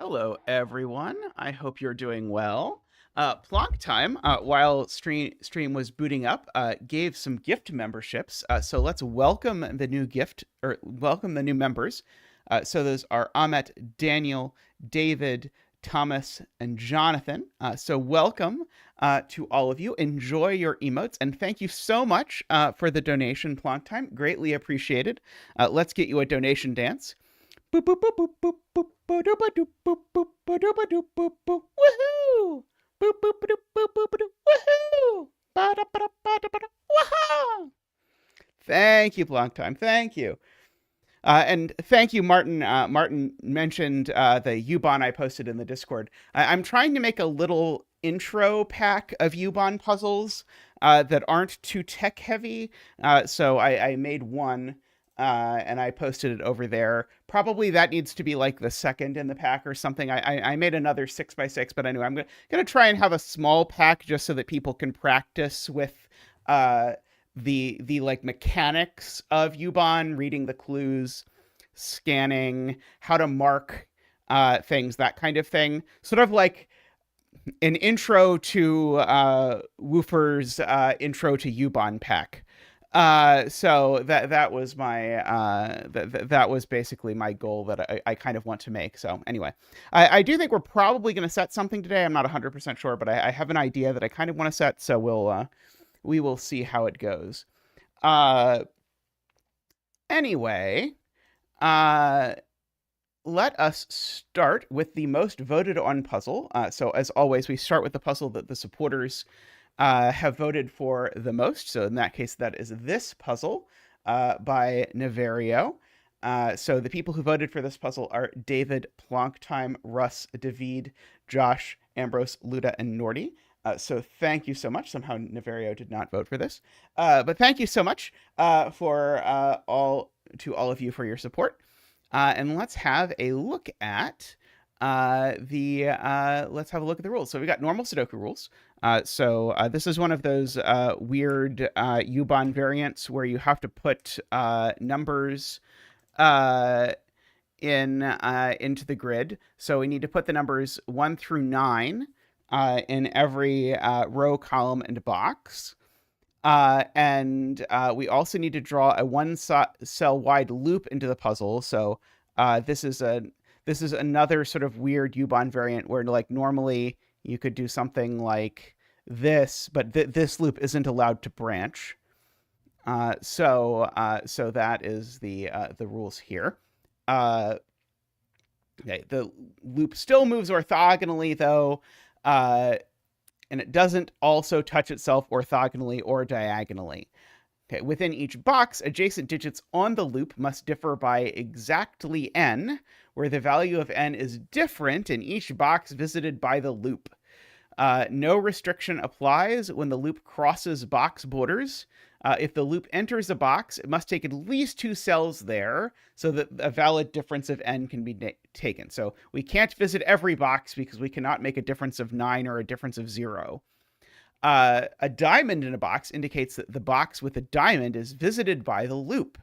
Hello, everyone. I hope you're doing well. Plonk Time, while stream was booting up, gave some gift memberships. So let's welcome the new welcome the new members. So those are Ahmet, Daniel, David, Thomas, and Jonathan. So welcome to all of you. Enjoy your emotes, and thank you so much for the donation, Plonk Time. Greatly appreciated. Let's get you a donation dance. Woohoo! Woohoo! Woohoo! Thank you, Blanc Time. Thank you. And thank you, Martin. Martin mentioned the Ubon I posted in the Discord. I'm trying to make a little intro pack of Ubon puzzles that aren't too tech heavy. So I made one and I posted it over there. Probably that needs to be like the second in the pack or something. I made another 6x6, but anyway, I'm going to try and have a small pack just so that people can practice with the like mechanics of Ubon, reading the clues, scanning, how to mark things, that kind of thing. Sort of like an intro to Woofer's intro to Ubon pack. So that was my that was basically my goal that I kind of want to make. So anyway, I do think we're probably going to set something today. I'm not 100% sure, but I have an idea that I kind of want to set. So we will see how it goes. Anyway, let us start with the most voted on puzzle. So as always, we start with the puzzle that the supporters have voted for the most. So in that case, that is this puzzle by Niverio. So the people who voted for this puzzle are David, Plonktime, Russ, David, Josh, Ambrose, Luda, and Nordy. So thank you so much. Somehow Niverio did not vote for this. But thank you so much for all of you for your support. And let's have a look at let's have a look at the rules. So we got normal Sudoku rules. So this is one of those weird Ubon variants where you have to put numbers into the grid. So we need to put the numbers 1 through 9 in every row, column, and box. And we also need to draw a one cell wide loop into the puzzle. So this is another sort of weird Ubon variant where like normally you could do something like this, but this loop isn't allowed to branch. So that is the rules here. Okay, the loop still moves orthogonally though. And it doesn't also touch itself orthogonally or diagonally. Okay, within each box, adjacent digits on the loop must differ by exactly n, where the value of n is different in each box visited by the loop. No restriction applies when the loop crosses box borders. If the loop enters a box, it must take at least 2 cells there so that a valid difference of n can be taken. So we can't visit every box because we cannot make a difference of 9 or a difference of 0. A diamond in a box indicates that the box with a diamond is visited by the loop.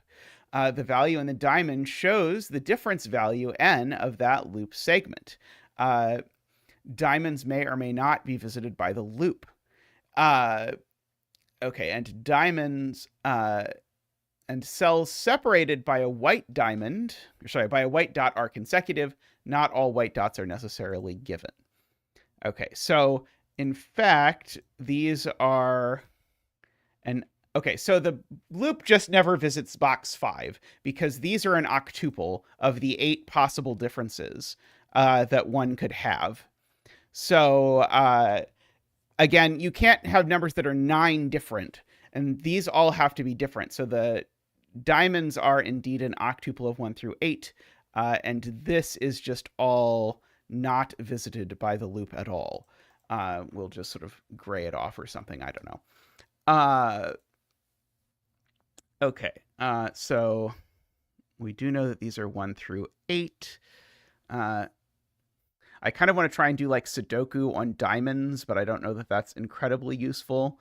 The value in the diamond shows the difference value n of that loop segment. Diamonds may or may not be visited by the loop. Okay, and diamonds and cells separated by a white diamond, by a white dot are consecutive. Not all white dots are necessarily given. Okay, so in fact, these are okay, so the loop just never visits box 5 because these are an octuple of the 8 possible differences that one could have. So again, you can't have numbers that are 9 different, and these all have to be different. So the diamonds are indeed an octuple of 1 through 8, and this is just all not visited by the loop at all. We'll just sort of gray it off or something. I don't know. Okay, so we do know that these are 1 through 8. I kind of want to try and do like Sudoku on diamonds, but I don't know that that's incredibly useful.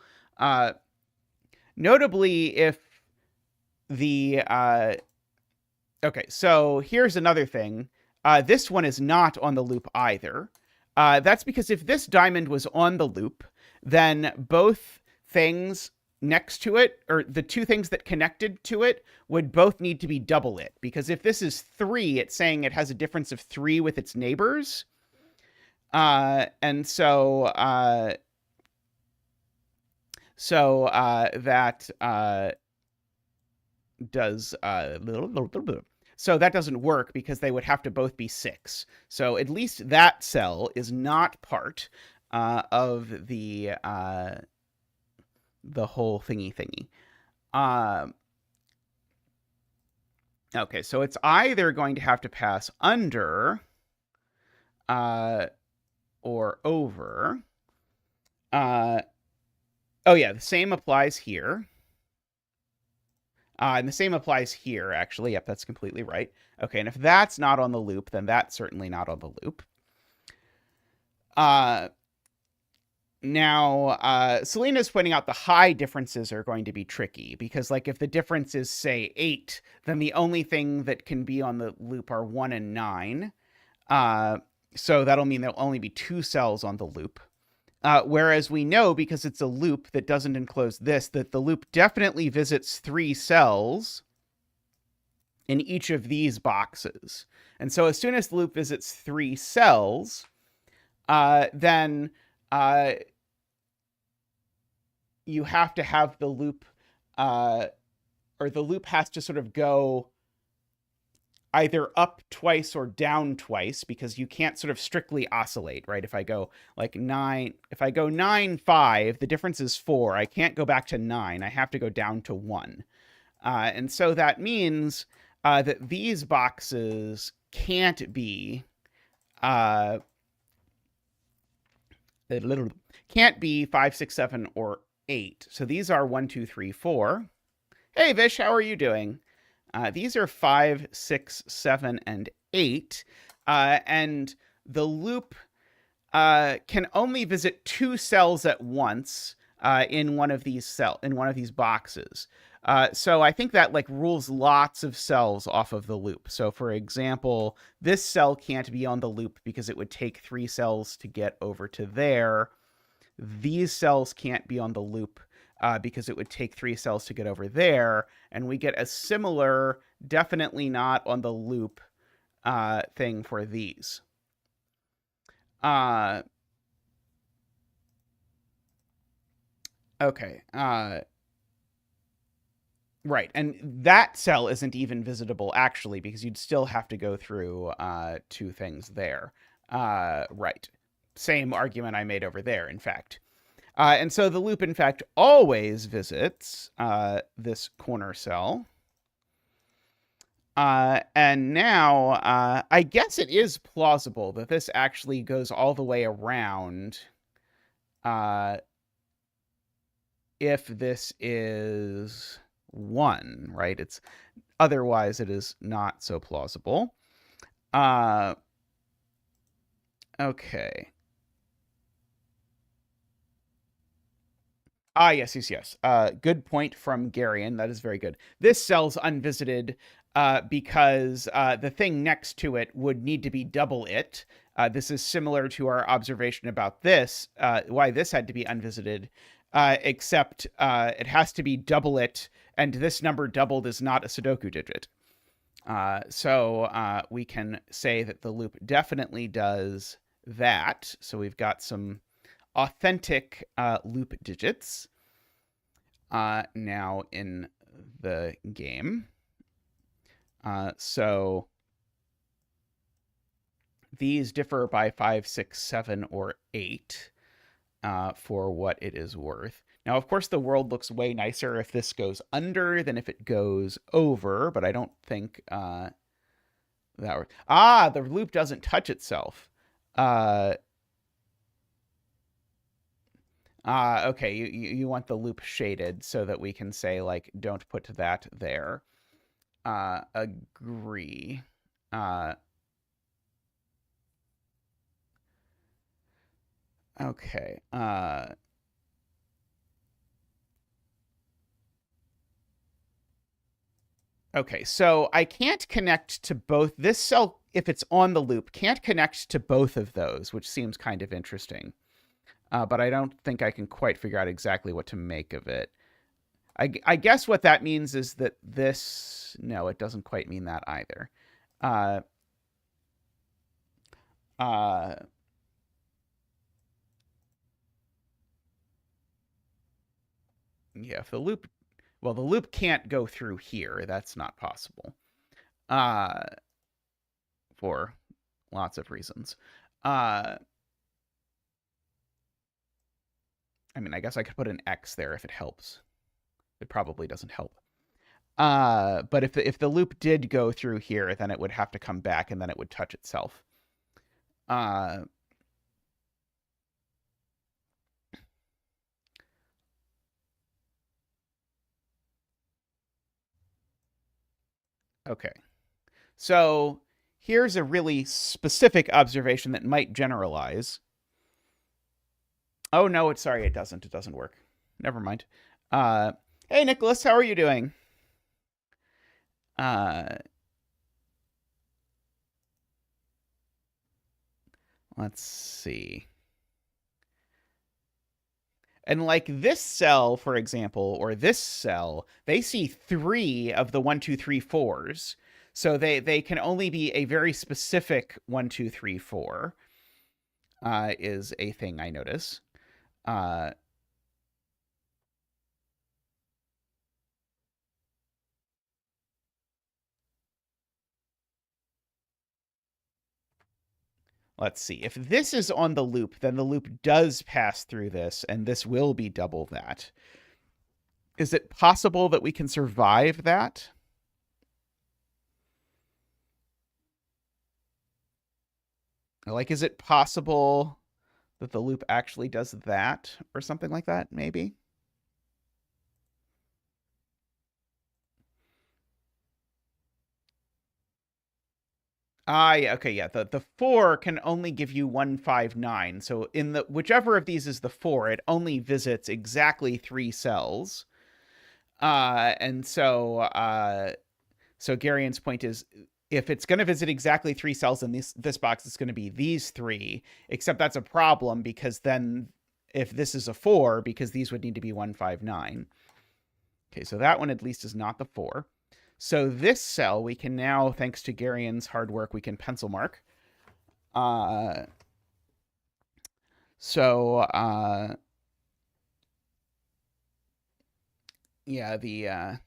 Notably, if the... okay, so here's another thing. This one is not on the loop either. That's because if this diamond was on the loop, then both things next to it, or the 2 things that connected to it, would both need to be double it. Because if this is 3, it's saying it has a difference of 3 with its neighbors. And so that does So that doesn't work because they would have to both be 6. So at least that cell is not part of the whole thingy. Okay, so it's either going to have to pass under or over. Oh yeah, the same applies here. And the same applies here, actually. Yep, that's completely right. Okay, and if that's not on the loop, then that's certainly not on the loop. Now, Selena's pointing out the high differences are going to be tricky because, like, if the difference is, say, 8, then the only thing that can be on the loop are 1 and 9. So that'll mean there'll only be 2 cells on the loop. Whereas we know, because it's a loop that doesn't enclose this, that the loop definitely visits 3 cells in each of these boxes. And so as soon as the loop visits 3 cells, then you have to have the loop, or the loop has to sort of go either up twice or down twice, because you can't sort of strictly oscillate, right? If I go like 9, if I go 9, 5, the difference is 4. I can't go back to 9. I have to go down to 1. And so that means that these boxes can't be, can't be 5, 6, 7, or 8. So these are 1, 2, 3, 4. Hey, Vish, how are you doing? These are 5, 6, 7, and 8. And the loop can only visit 2 cells at once in one of these boxes. So I think that like rules lots of cells off of the loop. So for example, this cell can't be on the loop because it would take 3 cells to get over to there. These cells can't be on the loop because it would take 3 cells to get over there. And we get a similar, definitely not on the loop thing for these. Okay. Right. And that cell isn't even visitable, actually, because you'd still have to go through 2 things there. Right. Same argument I made over there, in fact. And so the loop, in fact, always visits this corner cell. And now, I guess it is plausible that this actually goes all the way around if this is 1, right? Otherwise it is not so plausible. Okay. Yes. Good point from Garion. That is very good. This cell's unvisited because the thing next to it would need to be double it. This is similar to our observation about this, why this had to be unvisited, except it has to be double it, and this number doubled is not a Sudoku digit. So we can say that the loop definitely does that. So we've got some authentic loop digits now in the game. So these differ by 5, 6, 7, or 8 for what it is worth. Now, of course, the world looks way nicer if this goes under than if it goes over, but I don't think that works. The loop doesn't touch itself. Okay, you want the loop shaded so that we can say, like, don't put that there. Agree. Okay. Okay, so I can't connect to both. This cell, if it's on the loop, can't connect to both of those, which seems kind of interesting. But I don't think I can quite figure out exactly what to make of it. I guess what that means is that this... No, it doesn't quite mean that either. Yeah, if the loop... Well, the loop can't go through here. That's not possible. for lots of reasons. I mean, I guess I could put an X there if it helps. It probably doesn't help. But if the loop did go through here, then it would have to come back and then it would touch itself. Okay. So here's a really specific observation that might generalize. Oh, no, sorry, it doesn't. It doesn't work. Never mind. Hey, Nicholas, how are you doing? Let's see. And like this cell, for example, or this cell, they see 3 of the 1, 2, 3, 4s. So they can only be a very specific 1, 2, 3, 4, is a thing I notice. Let's see. If this is on the loop, then the loop does pass through this, and this will be double that. Is it possible that we can survive that? Like, is it possible that the loop actually does that or something like that, maybe? Yeah, okay, yeah. The 4 can only give you 159. So in the whichever of these is the 4, it only visits exactly 3 cells. And so Garian's point is, if it's going to visit exactly 3 cells in this box, it's going to be these 3, except that's a problem because then if this is a 4, because these would need to be 159. Okay, so that one at least is not the 4. So this cell, we can now, thanks to Garian's hard work, we can pencil mark. Yeah, the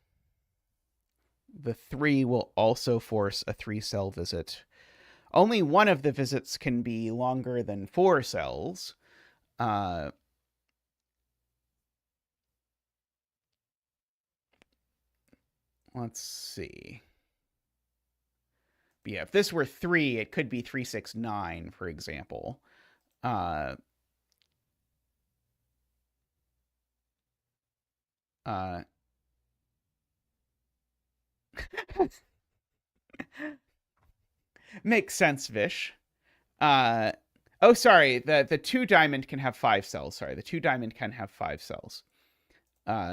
3 will also force a 3-cell visit. Only one of the visits can be longer than 4 cells. Let's see. But yeah, if this were 3, it could be 369, for example. Makes sense, Vish. Oh, sorry. The 2 diamond can have 5 cells. Sorry, the 2 diamond can have 5 cells,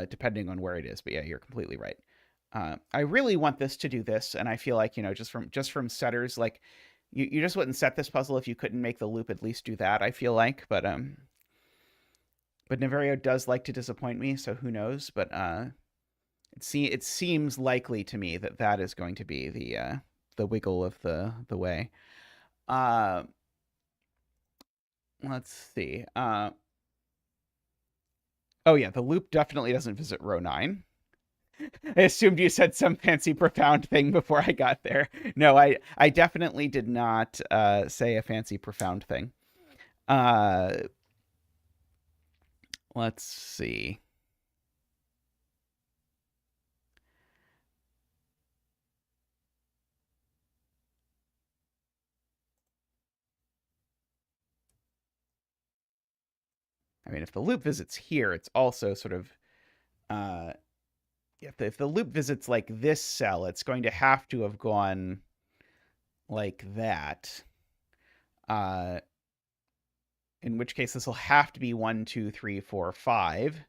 depending on where it is. But yeah, you're completely right. I really want this to do this, and I feel like, just from setters, like you just wouldn't set this puzzle if you couldn't make the loop at least do that. I feel like, but Niverio does like to disappoint me, so who knows? But it seems likely to me that that is going to be the wiggle of the way. Let's see. Oh yeah, the loop definitely doesn't visit row 9. I assumed you said some fancy profound thing before I got there. No, I definitely did not say a fancy profound thing. Let's see. I mean, if the loop visits here, it's also sort of if the loop visits like this cell, it's going to have to have gone like that. In which case this will have to be 1, 2, 3, 4, 5.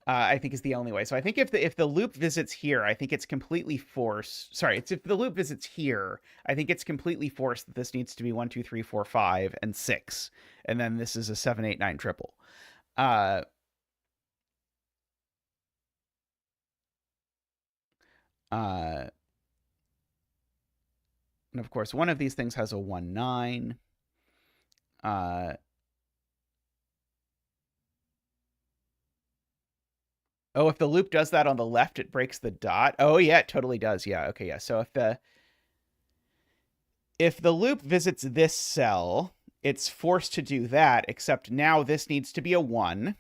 I think is the only way. So I think if the loop visits here, I think it's completely forced. Sorry, if the loop visits here, I think it's completely forced that this needs to be 1, 2, 3, 4, 5, and 6, and then this is a 7, 8, 9 triple. And of course, one of these things has a 1, 9. Oh, if the loop does that on the left, it breaks the dot. Oh, yeah, it totally does. Yeah, okay, yeah. So if the loop visits this cell, it's forced to do that, except now this needs to be a 1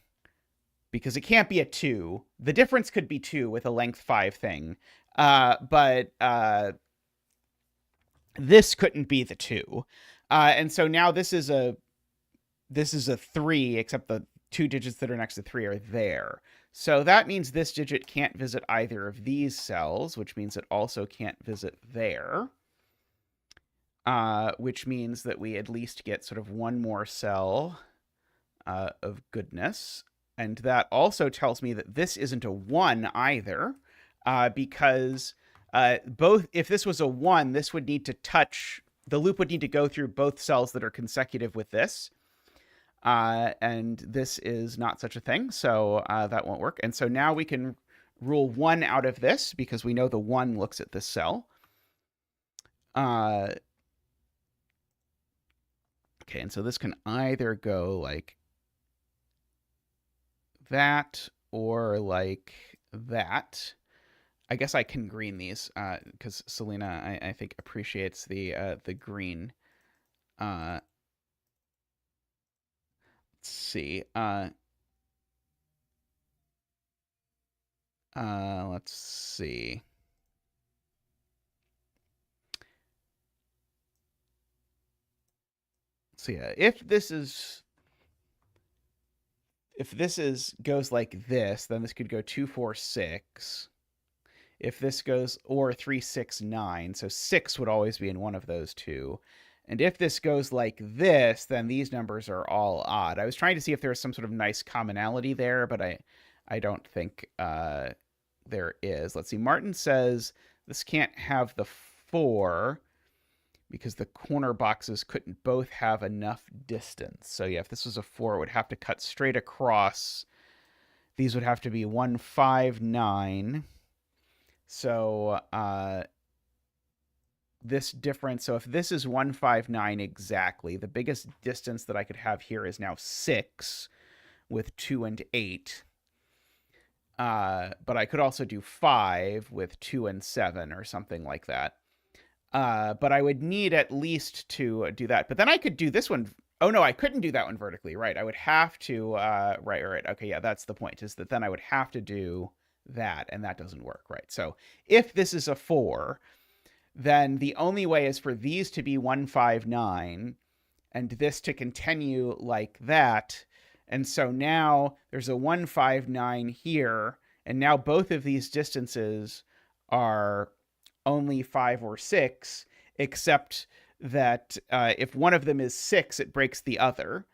because it can't be a 2. The difference could be 2 with a length 5 thing, but this couldn't be the 2. And so now this is a 3, except the 2 digits that are next to 3 are there. So that means this digit can't visit either of these cells, which means it also can't visit there. Which means that we at least get sort of one more cell of goodness. And that also tells me that this isn't a 1 either, because if this was a 1, this would need to touch, the loop would need to go through both cells that are consecutive with this. And this is not such a thing, so that won't work. And so now we can rule 1 out of this because we know the 1 looks at this cell. Okay, and so this can either go like that or like that. I guess I can green these because Selena, I think, appreciates the green. Let's see. Let's see. So yeah, if this goes like this, then this could go 2, 4, 6. If this goes, or 3, 6, 9, so 6 would always be in one of those two. And if this goes like this, then these numbers are all odd. I was trying to see if there was some sort of nice commonality there, but I don't think there is. Let's see. Martin says this can't have the 4 because the corner boxes couldn't both have enough distance. So yeah, if this was a 4, it would have to cut straight across. These would have to be 1, 5, 9. So this difference, so if this is 1, 5, 9 exactly, the biggest distance that I could have here is now 6 with 2 and 8. But I could also do 5 with 2 and 7 or something like that. But I would need at least to do that. But then I could do this one. Oh, no, I couldn't do that one vertically. Right. I would have to. Right. Okay. Yeah, that's the point, is that then I would have to do that. And that doesn't work. Right. So if this is a 4, then the only way is for these to be 1, 5, 9 and this to continue like that. And so now there's a 1, 5, 9 here. And now both of these distances are only 5 or 6, except that if one of them is 6, it breaks the other.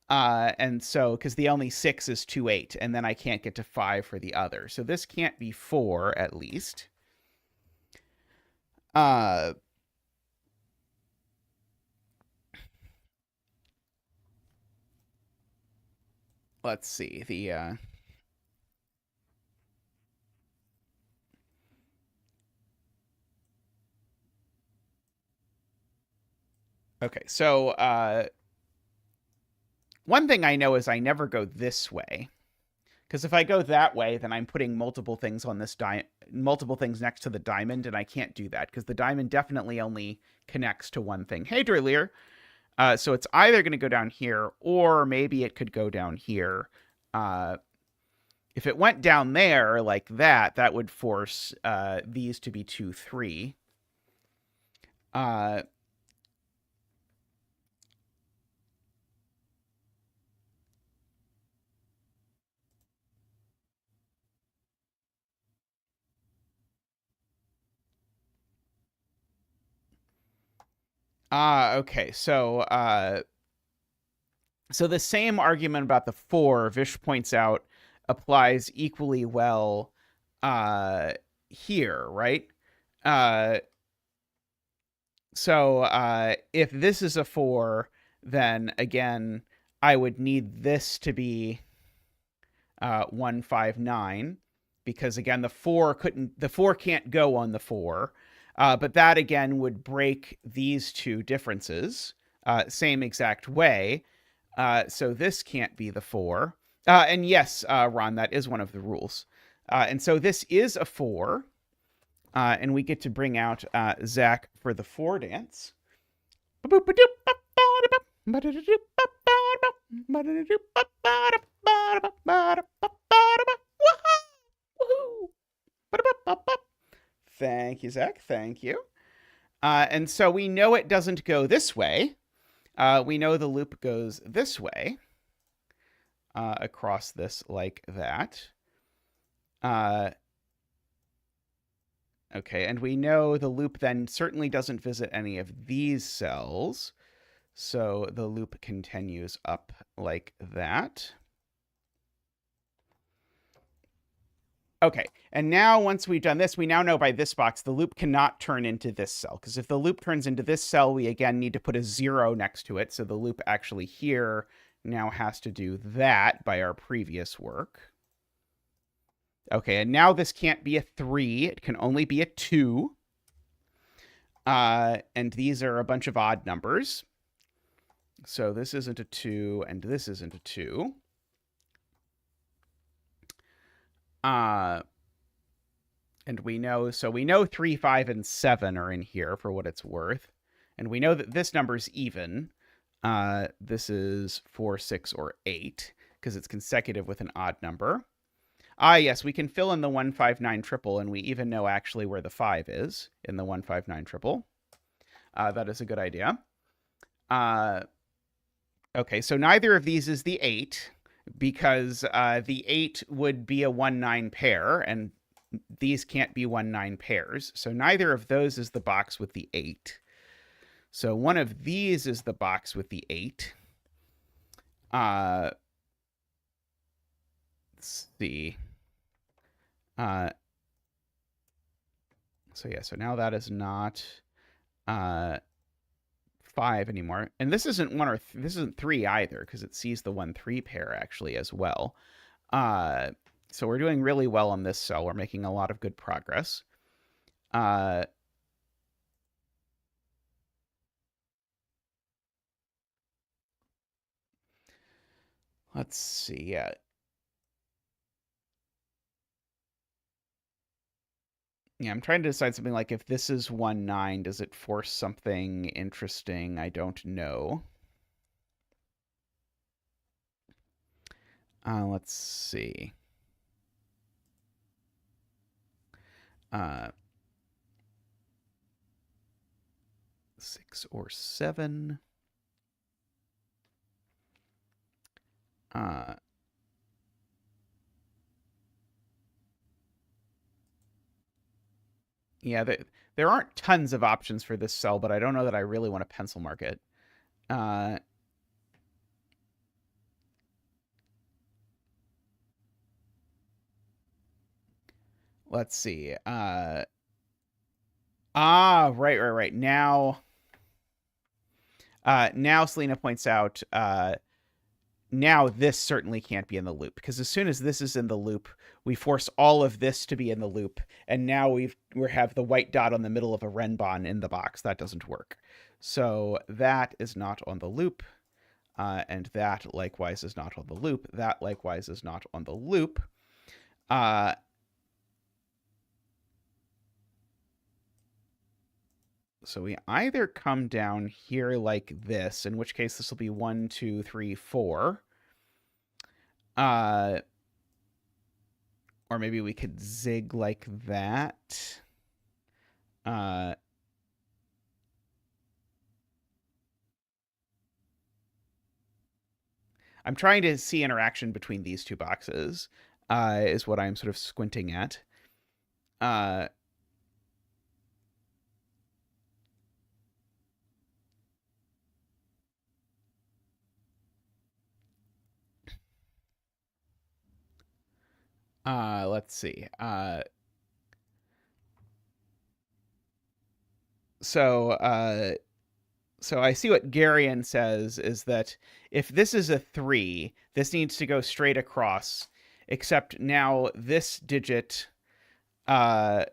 And so, because the only 6 is 2, 8, and then I can't get to 5 for the other. So this can't be 4, at least. Let's see. Okay, so one thing I know is I never go this way, because if I go that way, then I'm putting multiple things on this multiple things next to the diamond, and I can't do that because the diamond definitely only connects to one thing. Hey, Drilier. So it's either going to go down here, or maybe it could go down here. If it went down there like that, that would force these to be 2, 3. Okay. So the same argument about the 4, Vish points out, applies equally well here, right? So if this is a 4, then again, I would need this to be 1, 5, 9, because again, the 4 can't go on the 4. But that again would break these two differences, same exact way. So this can't be the 4. And yes, Ron, that is one of the rules. And so this is a 4. And we get to bring out Zach for the 4 dance. Thank you, Zach. Thank you. And so we know it doesn't go this way. We know the loop goes this way, across this like that. Okay, and we know the loop then certainly doesn't visit any of these cells. So the loop continues up like that. Okay, and now once we've done this, we now know by this box the loop cannot turn into this cell, because if the loop turns into this cell, we again need to put a 0 next to it, so the loop actually here now has to do that by our previous work. Okay, and now this can't be a 3, it can only be a 2. And these are a bunch of odd numbers. So this isn't a 2, and this isn't a 2. And we know 3, 5, and 7 are in here for what it's worth. And we know that this number's even. This is 4, 6, or 8, because it's consecutive with an odd number. Yes, we can fill in the 1, 5, 9 triple, and we even know actually where the 5 is in the 1, 5, 9 triple. That is a good idea. Okay, so neither of these is the 8, because the 8 would be a 1, 9 pair, and these can't be 1, 9 pairs. So neither of those is the box with the 8. So one of these is the box with the 8. Let's see. So now that is not 5 anymore. And this isn't 1 this isn't 3 either, because it sees the 1, 3 pair actually as well. So we're doing really well on this cell. We're making a lot of good progress. Let's see. Yeah, I'm trying to decide something like, if this is 1, 9, does it force something interesting? I don't know. Let's see. 6 or 7. Yeah, there aren't tons of options for this cell, but I don't know that I really want to pencil mark it. Let's see. Right. Now Selena points out, now this certainly can't be in the loop, because as soon as this is in the loop, we force all of this to be in the loop, and now we have the white dot on the middle of a renbon in the box. That doesn't work. So that is not on the loop, and that likewise is not on the loop. That likewise is not on the loop. So we either come down here like this, in which case this will be 1, 2, 3, 4. Or maybe we could zig like that. I'm trying to see interaction between these two boxes, is what I'm sort of squinting at. Let's see. So I see what Garion says is that if this is a 3, this needs to go straight across, except now this digit would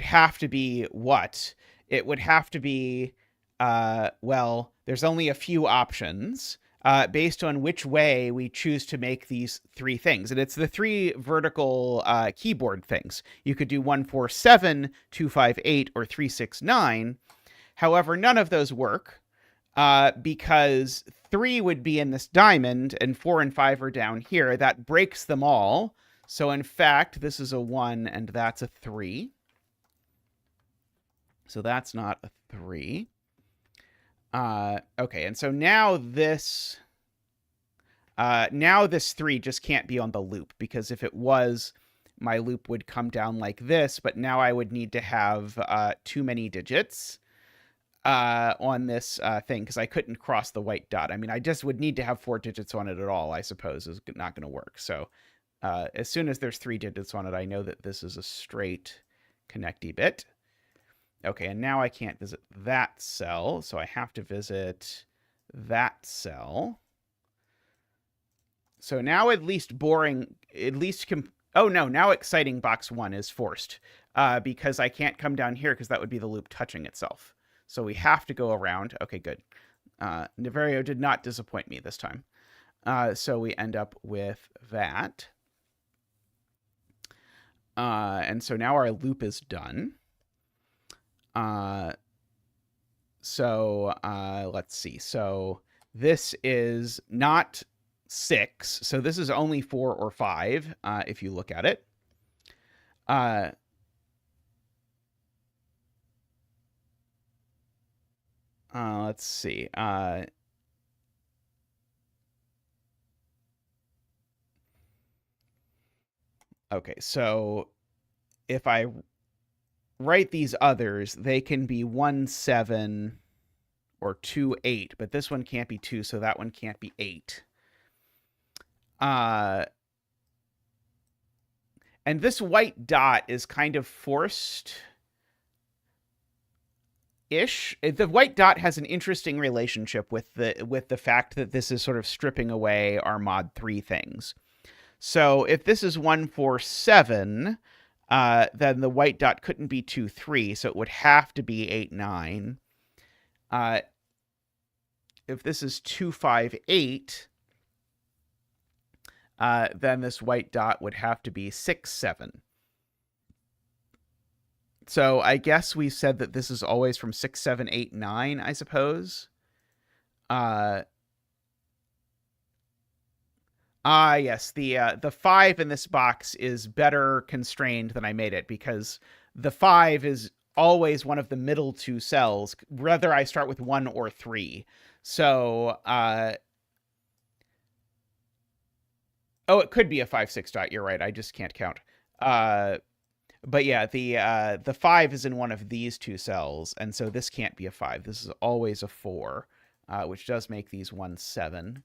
have to be what? It would have to be, well, there's only a few options based on which way we choose to make these 3 things. And it's the 3 vertical keyboard things. You could do 1, 4, 7, 2, 5, 8, or 3, 6, 9. However, none of those work because 3 would be in this diamond and 4 and 5 are down here. That breaks them all. So in fact, this is a 1 and that's a 3. So that's not a 3. Okay, and so now this 3 just can't be on the loop, because if it was, my loop would come down like this, but now I would need to have too many digits on this thing, because I couldn't cross the white dot. I mean, I just would need to have 4 digits on it at all, I suppose, is not going to work. So as soon as there's 3 digits on it, I know that this is a straight connecty bit. Okay, and now I can't visit that cell, so I have to visit that cell. So now at least oh no, now exciting box 1 is forced because I can't come down here because that would be the loop touching itself. So we have to go around. Okay, good. Niverio did not disappoint me this time. So we end up with that. And so now our loop is done. Let's see. So this is not 6. So this is only 4 or 5, if you look at it. Let's see. Okay, so if I write these others, they can be 1, 7 or 2, 8, but this one can't be 2, so that one can't be 8. And this white dot is kind of forced-ish. The white dot has an interesting relationship with the fact that this is sort of stripping away our mod 3 things. So if this is 1, 4, 7, then the white dot couldn't be 2, 3, so it would have to be 8, 9. If this is 2, 5, 8, then this white dot would have to be 6, 7. So I guess we said that this is always from 6, 7, 8, 9, I suppose. Yes, the 5 in this box is better constrained than I made it, because the 5 is always one of the middle 2 cells, whether I start with 1 or 3. So, oh, it could be a 5, 6 dot. You're right. I just can't count. But yeah, the 5 is in one of these 2 cells, and so this can't be a 5. This is always a 4, which does make these 1, 7.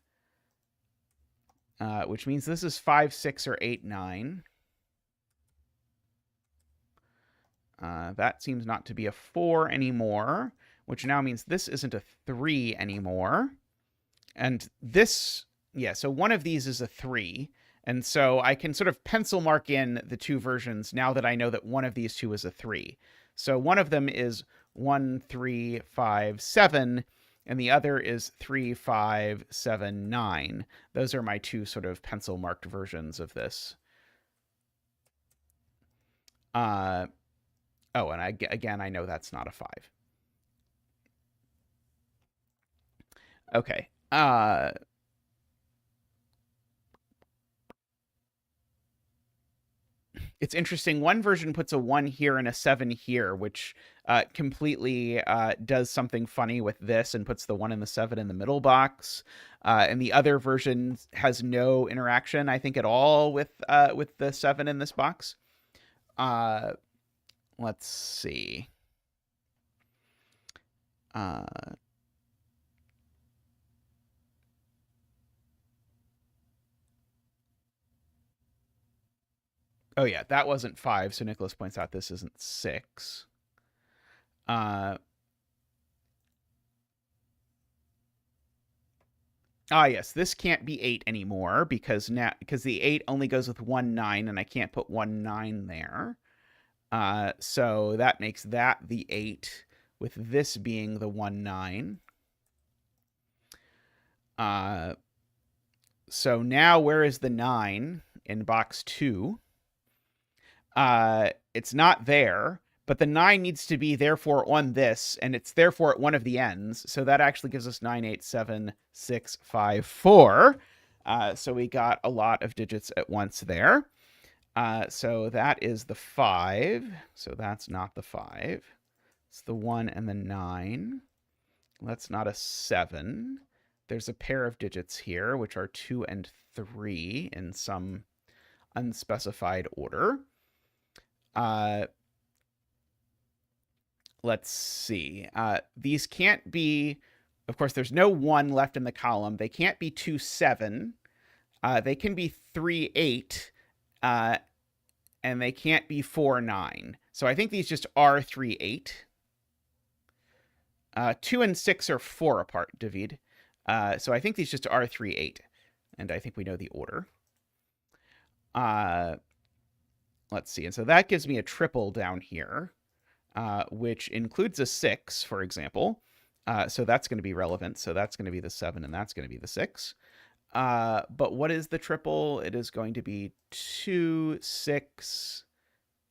Which means this is 5, 6, or 8, 9. That seems not to be a 4 anymore, which now means this isn't a 3 anymore. And this, yeah, so one of these is a 3. And so I can sort of pencil mark in the 2 versions now that I know that one of these 2 is a 3. So one of them is 1, 3, 5, 7, and the other is 3, 5, 7, 9. Those are my 2 sort of pencil marked versions of this. Oh, and again, I know that's not a 5. Okay. It's interesting. One version puts a 1 here and a 7 here, which completely does something funny with this and puts the 1 and the 7 in the middle box. And the other version has no interaction, I think, at all with the 7 in this box. Let's see. Oh yeah, that wasn't 5, so Nicholas points out this isn't 6. Yes, this can't be 8 anymore because the 8 only goes with 1, 9, and I can't put 1, 9 there. So that makes that the 8, with this being the 1, 9. So now where is the 9 in box 2? It's not there, but the 9 needs to be therefore on this, and it's therefore at one of the ends. So that actually gives us 9, 8, 7, 6, 5, 4. So we got a lot of digits at once there. So that is the 5. So that's not the 5. It's the 1 and the 9. That's not a 7. There's a pair of digits here, which are 2 and 3 in some unspecified order. Let's see. These can't be, of course, there's no 1 left in the column. They can't be 2, 7. They can be 3, 8. And they can't be 4, 9. So I think these just are 3, 8. 2 and 6 are 4 apart, David. So I think these just are 3, 8. And I think we know the order. Let's see. And so that gives me a triple down here, which includes a 6, for example. So that's going to be relevant. So that's going to be the 7, and that's going to be the 6. But what is the triple? It is going to be 2, 6,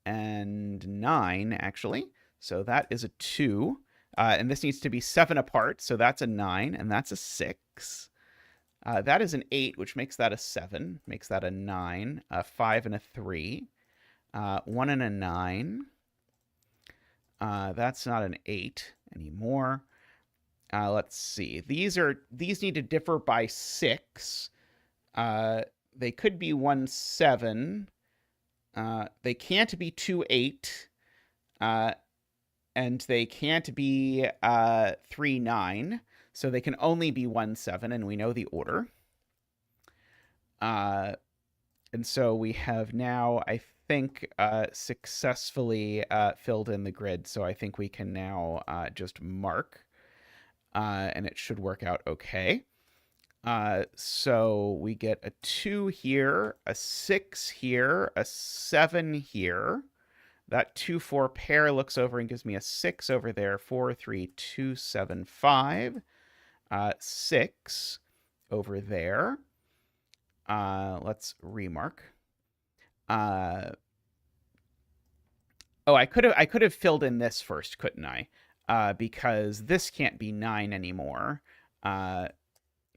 and 9, actually. So that is a 2. And this needs to be 7 apart. So that's a 9, and that's a 6. That is an 8, which makes that a 7, makes that a 9, a 5, and a 3. 1 and a 9. That's not an 8 anymore. Let's see. These need to differ by 6. They could be 1, 7. They can't be 2, 8. And they can't be 3, 9. So they can only be 1, 7, and we know the order. And so we have now, I think, successfully filled in the grid. So I think we can now just mark. And it should work out okay. So we get a 2 here, a 6 here, a 7 here. That 2, 4 pair looks over and gives me a 6 over there. 4, 3, 2, 7, 5. 6 over there. Let's remark. Oh, I could have filled in this first, couldn't I? Because this can't be 9 anymore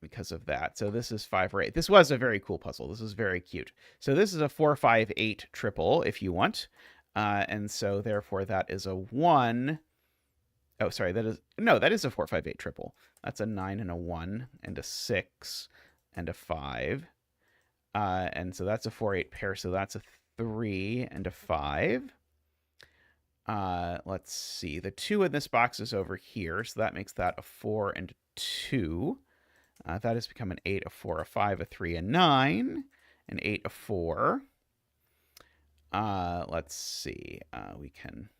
because of that. So this is 5 or 8. This was a very cool puzzle. This is very cute. So this is a 4, 5, 8 triple if you want. And so therefore that is a 1. Oh, sorry, that is a 4, 5, 8 triple. That's a 9 and a 1 and a 6 and a 5. And so that's a 4, 8 pair. So that's a 3 and a 5. Let's see. The 2 in this box is over here, so that makes that a 4 and a 2. That has become an 8, a 4, a 5, a 3, a 9, an 8, a 4. Let's see. We can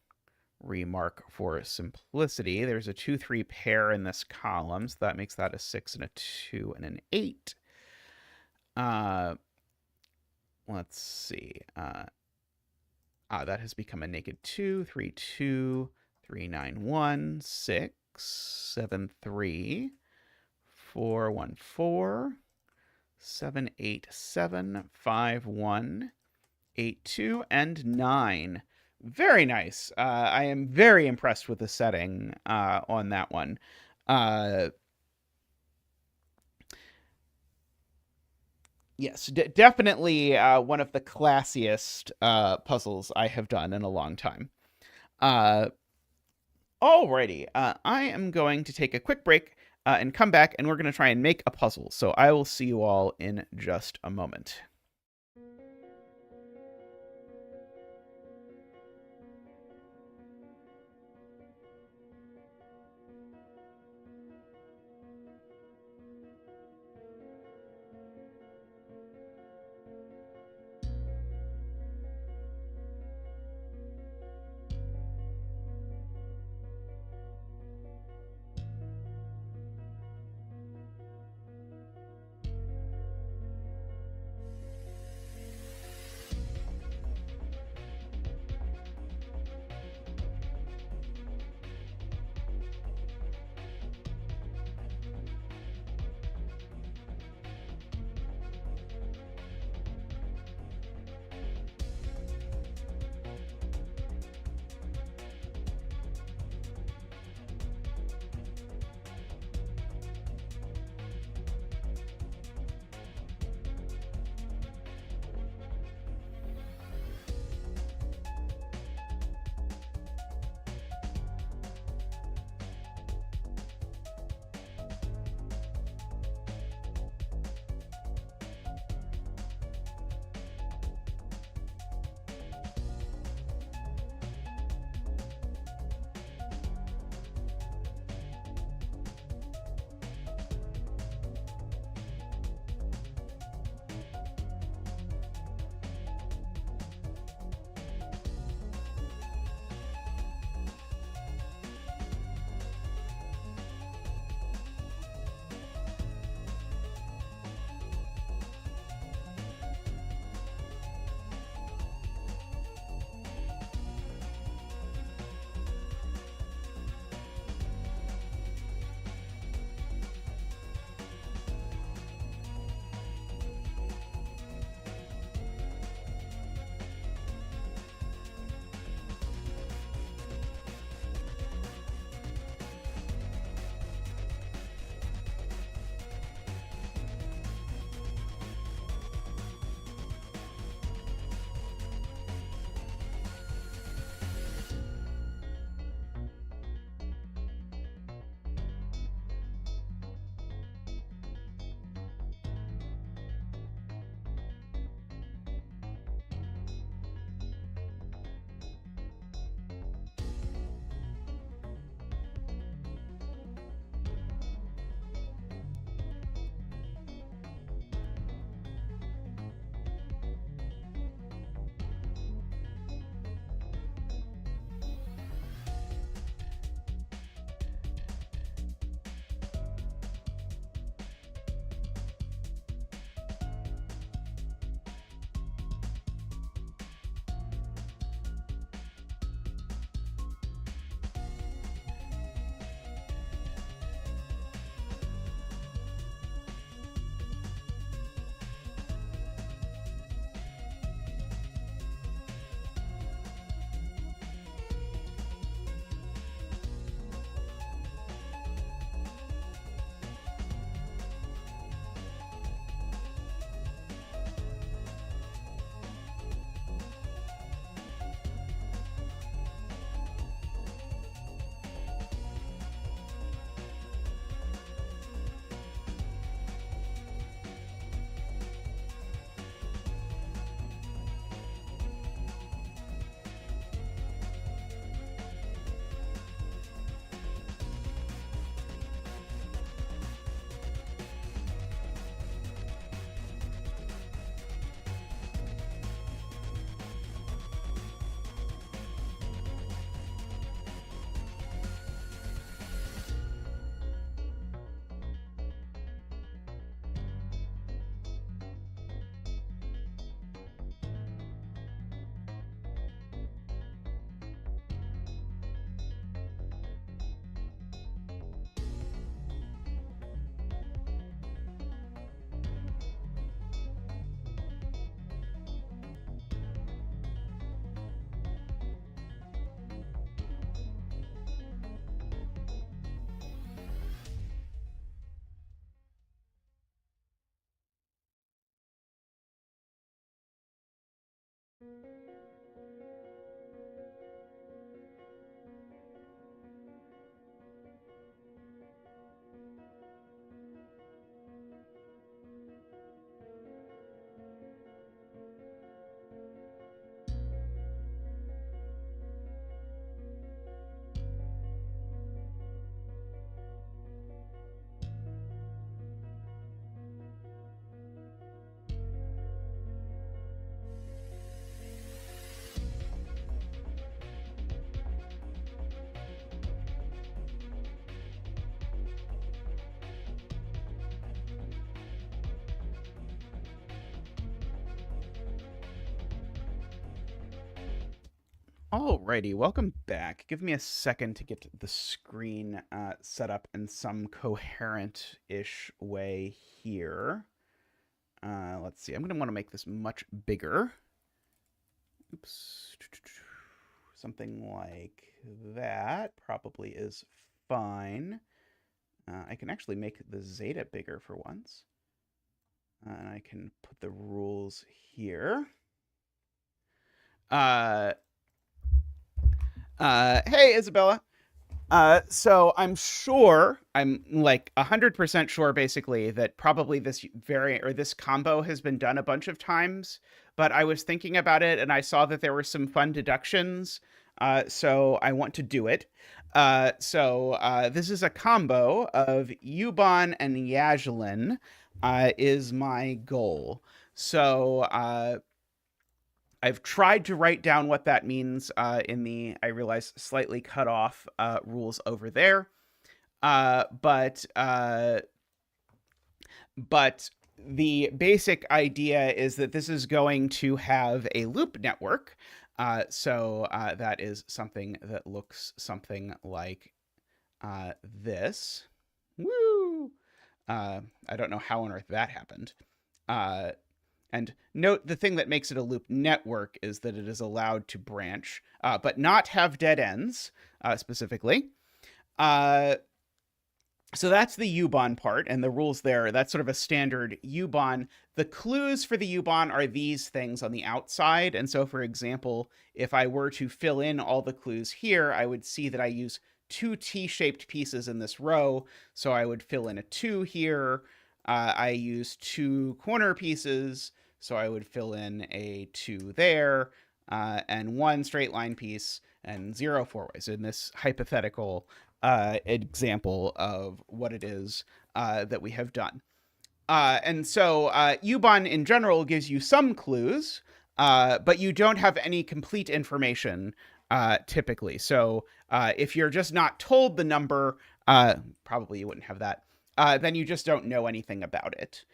remark for simplicity. There's a 2, 3 pair in this column, so that makes that a 6 and a 2 and an 8. Let's see. That has become a naked 2, 3, 2, 3, 9, 1, 6, 7, 3, 4, 1, 4, 7, 8, 7, 5, 1, 8, 2, and 9. Very nice. I am very impressed with the setting on that one. Yes, definitely one of the classiest puzzles I have done in a long time. Alrighty, I am going to take a quick break and come back, and we're going to try and make a puzzle. So I will see you all in just a moment. Alrighty, welcome back. Give me a second to get the screen set up in some coherent-ish way here. Let's see. I'm going to want to make this much bigger. Oops. Something like that probably is fine. I can actually make the zeta bigger for once. And I can put the rules here. Hey, Isabella. So I'm like 100% sure, basically, that probably this variant or this combo has been done a bunch of times. But I was thinking about it, and I saw that there were some fun deductions. So I want to do it. This is a combo of Yuban and Yajalin, is my goal. So I've tried to write down what that means in the, I realize, slightly cut off rules over there. But the basic idea is that this is going to have a loop network. So that is something that looks something like this. Woo! I don't know how on earth that happened. And note, the thing that makes it a loop network is that it is allowed to branch, but not have dead ends, specifically. So that's the U-Bahn part, and the rules there, that's sort of a standard U-Bahn. The clues for the U-Bahn are these things on the outside. And so, for example, if I were to fill in all the clues here, I would see that I use 2 T-shaped pieces in this row. So I would fill in a 2 here. I use 2 corner pieces, so I would fill in a 2 there, and 1 straight line piece, and 0 four-ways in this hypothetical example of what it is that we have done. And so U-Bahn in general gives you some clues, but you don't have any complete information typically. So if you're just not told the number, probably you wouldn't have that. Then you just don't know anything about it.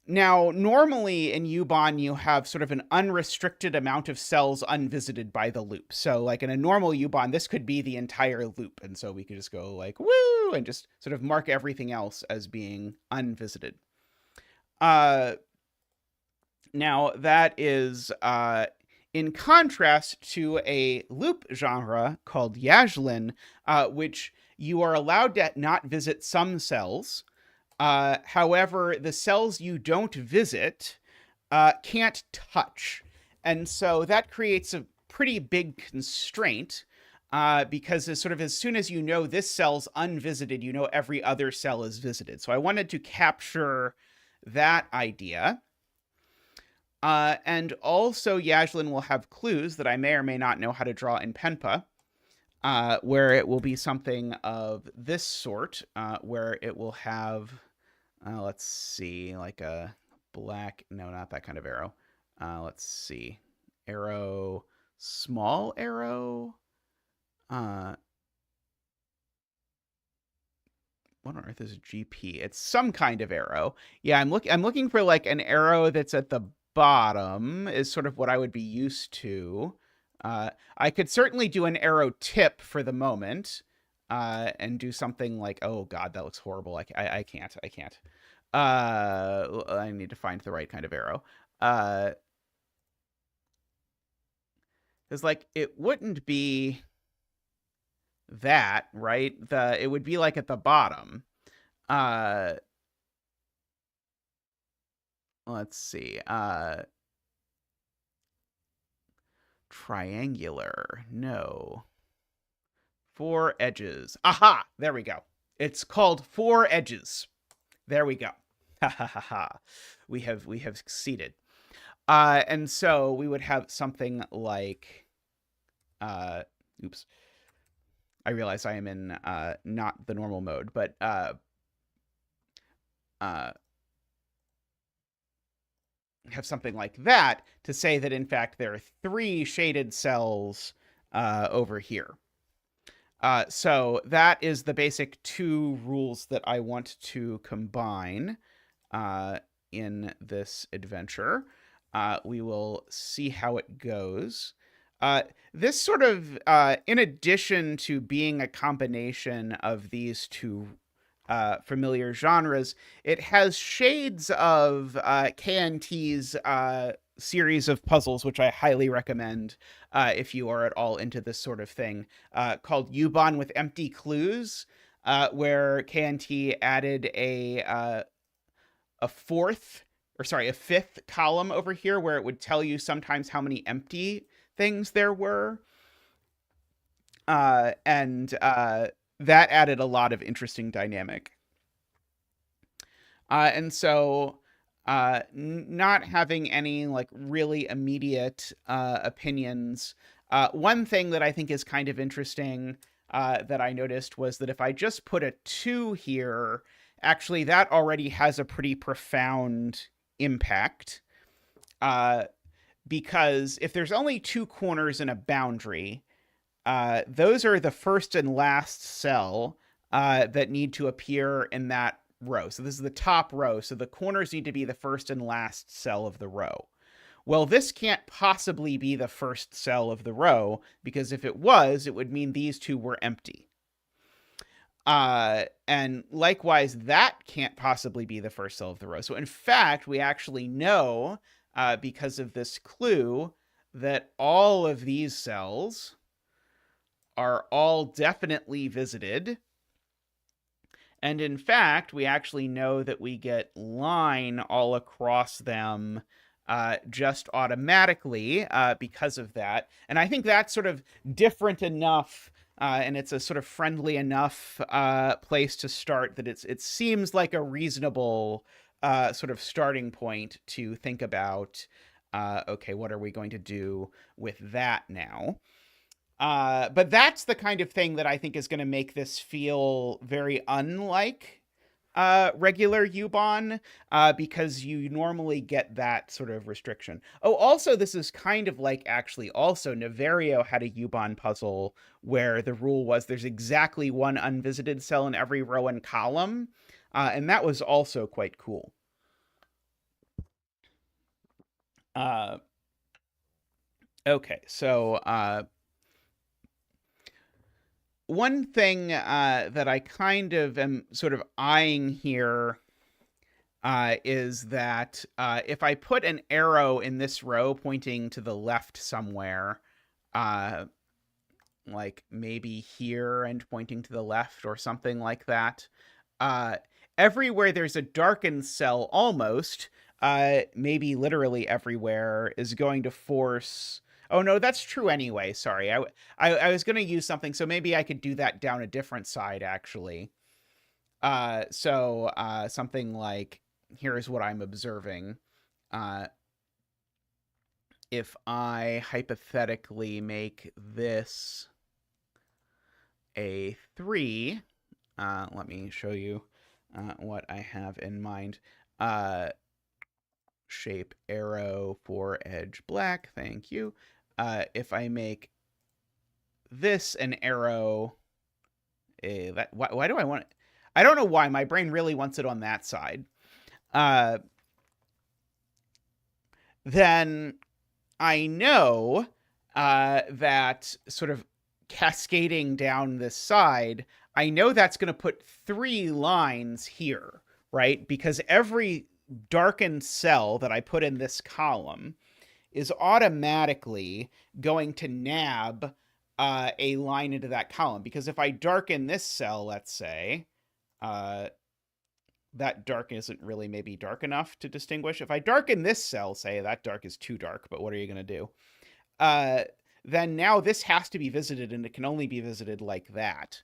Now, normally in U-Bahn, you have sort of an unrestricted amount of cells unvisited by the loop. So like in a normal U-Bahn, this could be the entire loop. And so we could just go like, woo, and just sort of mark everything else as being unvisited. Now, that is in contrast to a loop genre called Yajalin, which you are allowed to not visit some cells. However, the cells you don't visit can't touch. And so that creates a pretty big constraint because as soon as you know this cell's unvisited, you know every other cell is visited. So I wanted to capture that idea. And also Yajalin will have clues that I may or may not know how to draw in Penpa. Where it will be something of this sort, where it will have, let's see, like a black, no, not that kind of arrow. Let's see, arrow, small arrow. What on earth is GP? It's some kind of arrow. Yeah, I'm looking for like an arrow that's at the bottom is sort of what I would be used to. I could certainly do an arrow tip for the moment, and do something like, oh God, that looks horrible. I can't. I need to find the right kind of arrow. Cause like, it wouldn't be that, right? It would be like at the bottom. Let's see. triangular. No. 4 edges. Aha! There we go. It's called 4 edges. There we go. Ha ha ha ha. We have succeeded. And so we would have something like, oops. I realize I am in not the normal mode, but have something like that to say that in fact there are 3 shaded cells over here. So that is the basic 2 rules that I want to combine in this adventure. We will see how it goes. This sort of, in addition to being a combination of these 2 familiar genres, it has shades of KNT's series of puzzles, which I highly recommend if you are at all into this sort of thing, called Ubon with Empty Clues, where KNT added a fifth column over here where it would tell you sometimes how many empty things there were. And that added a lot of interesting dynamic. And so not having any like really immediate opinions, one thing that I think is kind of interesting that I noticed was that if I just put a 2 here, actually that already has a pretty profound impact. Because if there's only 2 corners in a boundary, those are the first and last cell that need to appear in that row. So this is the top row. So the corners need to be the first and last cell of the row. Well, this can't possibly be the first cell of the row, because if it was, it would mean these 2 were empty. And likewise, that can't possibly be the first cell of the row. So in fact, we actually know, because of this clue, that all of these cells are all definitely visited. And in fact, we actually know that we get line all across them just automatically because of that. And I think that's sort of different enough, and it's a sort of friendly enough place to start that it seems like a reasonable sort of starting point to think about, okay, what are we going to do with that now? But that's the kind of thing that I think is going to make this feel very unlike regular Ubon, because you normally get that sort of restriction. Oh, also, this is kind of like, actually, also, Niverio had a Ubon puzzle where the rule was there's exactly 1 unvisited cell in every row and column, and that was also quite cool. Okay, so one thing that I kind of am sort of eyeing here is that if I put an arrow in this row pointing to the left somewhere, like maybe here and pointing to the left or something like that, everywhere there's a darkened cell almost, maybe literally everywhere, is going to force... Oh, no, that's true anyway. Sorry. I was going to use something, so maybe I could do that down a different side, actually. So something like, here's what I'm observing. If I hypothetically make this a 3, let me show you what I have in mind. Shape arrow for edge black. Thank you. If I make this an arrow, why do I want it? I don't know why. My brain really wants it on that side. Then I know that sort of cascading down this side, I know that's going to put 3 lines here, right? Because every darkened cell that I put in this column is automatically going to nab a line into that column. Because if I darken this cell, let's say, that dark isn't really maybe dark enough to distinguish. If I darken this cell, say, that dark is too dark, but what are you going to do? then now this has to be visited, and it can only be visited like that.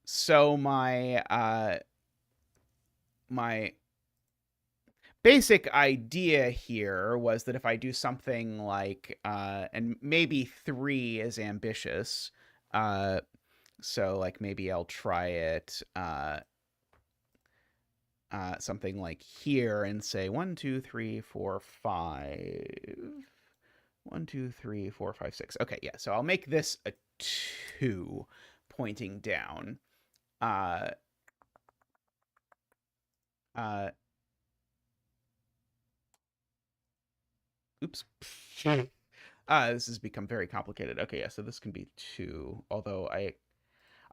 So my basic idea here was that if I do something like, and maybe 3 is ambitious, so like maybe I'll try it something like here and say 1, 2, 3, 4, 5. 1, 2, 3, 4, 5, 6. Okay, yeah. So I'll make this a 2 pointing down. Oops. This has become very complicated. Okay, yeah. So this can be 2. Although I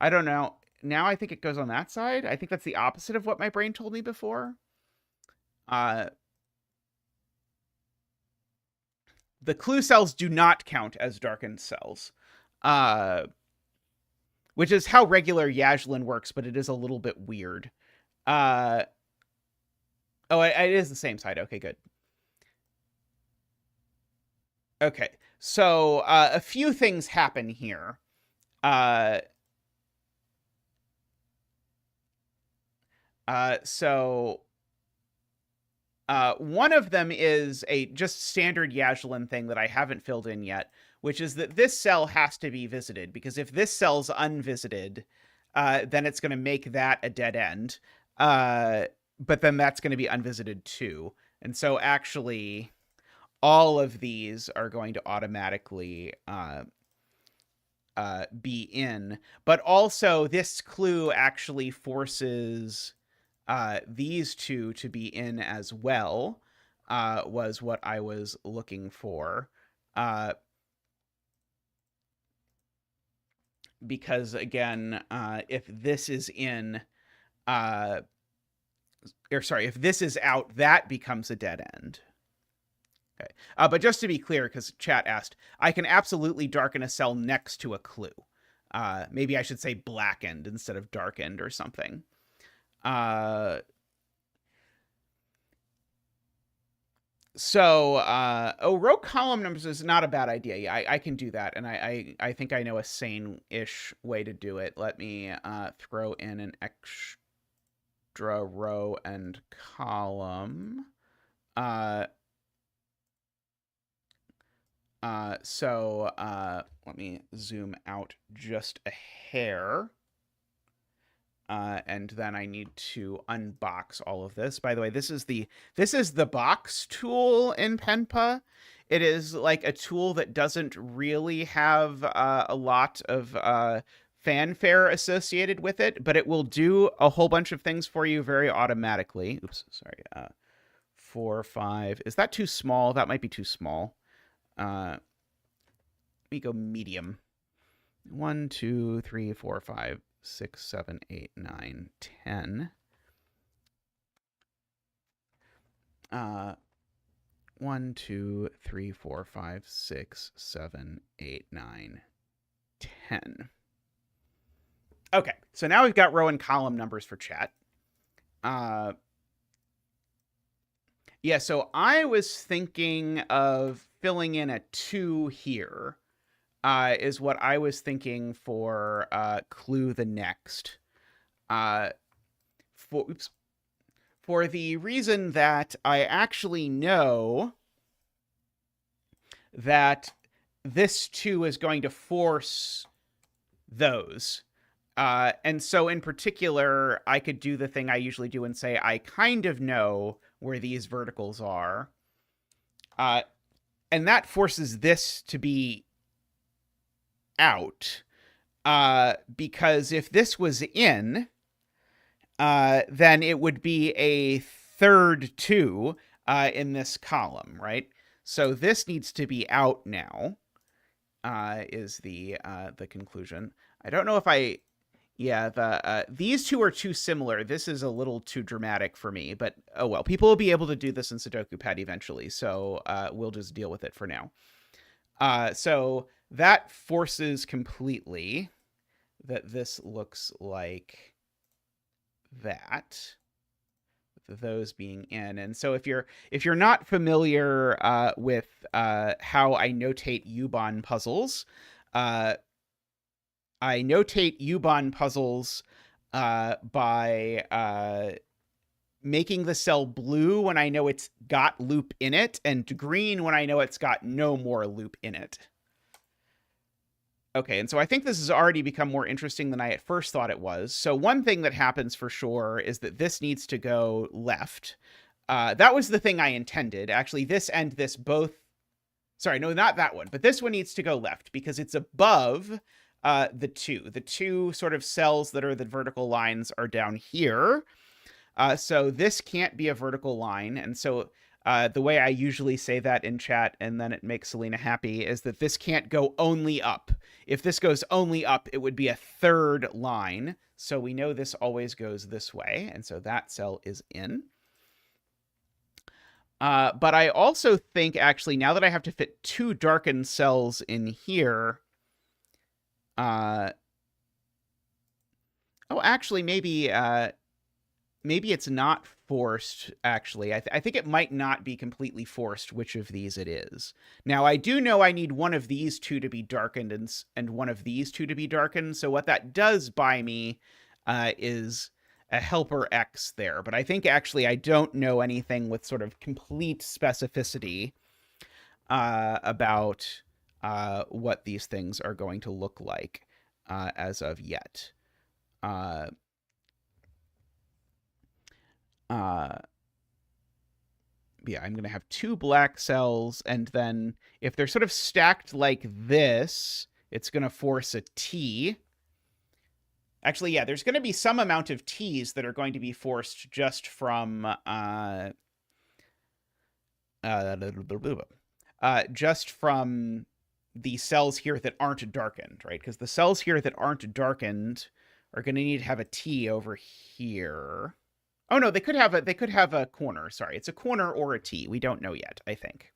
don't know. Now I think it goes on that side. I think that's the opposite of what my brain told me before. The clue cells do not count as darkened cells, which is how regular Yajlin works, but it is a little bit weird. Oh, it is the same side. Okay, good. Okay, so a few things happen here. So one of them is a just standard Yajlin thing that I haven't filled in yet, which is that this cell has to be visited, because if this cell's unvisited, then it's going to make that a dead end. But then that's going to be unvisited too. And so actually, all of these are going to automatically be in. But also, this clue actually forces these 2 to be in as well, was what I was looking for. Because again, if this is in, if this is out, that becomes a dead end. Okay. But just to be clear, because chat asked, I can absolutely darken a cell next to a clue. Maybe I should say blackened instead of darkened or something. Row column numbers is not a bad idea. Yeah, I can do that, and I think I know a sane-ish way to do it. Let me throw in an extra row and column. Let me zoom out just a hair. And then I need to unbox all of this. By the way, this is the box tool in Penpa. It is like a tool that doesn't really have a lot of fanfare associated with it, but it will do a whole bunch of things for you very automatically. Oops, sorry. 4, 5. Is that too small? That might be too small. Let me go medium. 1, 2, 3, 4, 5, 6, 7, 8, 9, 10. 1, 2, 3, 4, 5, 6, 7, 8, 9, 10. Okay, so now we've got row and column numbers for chat. Yeah, so I was thinking of filling in a 2 here. Is what I was thinking for clue the next. For the reason that I actually know that this 2 is going to force those. And so in particular, I could do the thing I usually do and say, I kind of know where these verticals are. And that forces this to be out. Because if this was in, then it would be a third 2 in this column, right? So this needs to be out now, is the conclusion. I don't know if these 2 are too similar. This is a little too dramatic for me, but oh well. People will be able to do this in Sudoku Pad eventually, so we'll just deal with it for now. So that forces completely that this looks like that. those being in. And so if you're not familiar with how I notate U-Bahn puzzles, I notate U-Bahn puzzles by making the cell blue when I know it's got loop in it, and green when I know it's got no more loop in it. Okay, and so I think this has already become more interesting than I at first thought it was. So one thing that happens for sure is that this needs to go left. That was the thing I intended. Actually, this and this both... Sorry, no, not that one. But this one needs to go left because it's above the two. The two sort of cells that are the vertical lines are down here. So this can't be a vertical line. And so the way I usually say that in chat, and then it makes Selena happy, is that this can't go only up. If this goes only up, it would be a third line. So we know this always goes this way. And so that cell is in. But I also think, actually, now that I have to fit two darkened cells in here... oh, actually, maybe it's not forced, actually. I think it might not be completely forced which of these it is. Now, I do know I need one of these two to be darkened and one of these two to be darkened, so what that does buy me is a helper X there. But I think, actually, I don't know anything with sort of complete specificity about what these things are going to look like as of yet. Yeah, I'm going to have two black cells, and then if they're sort of stacked like this, it's going to force a T. Actually, yeah, there's going to be some amount of T's that are going to be forced just from the cells here that aren't darkened, right? Because the cells here that aren't darkened are going to need to have a T over here. Oh no, they could have a corner. Sorry, it's a corner or a T. We don't know yet, I think.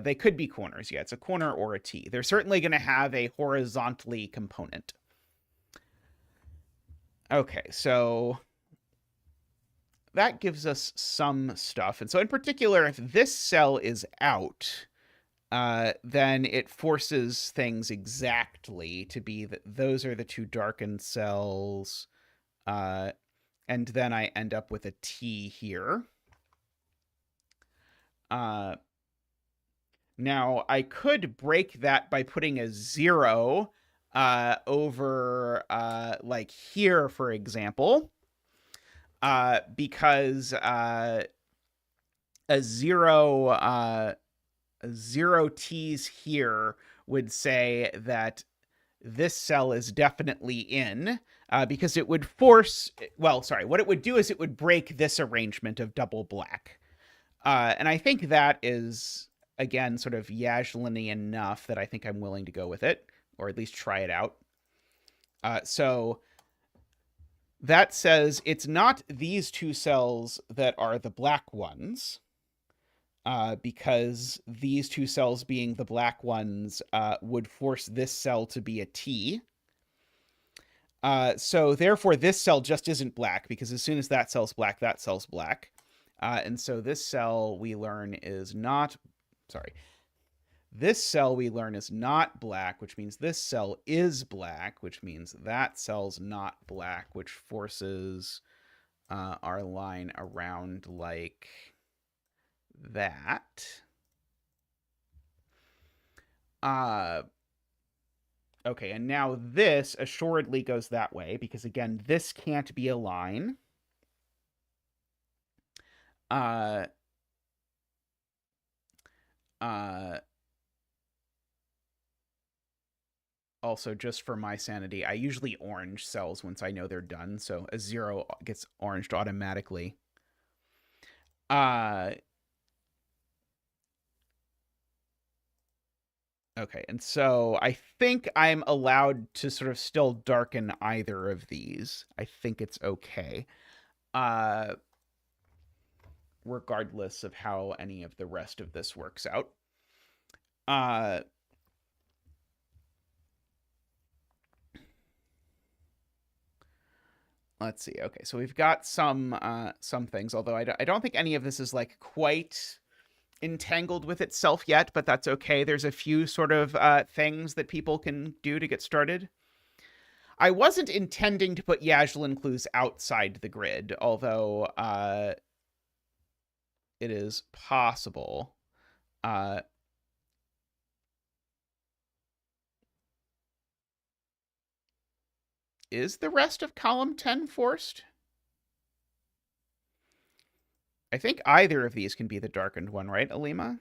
They could be corners. Yeah, it's a corner or a T. They're certainly going to have a horizontally component. Okay, so that gives us some stuff. And so in particular, if this cell is out, then it forces things exactly to be that those are the two darkened cells. And then I end up with a T here. Now, I could break that by putting a 0 over like here, for example, because a zero T's here would say that this cell is definitely in, because it would force... Well, sorry, what it would do is it would break this arrangement of double black. And I think that is, again, sort of Yajlini enough that I think I'm willing to go with it, or at least try it out. So that says it's not these two cells that are the black ones, because these two cells being the black ones would force this cell to be a T. So therefore, this cell just isn't black, because as soon as that cell's black, that cell's black. And so this cell we learn is not... Sorry. This cell we learn is not black, which means this cell is black, which means that cell's not black, which forces our line around like that. Okay, and now this assuredly goes that way, because again, this can't be a line. Also, just for my sanity, I usually orange cells once I know they're done, so a 0 gets oranged automatically. Okay, and so I think I'm allowed to sort of still darken either of these. I think it's okay. Regardless of how any of the rest of this works out. let's see. Okay, so we've got some things, although I don't think any of this is like quite entangled with itself yet, but that's okay. There's a few sort of things that people can do to get started. I wasn't intending to put Yaslin clues outside the grid, although it is possible. Is the rest of column 10 forced? I think either of these can be the darkened one, right, Alima?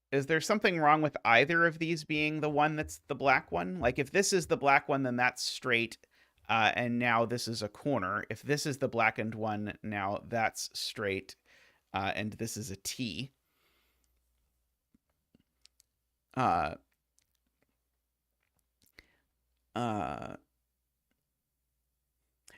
Is there something wrong with either of these being the one that's the black one? Like, if this is the black one, then that's straight, and now this is a corner. If this is the blackened one, now that's straight, and this is a T. Now,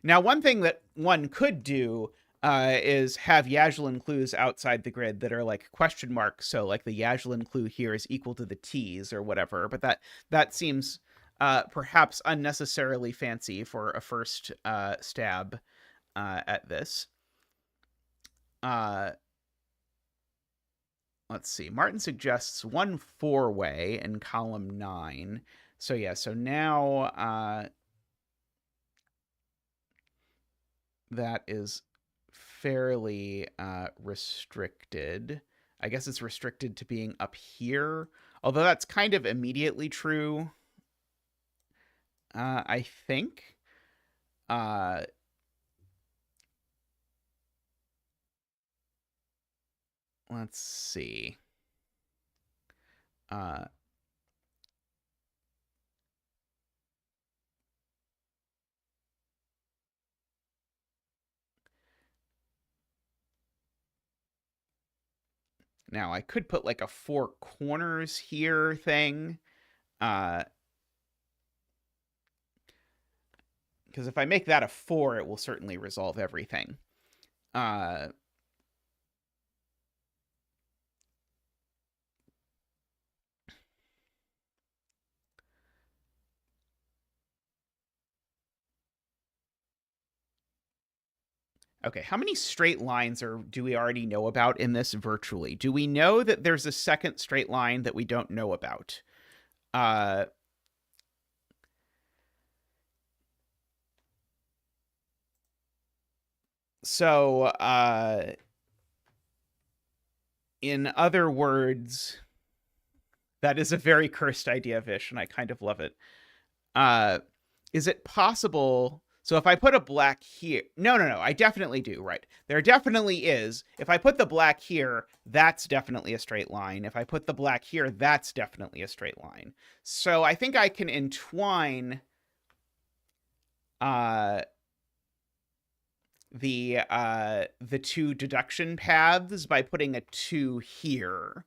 one thing that one could do is have Yaslin clues outside the grid that are like question marks. So like the Yaslin clue here is equal to the T's or whatever. But that seems perhaps unnecessarily fancy for a first stab at this. Let's see. Martin suggests one four-way in column 9. So yeah, so now that is fairly restricted. I guess it's restricted to being up here, although that's kind of immediately true, I think. Let's see. Now, I could put like a four corners here thing. Because if I make that a 4, it will certainly resolve everything. Okay, how many straight lines do we already know about in this virtually? Do we know that there's a second straight line that we don't know about? So, in other words, that is a very cursed idea, Vish, and I kind of love it. Is it possible? So if I put a black here, no, I definitely do, right? There definitely is. If I put the black here, that's definitely a straight line. If I put the black here, that's definitely a straight line. So I think I can entwine the two deduction paths by putting a 2 here.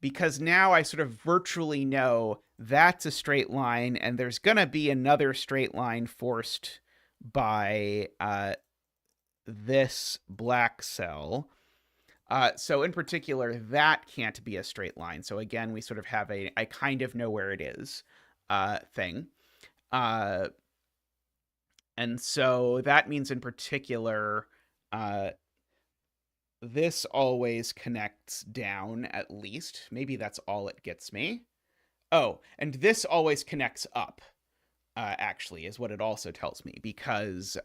Because now I sort of virtually know that's a straight line, and there's going to be another straight line forced by this black cell. So in particular, that can't be a straight line. So again, we sort of have I kind of know where it is thing. And so that means in particular, this always connects down at least. Maybe that's all it gets me. Oh, and this always connects up, actually, is what it also tells me, because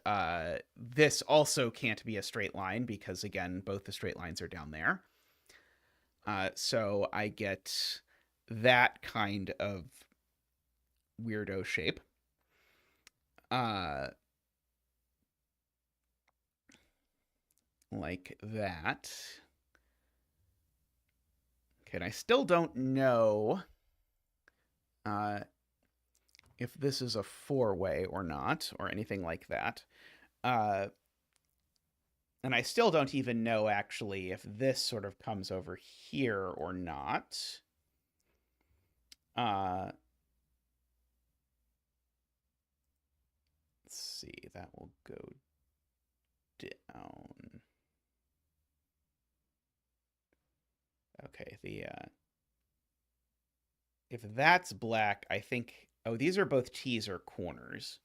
this also can't be a straight line because, again, both the straight lines are down there. So I get that kind of weirdo shape. Like that. Okay, and I still don't know if this is a four-way or not, or anything like that. And I still don't even know, actually, if this sort of comes over here or not. Let's see, that will go down. Okay, if that's black, I think, oh, these are both T's or corners.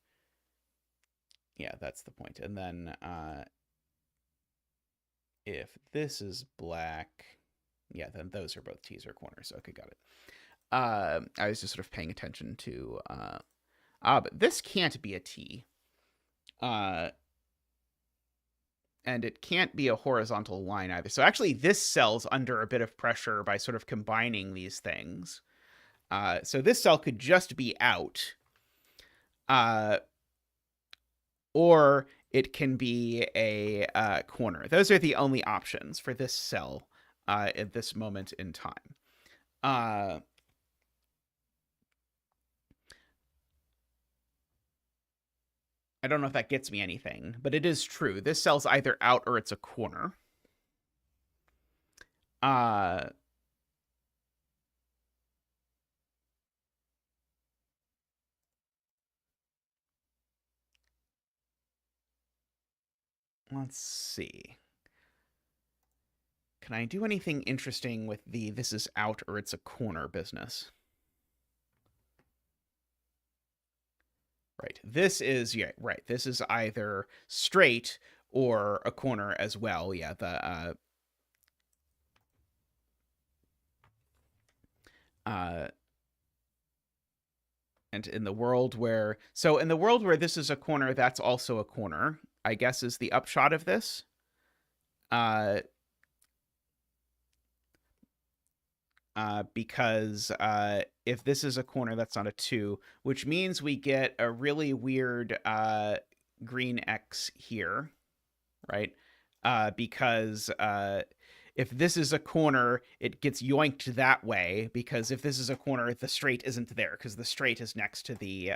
Yeah, that's the point. And then if this is black, yeah, then those are both T's or corners. Okay, got it. I was just sort of paying attention to, but this can't be a T. And it can't be a horizontal line either. So actually, this cell's under a bit of pressure by sort of combining these things. So this cell could just be out. Or it can be a corner. Those are the only options for this cell at this moment in time. I don't know if that gets me anything, but it is true. This cell's either out or it's a corner. Let's see. Can I do anything interesting with the this is out or it's a corner business? Right. This is, yeah, right. This is either straight or a corner as well. Yeah, and in the world where, so in the world where this is a corner, that's also a corner, I guess is the upshot of this. Because if this is a corner, that's not a 2, which means we get a really weird green X here, right? Because if this is a corner, it gets yoinked that way, because if this is a corner, the straight isn't there, because the straight is next to the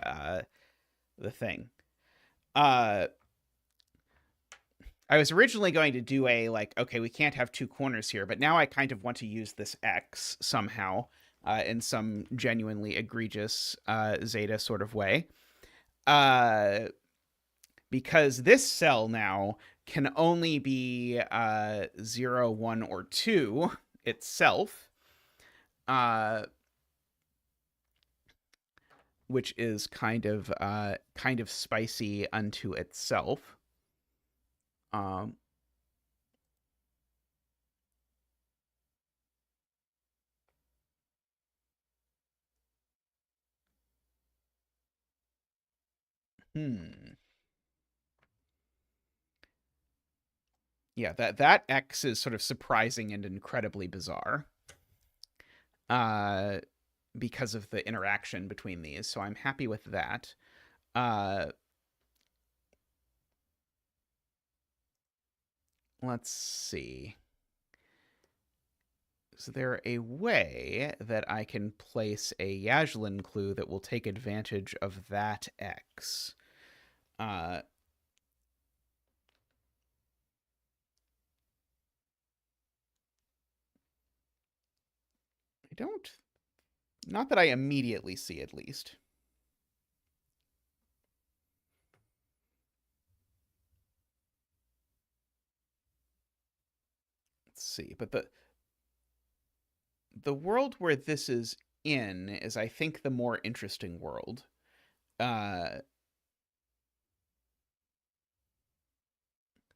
thing. I was originally going to do a, like, okay, we can't have 2 corners here, but now I kind of want to use this X somehow in some genuinely egregious zeta sort of way. Because this cell now can only be 0, 1, or 2 itself, which is kind of spicy unto itself. Yeah, that X is sort of surprising and incredibly bizarre. Because of the interaction between these, so I'm happy with that. Let's see. Is there a way that I can place a Yaslin clue that will take advantage of that X? I don't... Not that I immediately see, at least. Let's see, but the world where this is in is, I think, the more interesting world.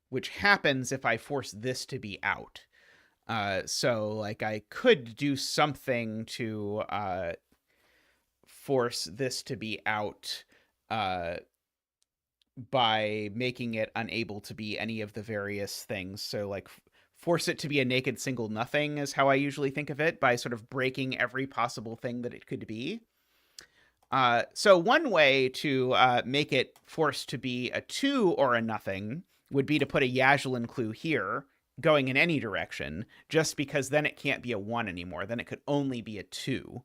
Which happens if I force this to be out. So, like, I could do something to force this to be out by making it unable to be any of the various things. So, like, force it to be a naked single nothing is how I usually think of it, by sort of breaking every possible thing that it could be. So one way to make it forced to be a 2 or a nothing would be to put a Yaslin clue here, going in any direction, just because then it can't be a 1 anymore. Then it could only be a 2.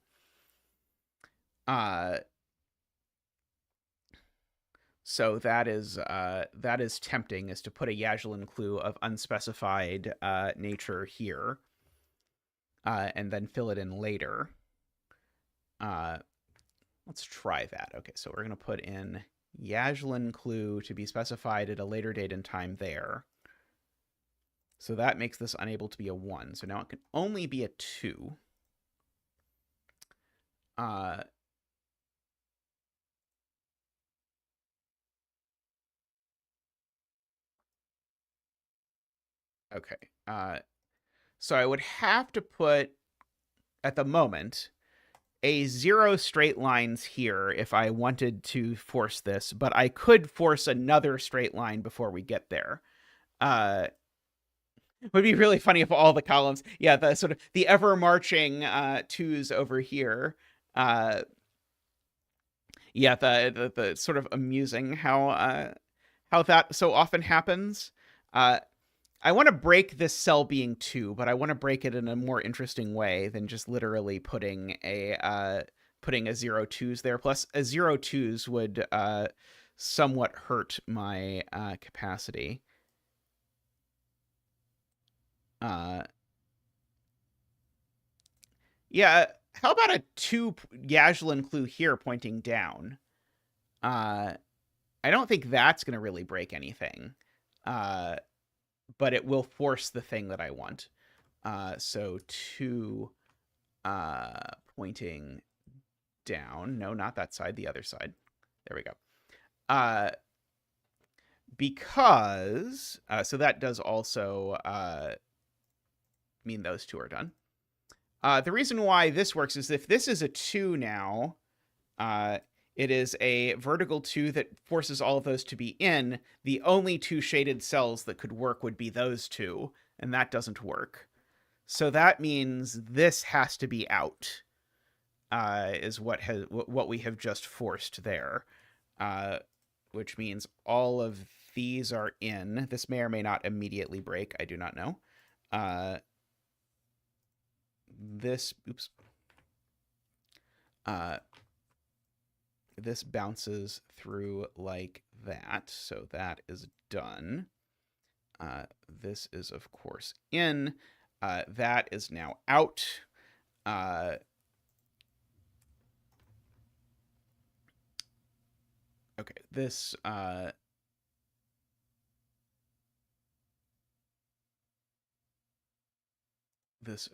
So that is tempting, is to put a Yaslin clue of unspecified nature here, and then fill it in later. Let's try that. Okay, so we're going to put in Yajlin clue to be specified at a later date and time there. So that makes this unable to be a 1. So now it can only be a 2. Okay. So I would have to put, at the moment, a 0 straight lines here if I wanted to force this, but I could force another straight line before we get there. It would be really funny if all the columns, yeah, the sort of the ever marching 2s over here. Yeah, the sort of amusing how that so often happens. I want to break this cell being 2, but I want to break it in a more interesting way than just literally putting a 0 2s there. Plus, a 0 2s would somewhat hurt my capacity. Yeah, how about a 2 Yajlin clue here pointing down? I don't think that's going to really break anything. But it will force the thing that I want. So 2 pointing down. No, not that side, the other side. There we go. Because, so that does also mean those 2 are done. The reason why this works is if this is a 2 now, it is a vertical 2 that forces all of those to be in. The only 2 shaded cells that could work would be those 2, and that doesn't work. So that means this has to be out, is what we have just forced there, which means all of these are in. This may or may not immediately break. I do not know. This bounces through like that, so that is done. This is, of course, in. That is now out. Okay, this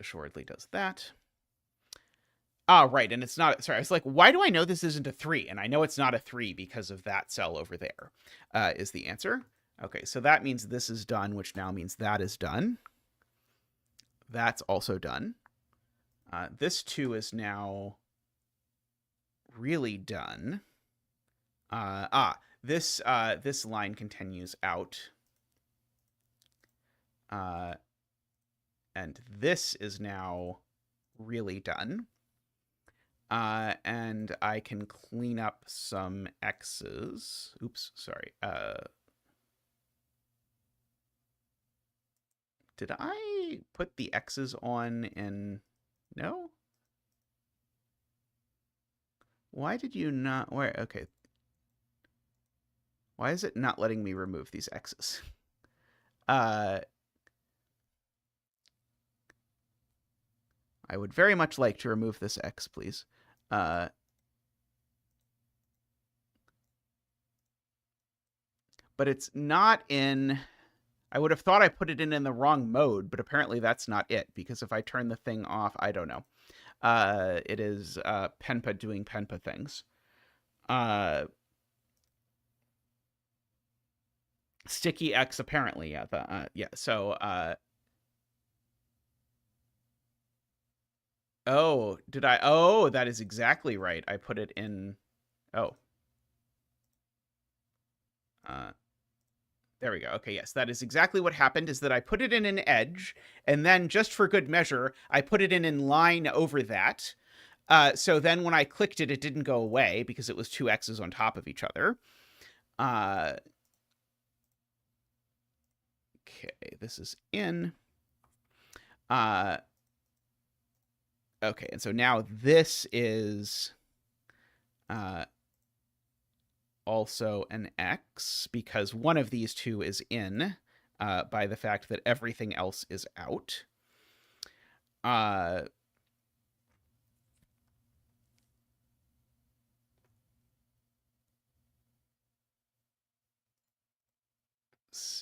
assuredly does that. Right, and it's not, sorry, I was like, why do I know this isn't a 3? And I know it's not a 3 because of that cell over there, is the answer. Okay, so that means this is done, which now means that is done. That's also done. This 2 is now really done. This line continues out. And this is now really done. And I can clean up some X's. Oops, sorry. Did I put the X's on in... No? Why did you not... Where? Okay. Why is it not letting me remove these X's? I would very much like to remove this X, please. But it's not in... I would have thought I put it in the wrong mode, but apparently that's not it, because if I turn the thing off, I don't know. It is Penpa doing Penpa things. Sticky X, apparently, yeah. Yeah, so... Oh, did I? Oh, that is exactly right. I put it in... Oh. There we go. Okay, yes, that is exactly what happened, is that I put it in an edge, and then, just for good measure, I put it in line over that. So then when I clicked it, it didn't go away, because it was 2 X's on top of each other. Okay, this is in. Okay, and so now this is also an X, because one of these 2 is in by the fact that everything else is out.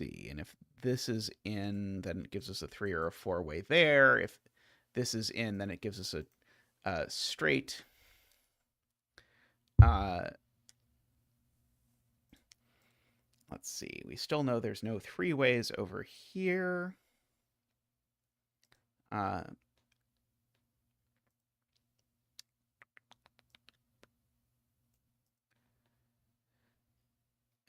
see. And if this is in, then it gives us a 3 or a 4-way there. If this is in, then it gives us a straight. Let's see. We still know there's no 3-ways over here.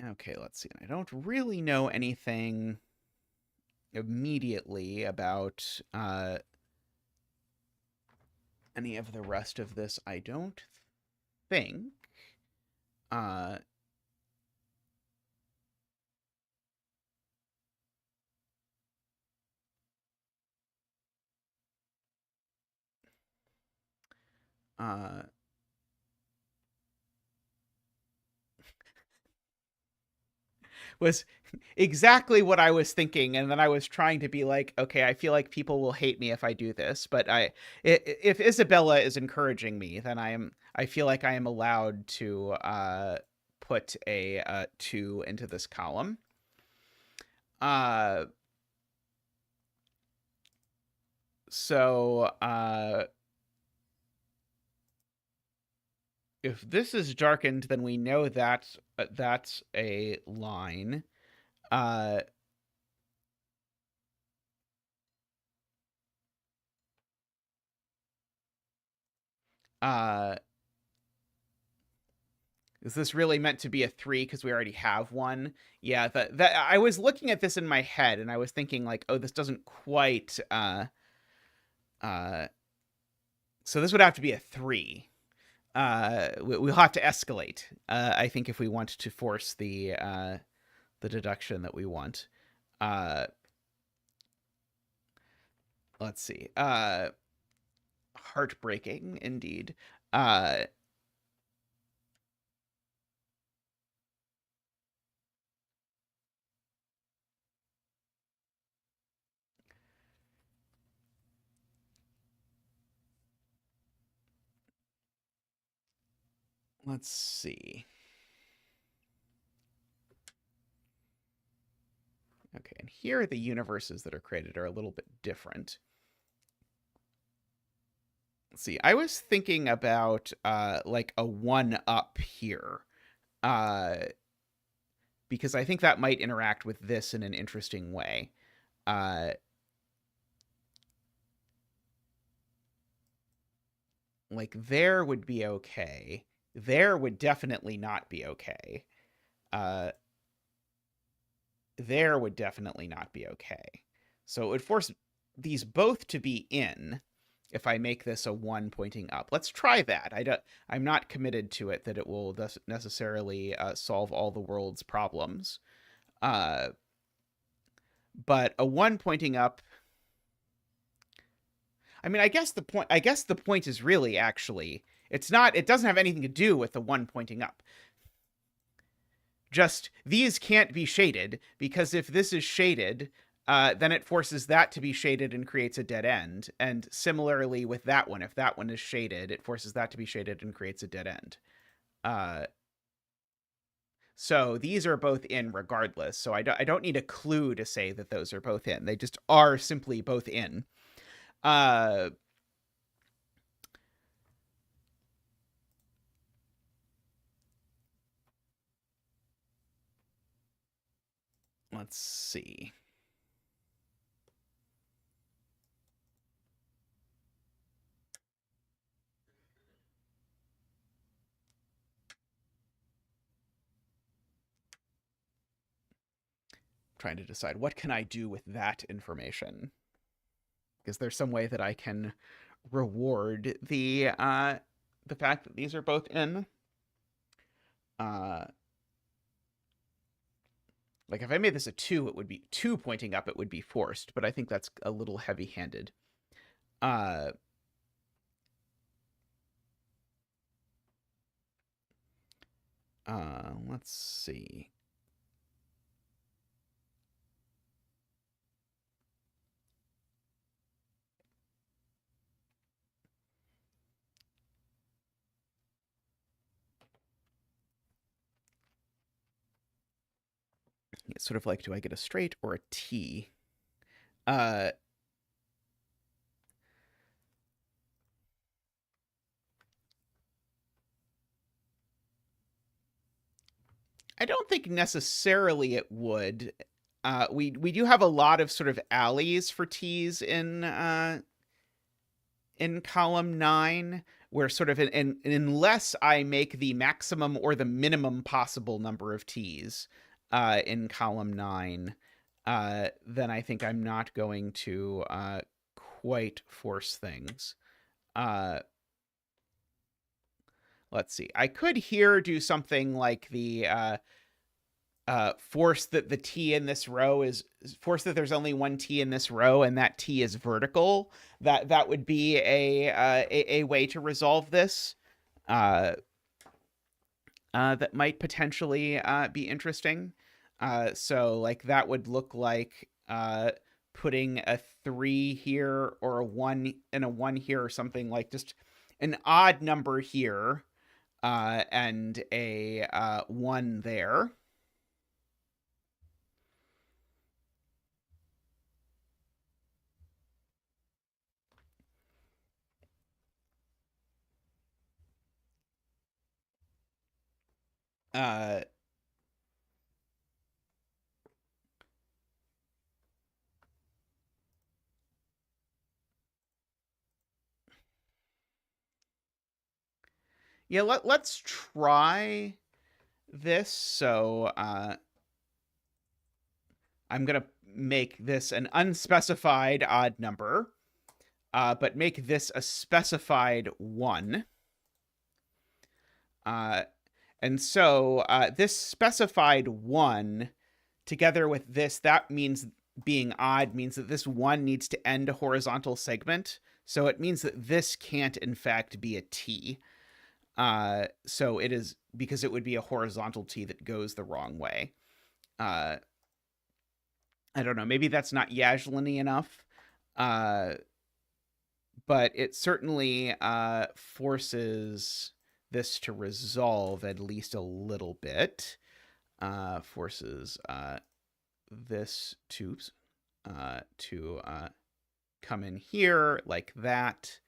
Okay, let's see. I don't really know anything immediately about any of the rest of this, I don't think. Was exactly what I was thinking, and then I was trying to be like, okay, I feel like people will hate me if I do this, but if Isabella is encouraging me, then I feel like I am allowed to put a 2 into this column. So if this is darkened, then we know that's a line. Is this really meant to be a 3 because we already have one? Yeah, that I was looking at this in my head and I was thinking like, oh, this doesn't quite. So this would have to be a 3. We'll have to escalate. I think if we want to force the deduction that we want. Let's see. Heartbreaking indeed. Let's see. Okay, and here the universes that are created are a little bit different. Let's see. I was thinking about like a 1-up here. Because I think that might interact with this in an interesting way. Like there would be okay. There would definitely not be okay. There would definitely not be okay. So it would force these both to be in if I make this a 1 pointing up. Let's try that. I'm not committed to it that it will necessarily solve all the world's problems. But a 1 pointing up. I mean, I guess the point is really actually it doesn't have anything to do with the 1 pointing up. Just these can't be shaded because if this is shaded, then it forces that to be shaded and creates a dead end. And similarly with that one, if that one is shaded, it forces that to be shaded and creates a dead end. So these are both in regardless. So I don't need a clue to say that those are both in. They just are simply both in. Let's see. Trying to decide what can I do with that information. Is there some way that I can reward the fact that these are both in? Like if I made this a 2, it would be 2 pointing up, it would be forced, but I think that's a little heavy-handed. Let's see. sort of like, do I get a straight or a T? Uh, I don't think necessarily it would. We do have a lot of sort of alleys for T's in column 9, where sort of unless I make the maximum or the minimum possible number of T's in column 9, then I think I'm not going to quite force things. Let's see. I could here do something like the force that the T in this row is force that there's only one T in this row and that T is vertical. That would be a way to resolve this. That might potentially be interesting. So like that would look like putting a 3 here or a 1 and a 1 here or something, like just an odd number here and a 1 there. Uh, yeah, let's try this. So I'm going to make this an unspecified odd number, but make this a specified 1. And so this specified 1 together with this, that means being odd means that this 1 needs to end a horizontal segment. So it means that this can't in fact be a T. So it is, because it would be a horizontal T that goes the wrong way. I don't know. Maybe that's not Yaslin-y enough. But it certainly forces this to resolve at least a little bit. Forces this to come in here like that,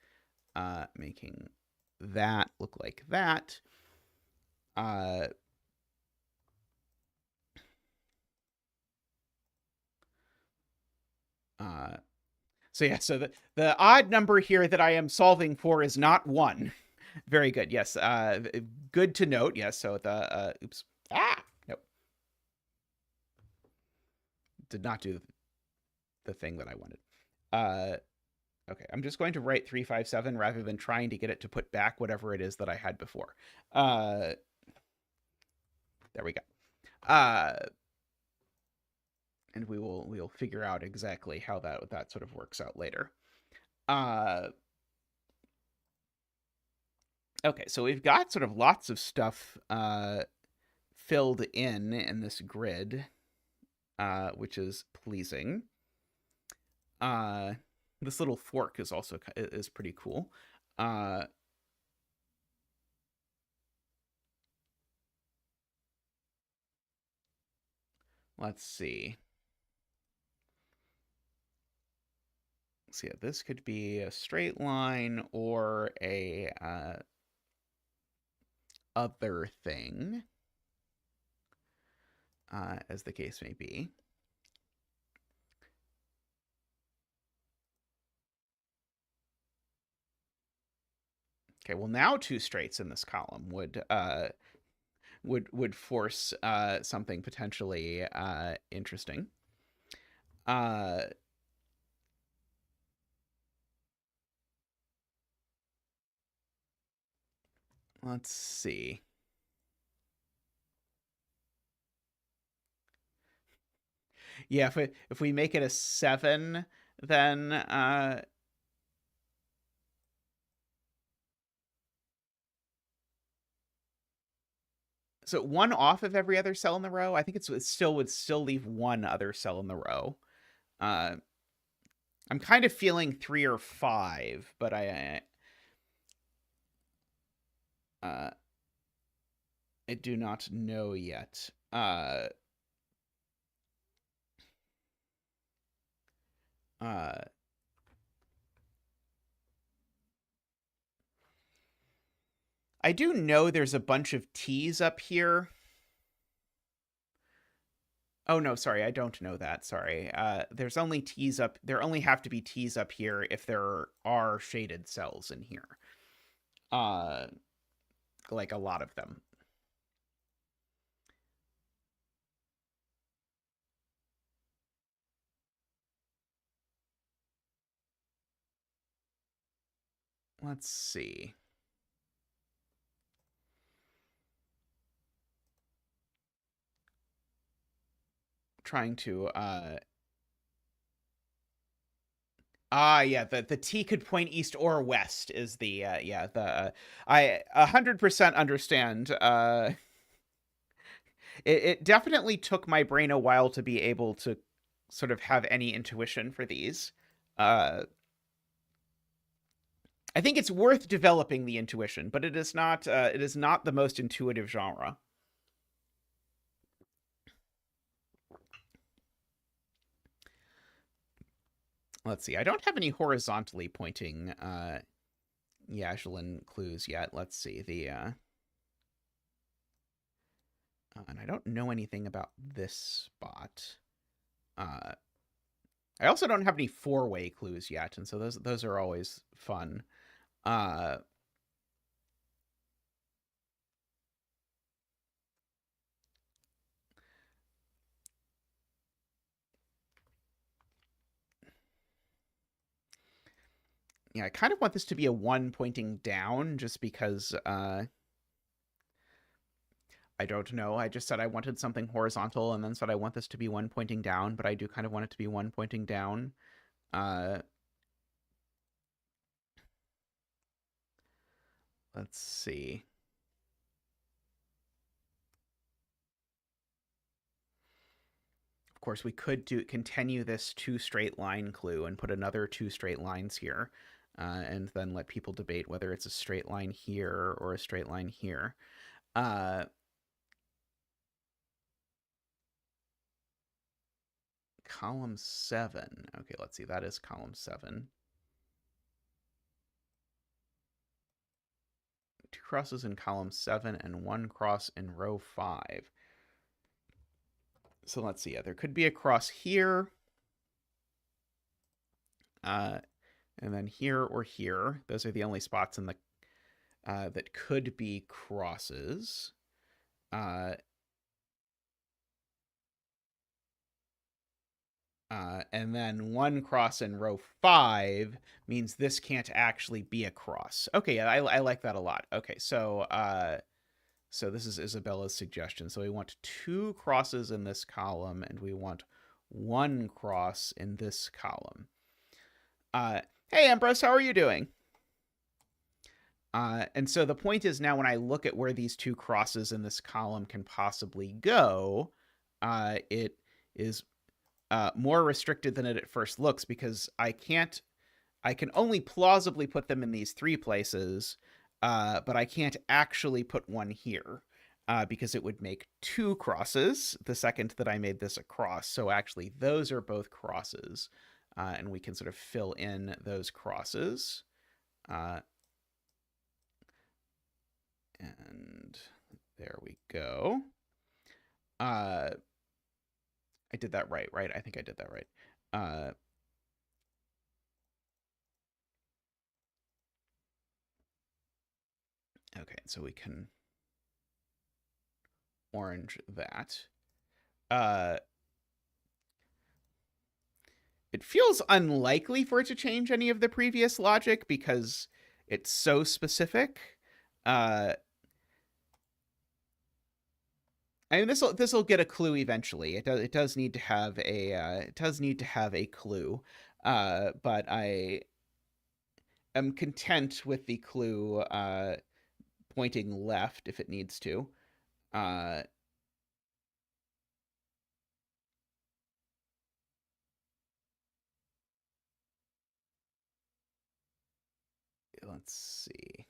making that look like that. So yeah, so the odd number here that I am solving for is not 1. Very good. Yes. Good to note. Yes. So the oops. Nope. Did not do the thing that I wanted. Okay. I'm just going to write 357 rather than trying to get it to put back whatever it is that I had before. There we go. And we'll figure out exactly how that sort of works out later. Okay, so we've got sort of lots of stuff filled in this grid, which is pleasing. This little fork is also is pretty cool. Let's see. So yeah, this could be a straight line or a other thing, as the case may be. Okay, well now 2 straights in this column would force something potentially interesting. Let's see. Yeah, if we make it a 7, then so 1 off of every other cell in the row. I think it still would still leave 1 other cell in the row. I'm kind of feeling 3 or 5, but I do not know yet. Uh, I do know there's a bunch of T's up here. Oh no, sorry, I don't know that. Sorry. There's only T's up. There only have to be T's up here if there are shaded cells in here. Uh, like a lot of them. Let's see. Trying to yeah, the T could point east or west is the yeah, the I 100% understand. It definitely took my brain a while to be able to sort of have any intuition for these. Uh I think it's worth developing the intuition, but it is not the most intuitive genre. Let's see. I don't have any horizontally pointing Yaslin clues yet. Let's see. And I don't know anything about this spot. Uh I also don't have any four-way clues yet, and so those are always fun. Uh yeah, I kind of want this to be a one pointing down just because I don't know. I just said I wanted something horizontal and then said I want this to be one pointing down, but I do kind of want it to be one pointing down. Uh let's see. Of course, we could continue this two straight line clue and put another two straight lines here, and then let people debate whether it's a straight line here or a straight line here. Uh, column 7. Okay, let's see. That is column 7. Two crosses in column 7 and one cross in row 5. So let's see. Yeah, there could be a cross here. And then here or here. Those are the only spots in the that could be crosses. And then one cross in row 5 means this can't actually be a cross. Okay, I like that a lot. Okay, so this is Isabella's suggestion. So we want two crosses in this column, and we want one cross in this column. Hey, Ambrose, how are you doing? And so the point is now when I look at where these two crosses in this column can possibly go, it is more restricted than it at first looks because I can only plausibly put them in these three places, but I can't actually put one here because it would make two crosses the second that I made this a cross. So actually, those are both crosses, and we can sort of fill in those crosses. And there we go. I did that right? I think I did that right. Okay, so we can orange that. It feels unlikely for it to change any of the previous logic because it's so specific. I mean, this will get a clue eventually. It does need to have a clue, but I am content with the clue pointing left if it needs to. Uh, let's see.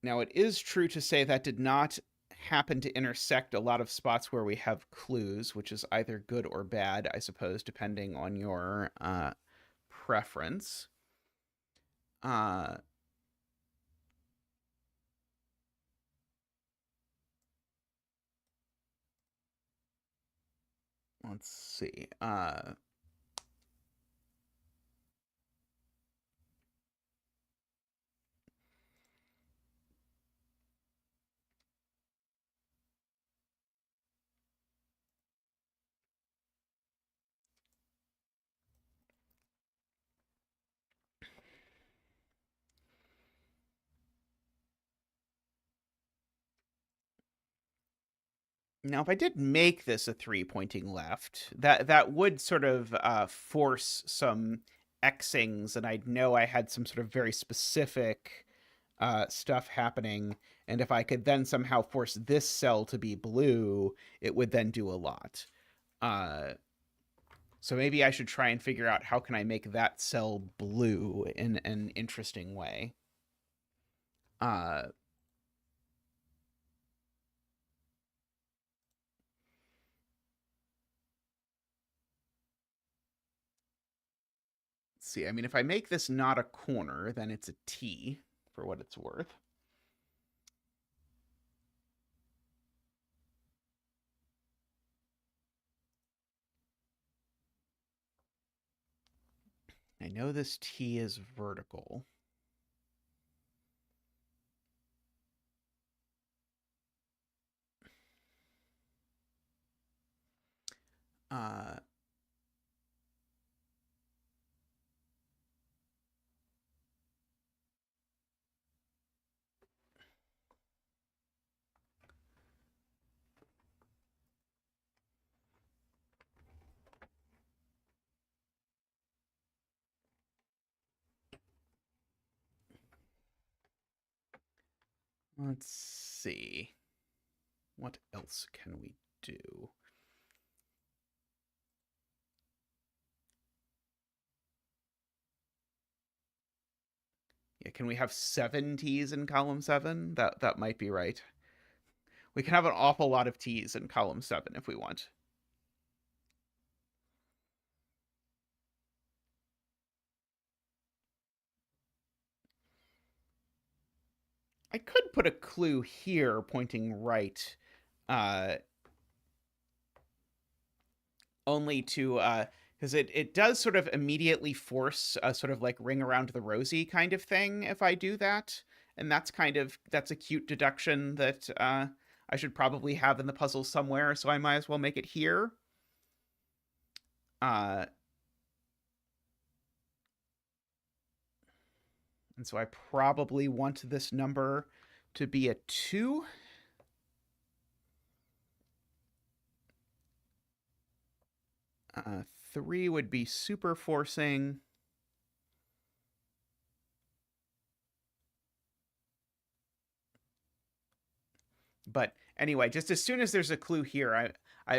Now it is true to say that did not happen to intersect a lot of spots where we have clues, which is either good or bad, I suppose, depending on your preference. Let's see. Now, if I did make this a 3 pointing left, that would sort of force some Xings, and I'd know I had some sort of very specific stuff happening. And if I could then somehow force this cell to be blue, it would then do a lot. So maybe I should try and figure out how can I make that cell blue in an interesting way. Let's see. I mean, if I make this not a corner, then it's a T for what it's worth. I know this T is vertical. Let's see. What else can we do? Yeah, can we have 7 T's in column 7? That might be right. We can have an awful lot of T's in column 7 if we want. I could put a clue here pointing right, only to because it does sort of immediately force a sort of like ring around the rosy kind of thing if I do that, and that's a cute deduction that I should probably have in the puzzle somewhere, so I might as well make it here. And so I probably want this number to be a 2. 3 would be super forcing. But anyway, just as soon as there's a clue here,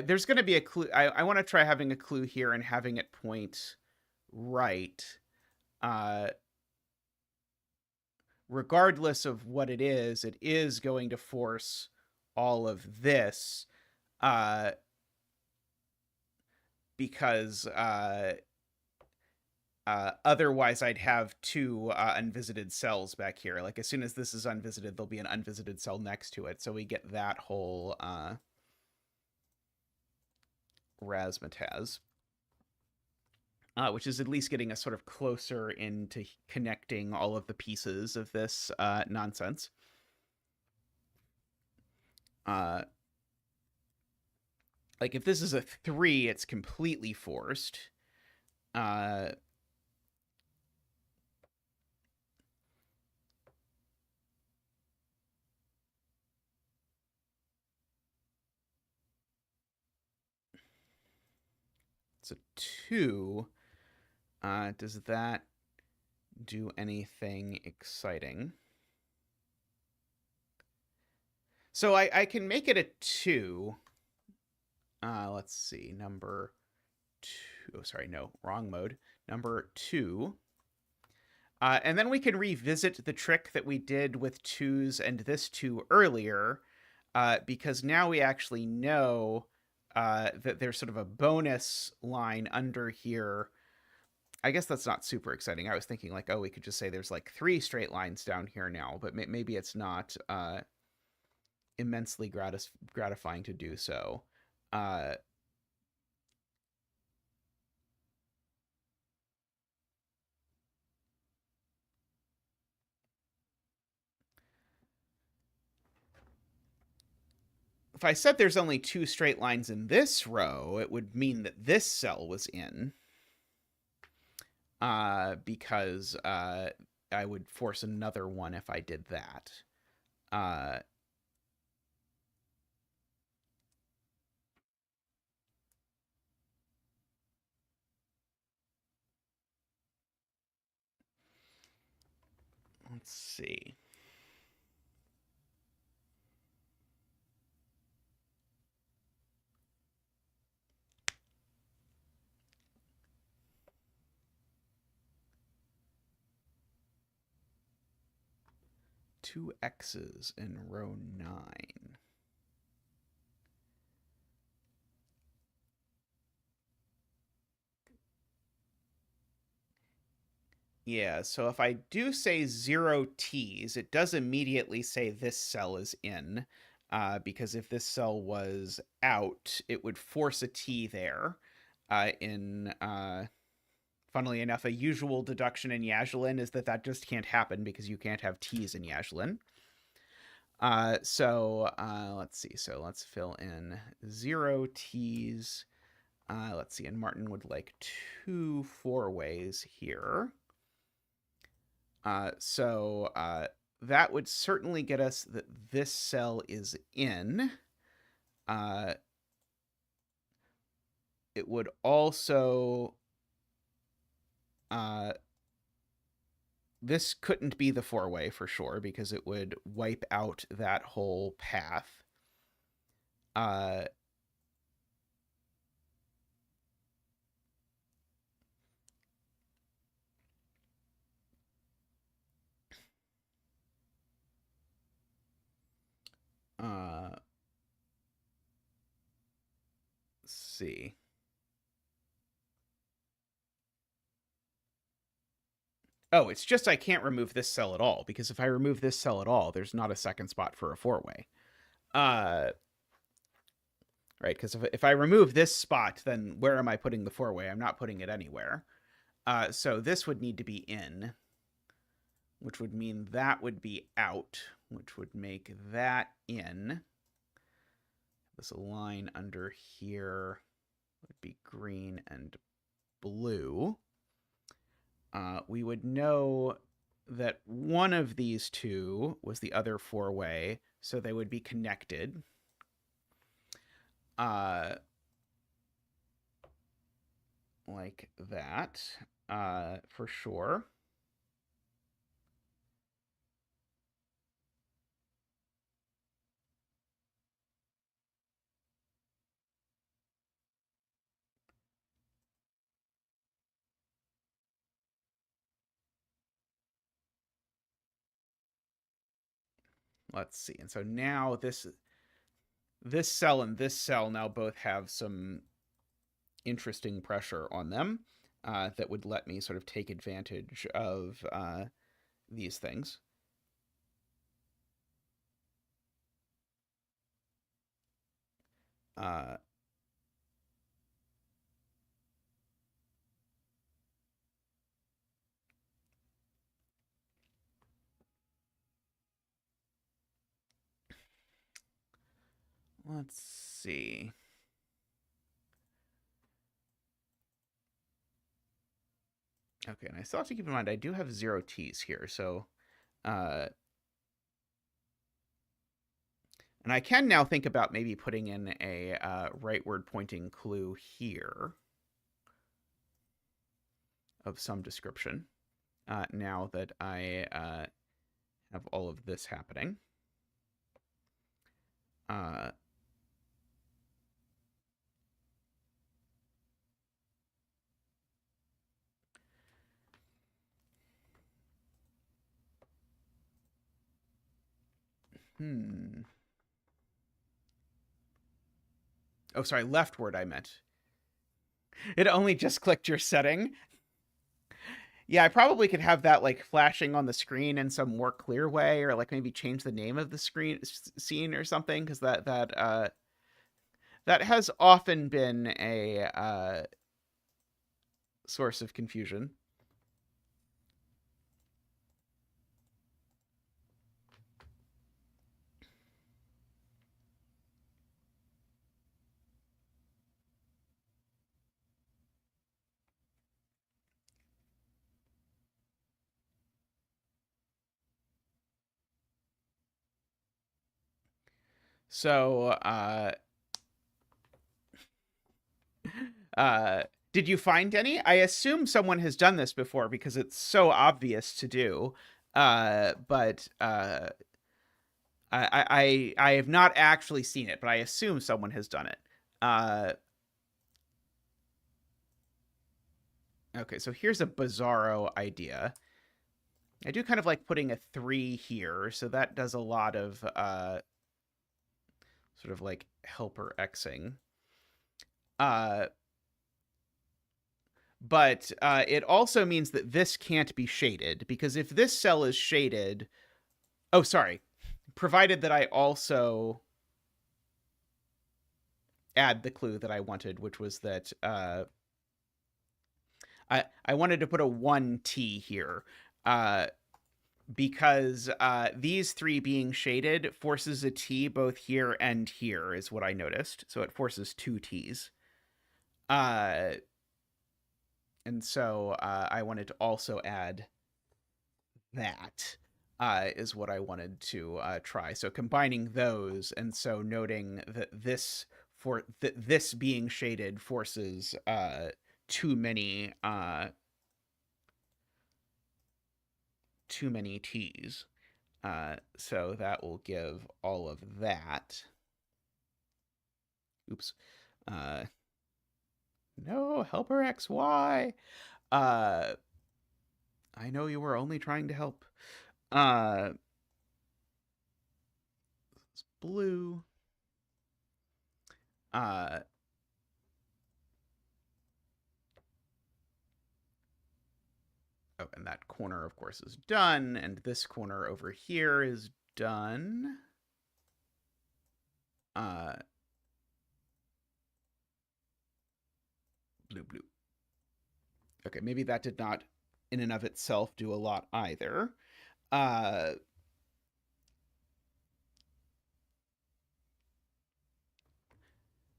there's going to be a clue. I want to try having a clue here and having it point right. Regardless of what it is going to force all of this. Because otherwise I'd have 2 unvisited cells back here. Like as soon as this is unvisited, there'll be an unvisited cell next to it. So we get that whole razzmatazz. Which is at least getting us sort of closer into connecting all of the pieces of this nonsense. Like if this is a 3, it's completely forced. It's a 2. Does that do anything exciting? So I can make it a 2. Let's see. Number 2. Oh, sorry. No, wrong mode. Number 2. And then we can revisit the trick that we did with 2s and this 2 earlier. because now we actually know that there's sort of a bonus line under here. I guess that's not super exciting. I was thinking like, oh, we could just say there's like 3 straight lines down here now, but maybe it's not immensely gratifying to do so. Uh, if I said there's only 2 straight lines in this row, it would mean that this cell was in, because I would force another one if I did that. Uh, let's see. Two X's in row 9. Yeah, so if I do say 0 T's, it does immediately say this cell is in, because if this cell was out, it would force a T there. Funnily enough, a usual deduction in Yaslin is that just can't happen because you can't have T's in Yaslin. Let's see. So let's fill in 0 T's. Let's see. And Martin would like 2 4-ways here. That would certainly get us that this cell is in. It would also... this couldn't be the 4-way for sure because it would wipe out that whole path. Let's see. Oh, it's just I can't remove this cell at all, because if I remove this cell at all, there's not a second spot for a 4-way. Right, because if I remove this spot, then where am I putting the 4-way? I'm not putting it anywhere. So this would need to be in, which would mean that would be out, which would make that in. This line under here would be green and blue. We would know that one of these two was the other 4-way, so they would be connected. Like that, for sure. Let's see. And so now this cell and this cell now both have some interesting pressure on them that would let me sort of take advantage of these things. Let's see. Okay, and I still have to keep in mind I do have 0 T's here, so and I can now think about maybe putting in a rightward pointing clue here of some description, now that I have all of this happening. Hmm. Oh, sorry, leftward I meant. It only just clicked your setting. Yeah, I probably could have that like flashing on the screen in some more clear way, or like maybe change the name of the scene or something, because that has often been a source of confusion. So, uh, did you find any? I assume someone has done this before because it's so obvious to do. But I have not actually seen it, but I assume someone has done it. Uh, okay, so here's a bizarro idea. I do kind of like putting a 3 here, so that does a lot of sort of like helper Xing. But it also means that this can't be shaded, because if this cell is shaded, oh, sorry, provided that I also add the clue that I wanted, which was that I wanted to put a 1T here, because these 3 being shaded forces a T both here and here, is what I noticed. So it forces 2 T's. And so I wanted to also add that, is what I wanted to try. So combining those, and so noting that this being shaded forces too many T's. So that will give all of that. Oops. No, helper XY. I know you were only trying to help. It's blue. Oh, and that corner, of course, is done. And this corner over here is done. Blue, blue. Okay, maybe that did not, in and of itself, do a lot either.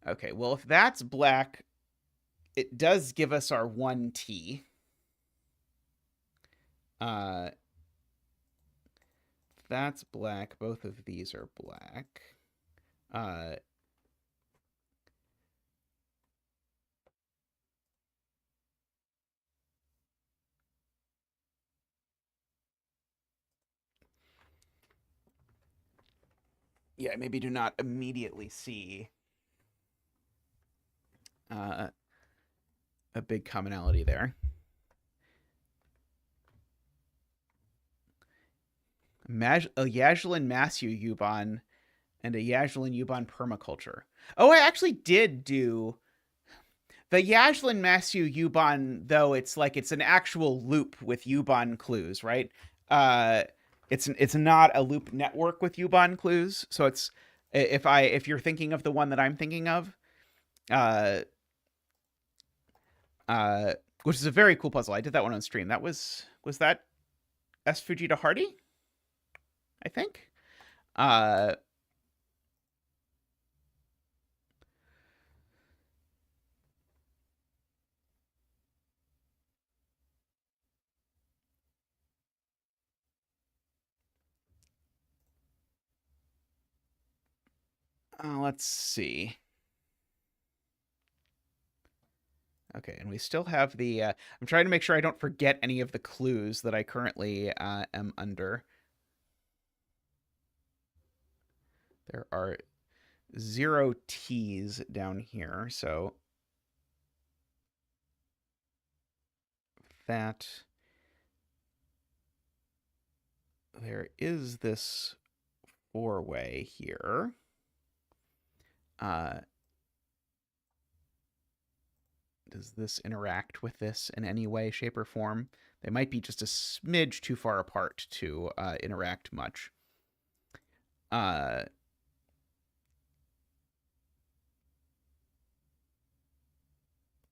Okay, well, if that's black, it does give us our 1T. That's black. Both of these are black. Yeah, maybe do not immediately see a big commonality there. A Yaslin Masu Yuban and a Yaslin Yuban permaculture. Oh, I actually did do the Yaslin Masu Yuban, though. It's like it's an actual loop with Yuban clues, right? It's not a loop network with Yuban clues. So it's, if you're thinking of the one that I'm thinking of, uh, which is a very cool puzzle. I did that one on stream. Was that S Fujita Hardy, I think. Uh, let's see. Okay, and we still have the. I'm trying to make sure I don't forget any of the clues that I currently am under. There are 0 T's down here, so that there is this 4-way here. Does this interact with this in any way, shape, or form? They might be just a smidge too far apart to interact much.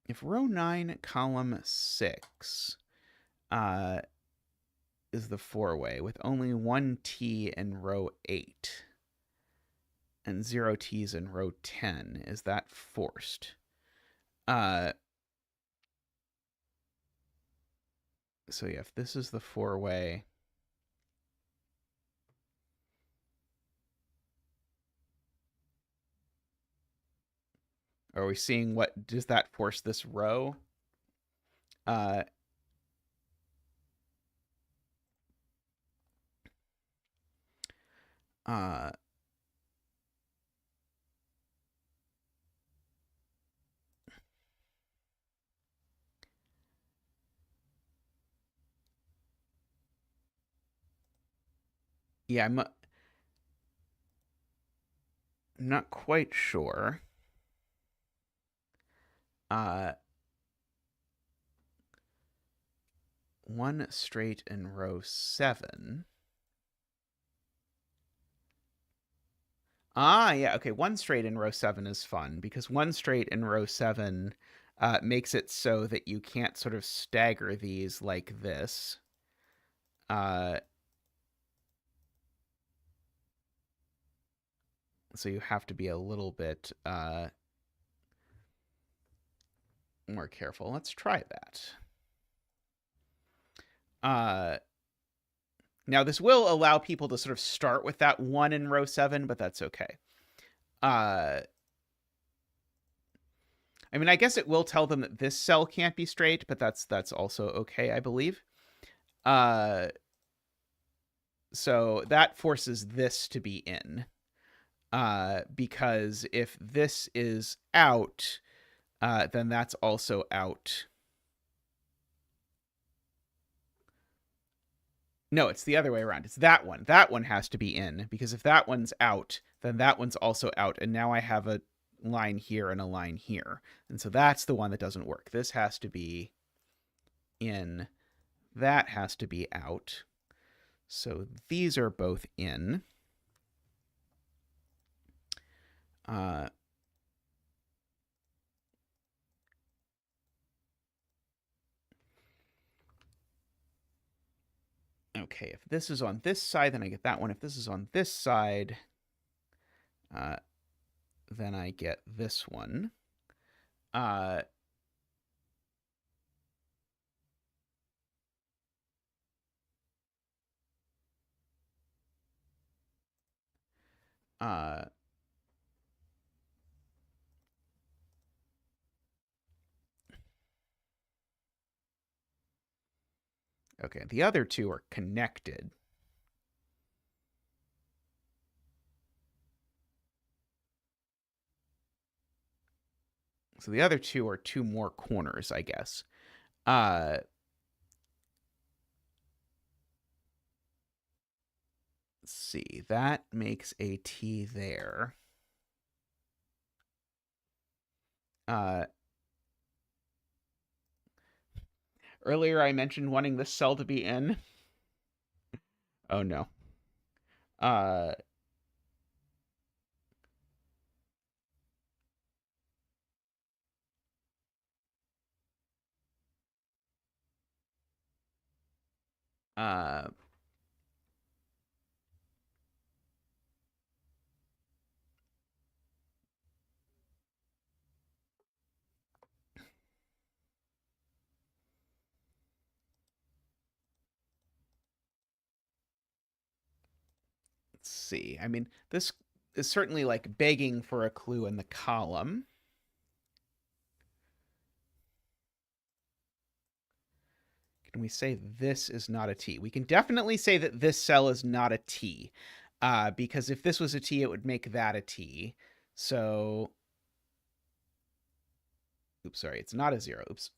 If row 9, column 6 is the four-way with only one T in row 8 and 0 T's in row 10, is that forced? So yeah, if this is the four-way, are we seeing what does that force this row? Yeah, I'm not quite sure. One straight in row 7. Yeah, okay. One straight in row 7 is fun because one straight in row 7 makes it so that you can't sort of stagger these like this. So you have to be a little bit more careful. Let's try that. Now, this will allow people to sort of start with that 1 in row 7, but that's okay. I mean, I guess it will tell them that this cell can't be straight, but that's also okay, I believe. So that forces this to be in. Because if this is out, then that's also out. No, it's the other way around. It's that one. That one has to be in, because if that one's out, then that one's also out. And now I have a line here and a line here. And so that's the one that doesn't work. This has to be in. That has to be out. So these are both in. Okay, if this is on this side, then I get that one. If this is on this side, then I get this one. Okay, the other two are connected. So the other two are two more corners, I guess. Let's see. That makes a T there. Earlier I mentioned wanting this cell to be in. Oh no. Uh, let's see. I mean, this is certainly like begging for a clue in the column. Can we say this is not a T? We can definitely say that this cell is not a T. Because if this was a T, it would make that a T. So, oops, sorry, it's not a 0. Oops,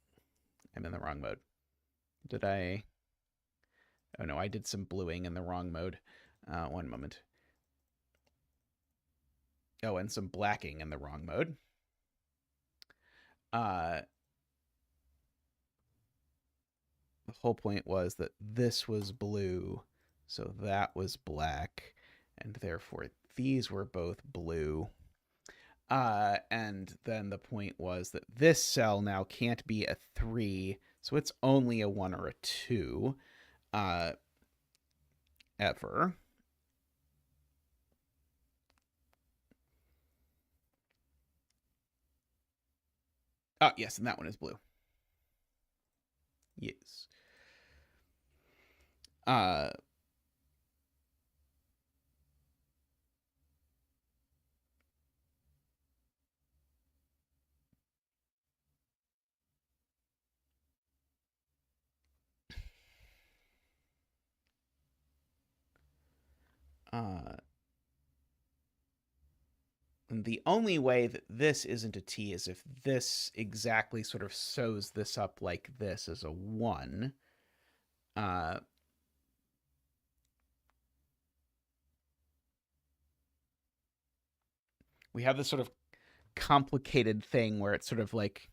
I'm in the wrong mode. Did I? Oh no, I did some bluing in the wrong mode. One moment. Oh, and some blacking in the wrong mode. the whole point was that this was blue, so that was black, and therefore these were both blue. And then the point was that this cell now can't be a 3, so it's only a 1 or a 2 ever. Yes, and that one is blue. Yes. And the only way that this isn't a T is if this exactly sort of sews this up like this as a 1. We have this sort of complicated thing where it's sort of like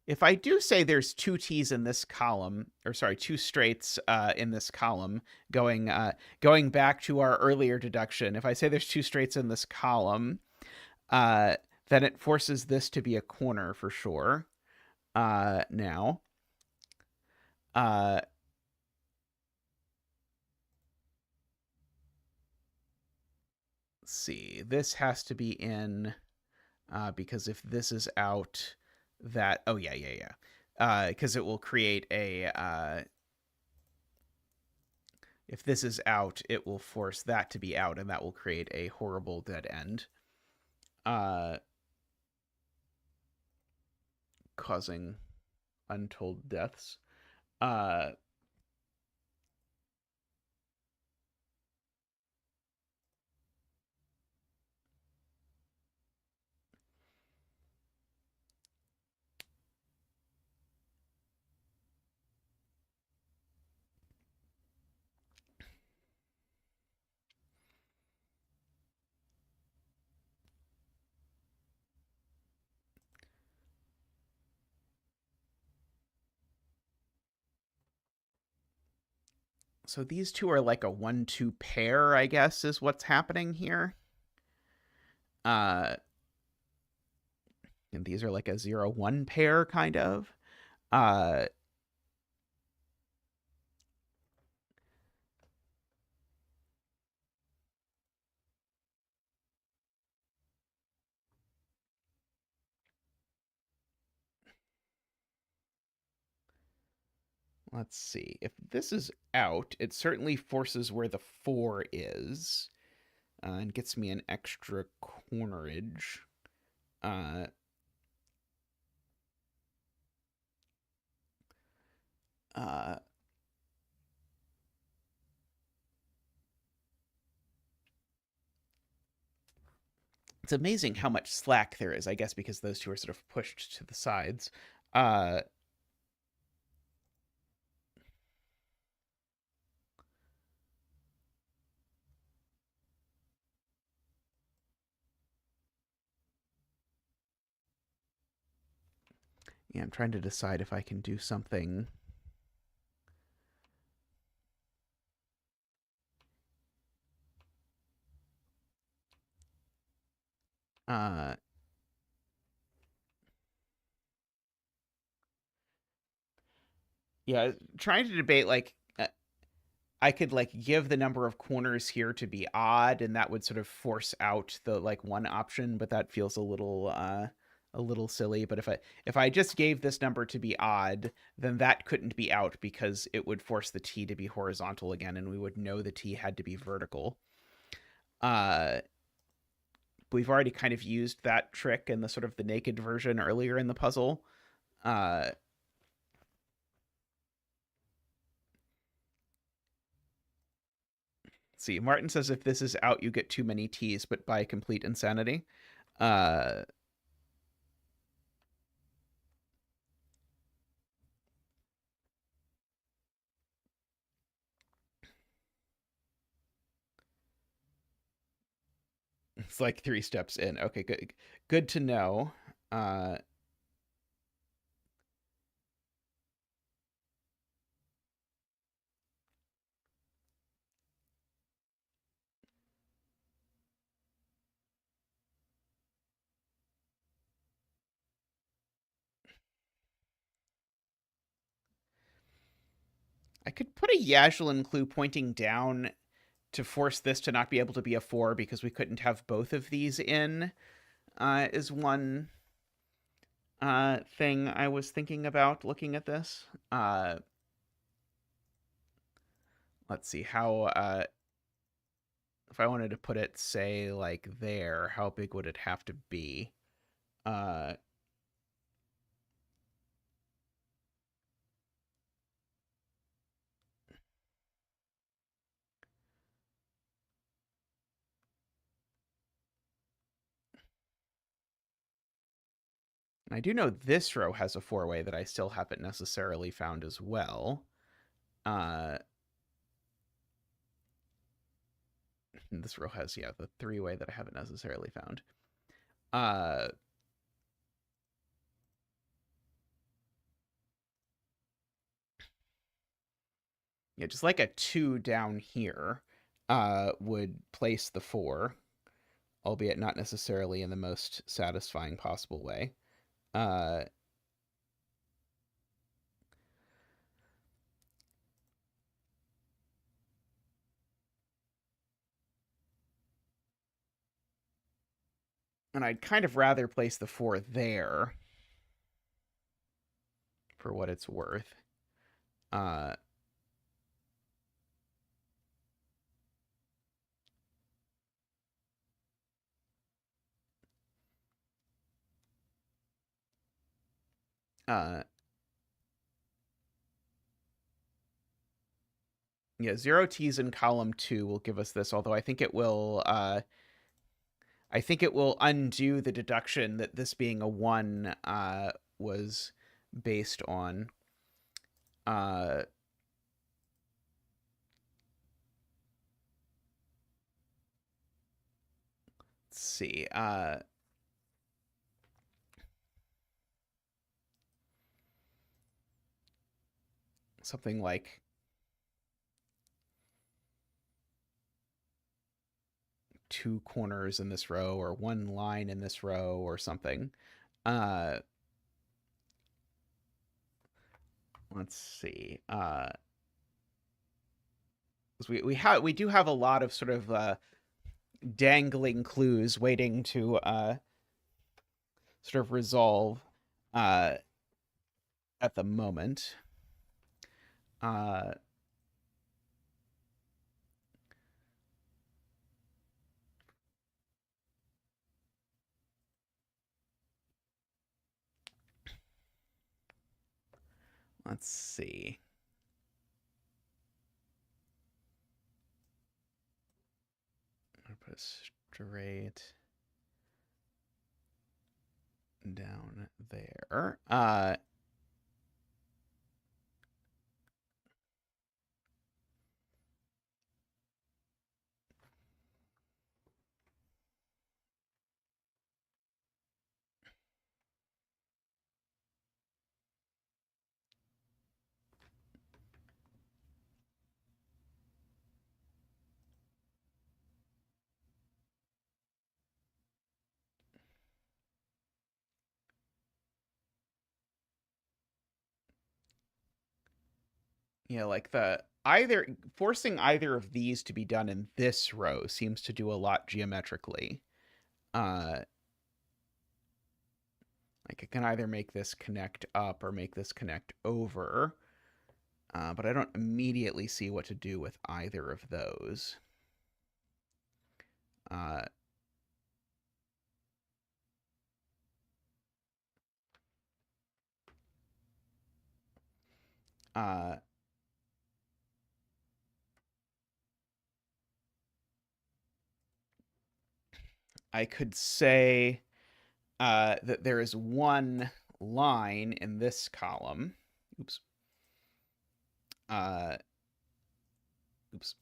if I do say there's 2 T's in this column, or sorry, 2 straights in this column, going back to our earlier deduction, if I say there's 2 straights in this column, then it forces this to be a corner for sure. Now, let's see, this has to be in because if this is out, that because it will create a if this is out, it will force that to be out, and that will create a horrible dead end, causing untold deaths. So these two are like a 1-2 pair, I guess, is what's happening here. And these are like a 0-1 pair, kind of. Let's see. If this is out, it certainly forces where the 4 is, and gets me an extra cornerage. It's amazing how much slack there is, I guess, because those two are sort of pushed to the sides. Yeah, I'm trying to decide if I can do something. Yeah, trying to debate like I could like give the number of corners here to be odd, and that would sort of force out the like one option, but that feels a little silly. But if I just gave this number to be odd, then that couldn't be out because it would force the T to be horizontal again, and we would know the T had to be vertical. We've already kind of used that trick in the sort of the naked version earlier in the puzzle. See, Martin says if this is out, you get too many T's, but by complete insanity. It's like 3 steps in. Okay, good to know. could put a Yaslin clue pointing down to force this to not be able to be a 4 because we couldn't have both of these in, is one thing I was thinking about looking at this. Let's see how, if I wanted to put it, say, like there, how big would it have to be? I do know this row has a 4-way that I still haven't necessarily found as well. This row has, yeah, the 3-way that I haven't necessarily found. Yeah, just like a 2 down here would place the 4, albeit not necessarily in the most satisfying possible way. And I'd kind of rather place the 4 there for what it's worth. Yeah, 0 T's in column 2 will give us this, although I think it will undo the deduction that this being a 1 was based on. Let's see. Something like 2 corners in this row or 1 line in this row or something. Let's see. We do have a lot of sort of dangling clues waiting to sort of resolve at the moment. Let's see. I'll put straight down there. Yeah, like forcing either of these to be done in this row seems to do a lot geometrically. Like I can either make this connect up or make this connect over, but I don't immediately see what to do with either of those. I could say that there is one line in this column. Oops. Oops.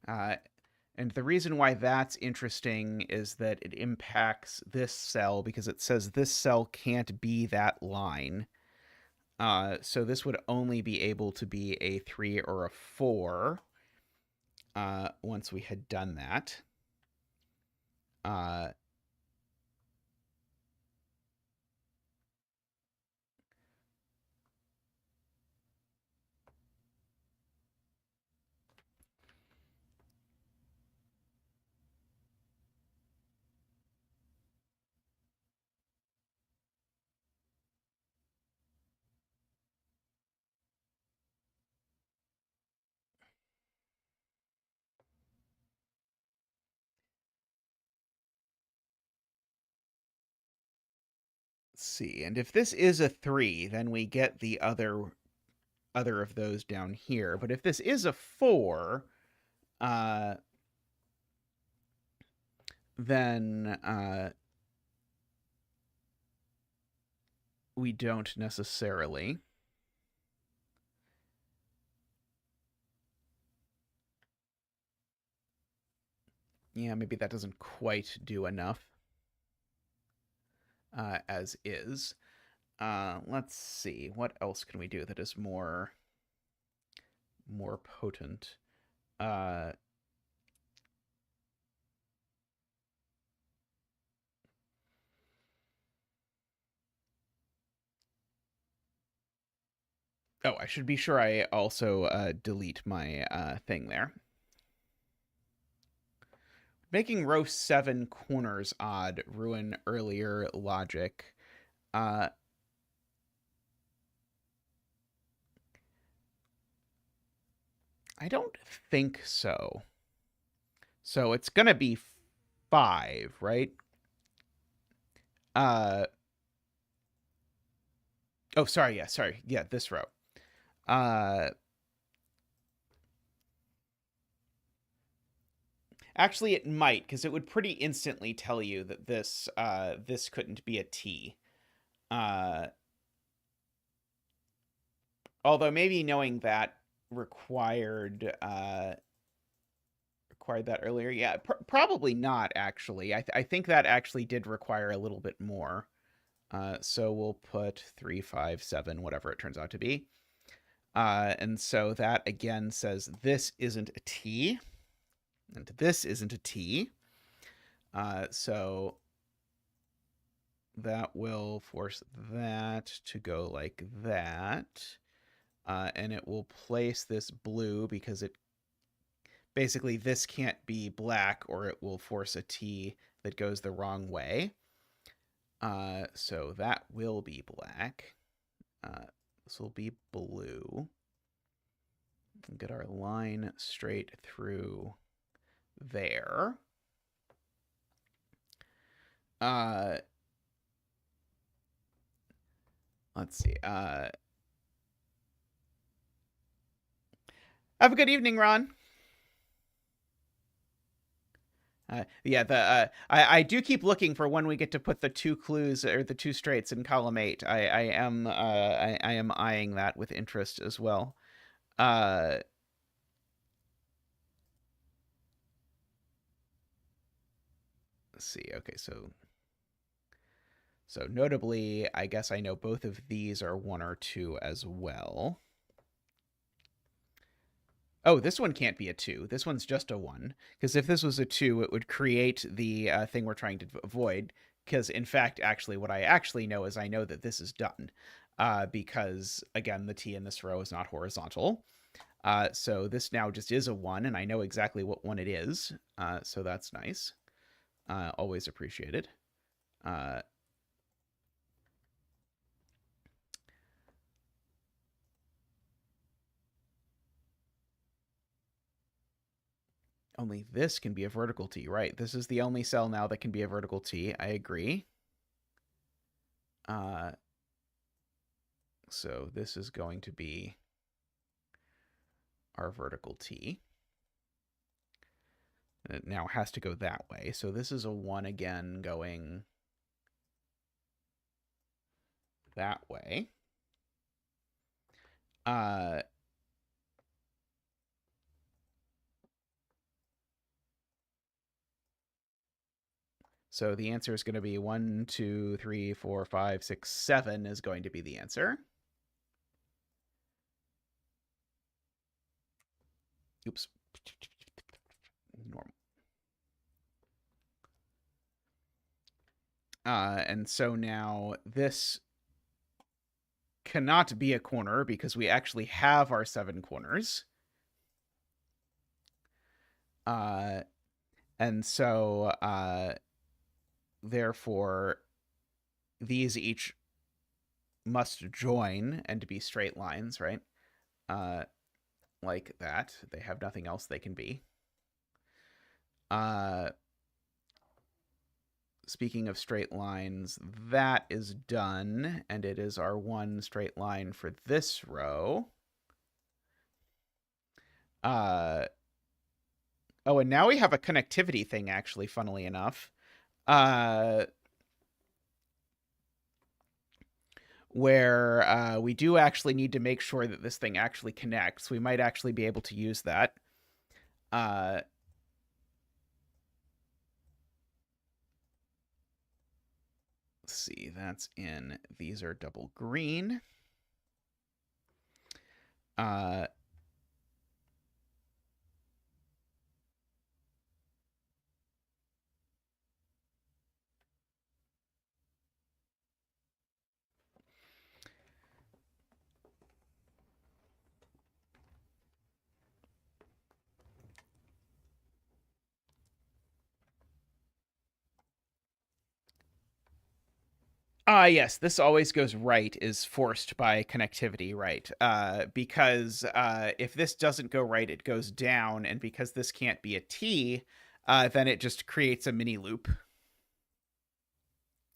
And the reason why that's interesting is that it impacts this cell because it says this cell can't be that line. So this would only be able to be a 3 or a 4 once we had done that. see. And if this is a 3, then we get the other of those down here. But if this is a 4, then we don't necessarily. Yeah, maybe that doesn't quite do enough as is. Let's see. What else can we do that is more potent? Oh, I should be sure I also delete my thing there. Making row 7 corners odd ruin earlier logic. I don't think so. So it's going to be 5, right? Oh, sorry. Yeah, sorry. Yeah, this row. Actually, it might, because it would pretty instantly tell you that this couldn't be a T. Although maybe knowing that required that earlier. Yeah, probably not, actually. I think that actually did require a little bit more. So we'll put 3, 5, 7, whatever it turns out to be. And so that, again, says this isn't a T. And this isn't a T. So that will force that to go like that. And it will place this blue because it basically this can't be black or it will force a T that goes the wrong way. So that will be black. This will be blue. We'll get our line straight through there. Let's see. Have a good evening, Ron. Yeah, I do keep looking for when we get to put the 2 clues or the 2 straights in column 8. I am eyeing that with interest as well. Let's see. Okay, so notably, I guess I know both of these are 1 or 2 as well. Oh, this one can't be a 2. This one's just a 1. Because if this was a 2, it would create the thing we're trying to avoid. Because, in fact, actually, what I actually know is I know that this is done. Because, again, the T in this row is not horizontal. So this now just is a 1, and I know exactly what 1 it is. So that's nice. Always appreciated. Only this can be a vertical T, right? This is the only cell now that can be a vertical T. I agree. So this is going to be our vertical T. And it now has to go that way. So this is a 1 again going that way. So the answer is going to be 1, 2, 3, 4, 5, 6, 7 is going to be the answer. Oops. Normal. And so now this cannot be a corner because we actually have our 7 corners. And so therefore these each must join and be straight lines, right? Like that. They have nothing else they can be. speaking of straight lines, that is done, and it is our one straight line for this row. Oh, and now we have a connectivity thing, actually, funnily enough. Where we do actually need to make sure that this thing actually connects. We might actually be able to use that. Let's see, that's in. These are double green. Yes, this always goes right is forced by connectivity, right? Because if this doesn't go right, it goes down, and because this can't be a T, then it just creates a mini loop.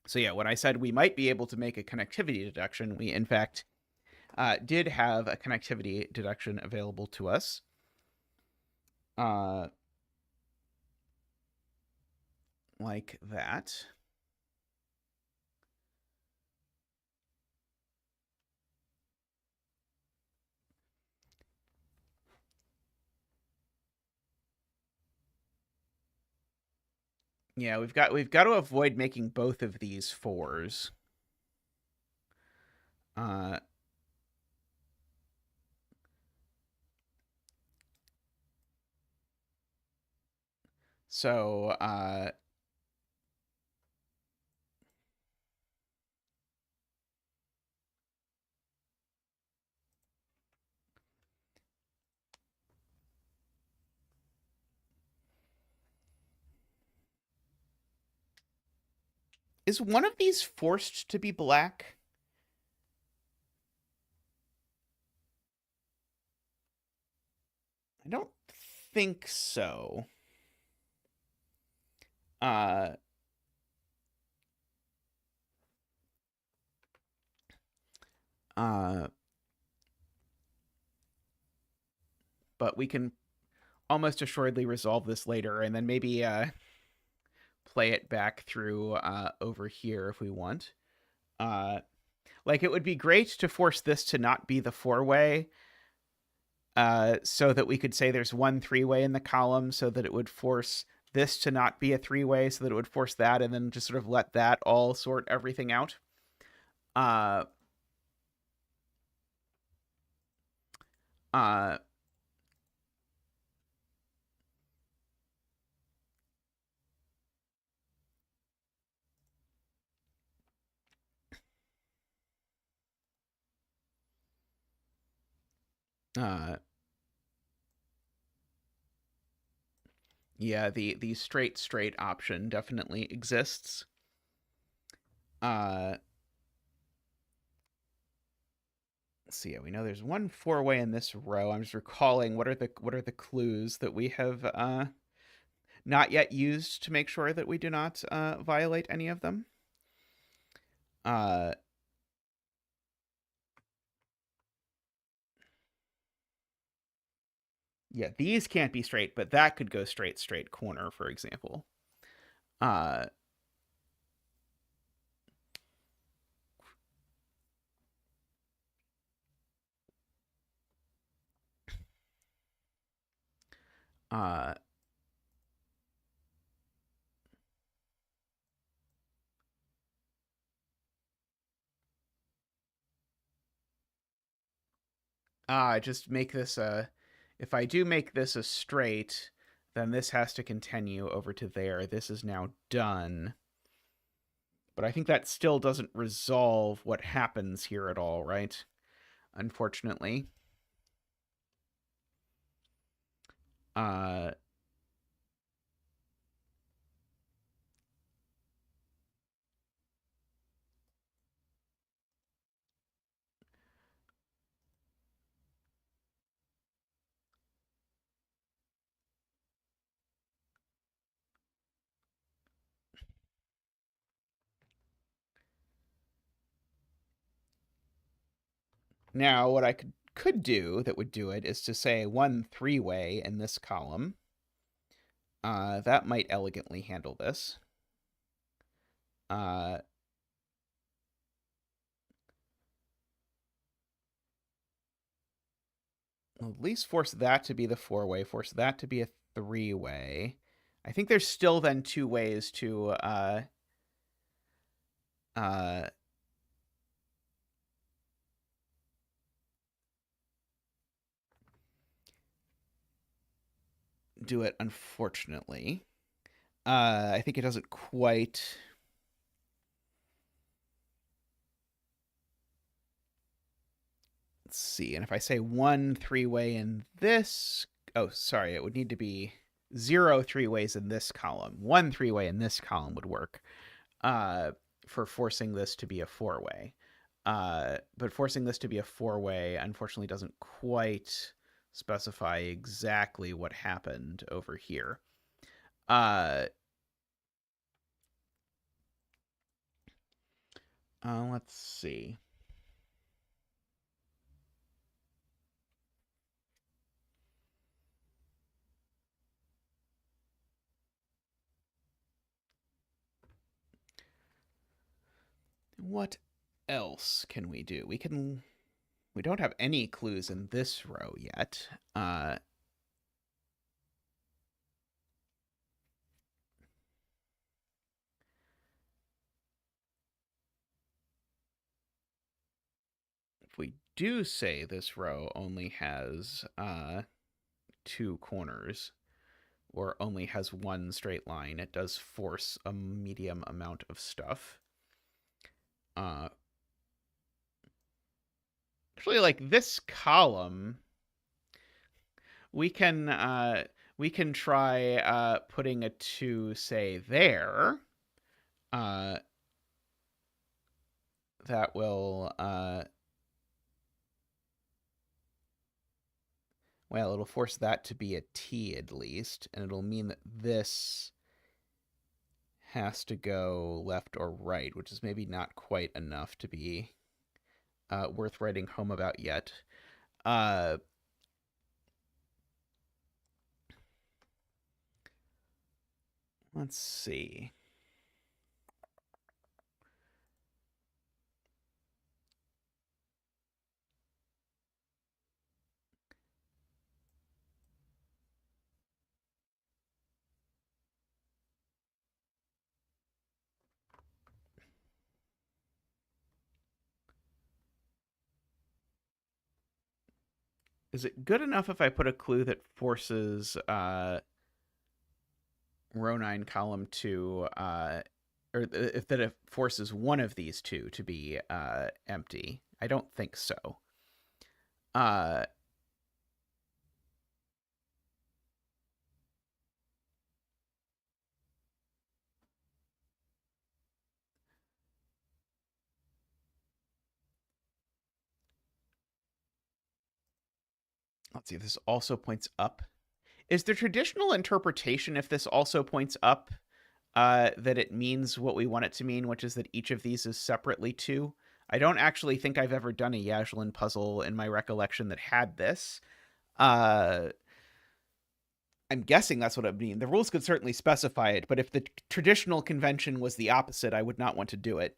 So yeah, when I said we might be able to make a connectivity deduction, we in fact did have a connectivity deduction available to us. Like that. Yeah, we've got to avoid making both of these fours. So is one of these forced to be black? I don't think so. Uh, uh, but we can almost assuredly resolve this later, and then maybe play it back through over here if we want. Like, it would be great to force this to not be the four-way, so that we could say there's one three-way in the column, so that it would force this to not be a three-way, so that it would force that, and then just sort of let that all sort everything out. Uh, uh, uh, yeah, the straight option definitely exists. Let's see. Yeah, we know there's one four-way in this row. I'm just recalling what are the clues that we have not yet used to make sure that we do not violate any of them. Yeah, these can't be straight, but that could go straight corner, for example. Uh, uh, just make this a. If I do make this a straight, then this has to continue over to there. This is now done. But I think that still doesn't resolve what happens here at all, right? Unfortunately. Uh, Now, what I could do that would do it is to say 1 3-way in this column. That might elegantly handle this. At least force that to be the 4-way, force that to be a 3-way. I think there's still then 2 ways to do it, unfortunately. I think it doesn't quite. Let's see. And if I say 1 3-way in this, oh, sorry, it would need to be 0 3-ways in this column. 1 3-way in this column would work for forcing this to be a 4-way. But forcing this to be a 4-way, unfortunately, doesn't quite specify exactly what happened over here. Let's see. What else can we do? We don't have any clues in this row yet. If we do say this row only has 2 corners, or only has 1 straight line, it does force a medium amount of stuff. Actually, like this column, we can try putting a 2, say, there. That will well, it'll force that to be a T at least, and it'll mean that this has to go left or right, which is maybe not quite enough to be worth writing home about yet. Let's see. Is it good enough if I put a clue that forces row 9, column 2, or if that it forces one of these 2 to be empty? I don't think so. Let's see if this also points up. Is the traditional interpretation, if this also points up, that it means what we want it to mean, which is that each of these is separately 2? I don't actually think I've ever done a Yaslin puzzle in my recollection that had this. I'm guessing that's what it would mean. The rules could certainly specify it, but if the traditional convention was the opposite, I would not want to do it.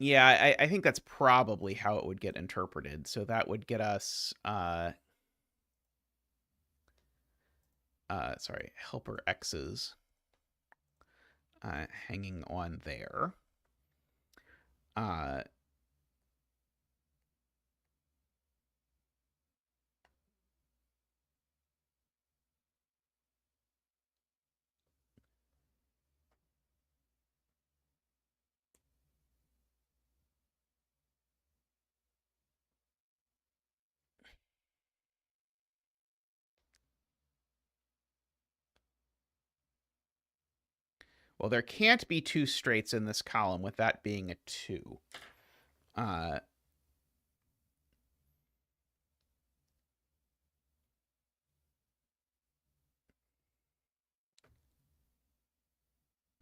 Yeah, I think that's probably how it would get interpreted. So that would get us, sorry, helper X's hanging on there. Well, there can't be 2 straights in this column with that being a 2.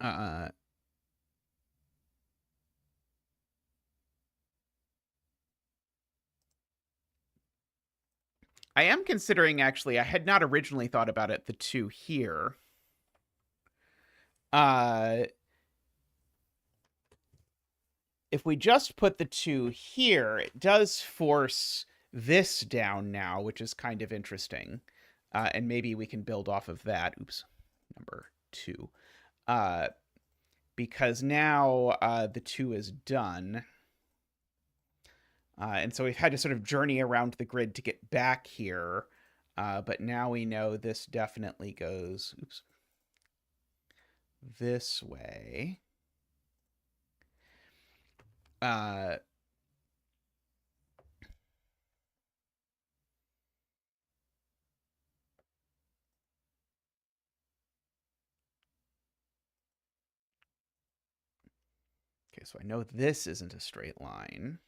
Uh, I am considering, actually, I had not originally thought about it, the 2 here. If we just put the 2 here, it does force this down now, which is kind of interesting. And maybe we can build off of that. Oops, number 2. Because now the 2 is done. And so we've had to sort of journey around the grid to get back here. But now we know this definitely goes, oops, this way. Okay, so I know this isn't a straight line.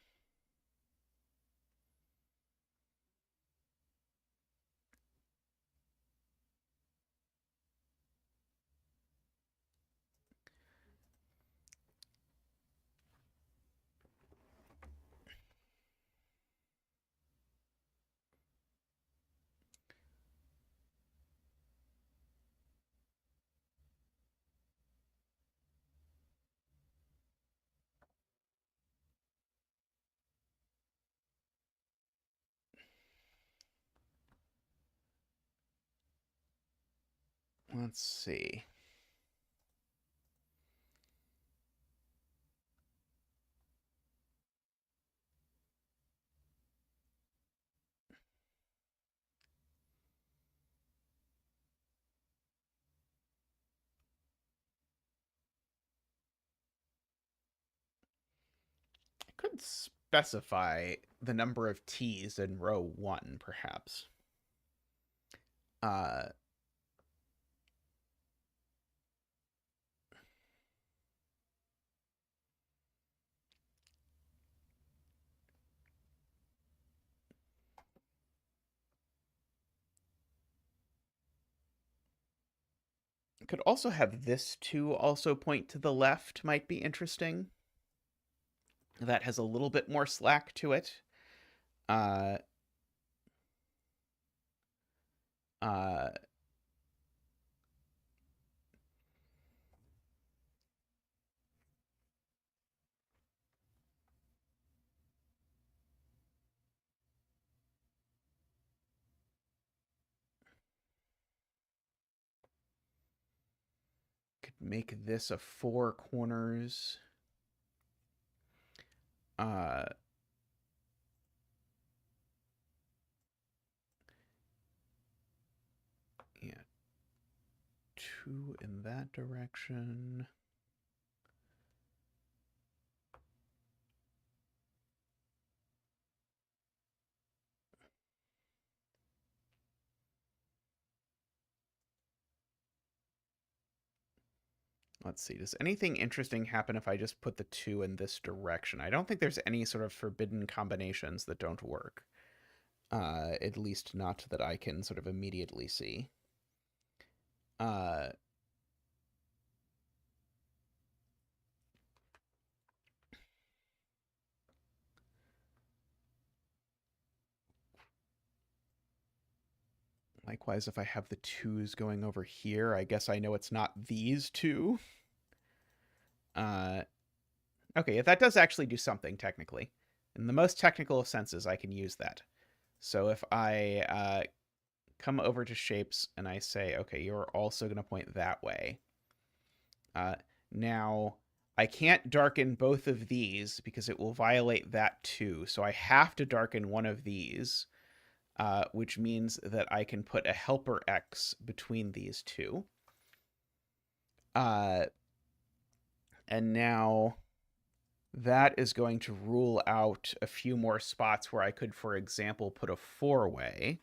Let's see. I could specify the number of T's in row 1, perhaps. Uh, could also have this 2 also point to the left, might be interesting. That has a little bit more slack to it. Uh, uh, could make this a 4 corners. Uh, yeah, 2 in that direction. Let's see. Does anything interesting happen if I just put the 2 in this direction? I don't think there's any sort of forbidden combinations that don't work. At least not that I can sort of immediately see. Uh, Likewise, if I have the 2's going over here, I guess I know it's not these 2. Okay, that does actually do something, technically. In the most technical of senses, I can use that. So if I come over to shapes and I say, okay, you're also going to point that way. Now, I can't darken both of these because it will violate that too. So I have to darken one of these, which means that I can put a helper X between these 2. And now that is going to rule out a few more spots where I could, for example, put a 4-way.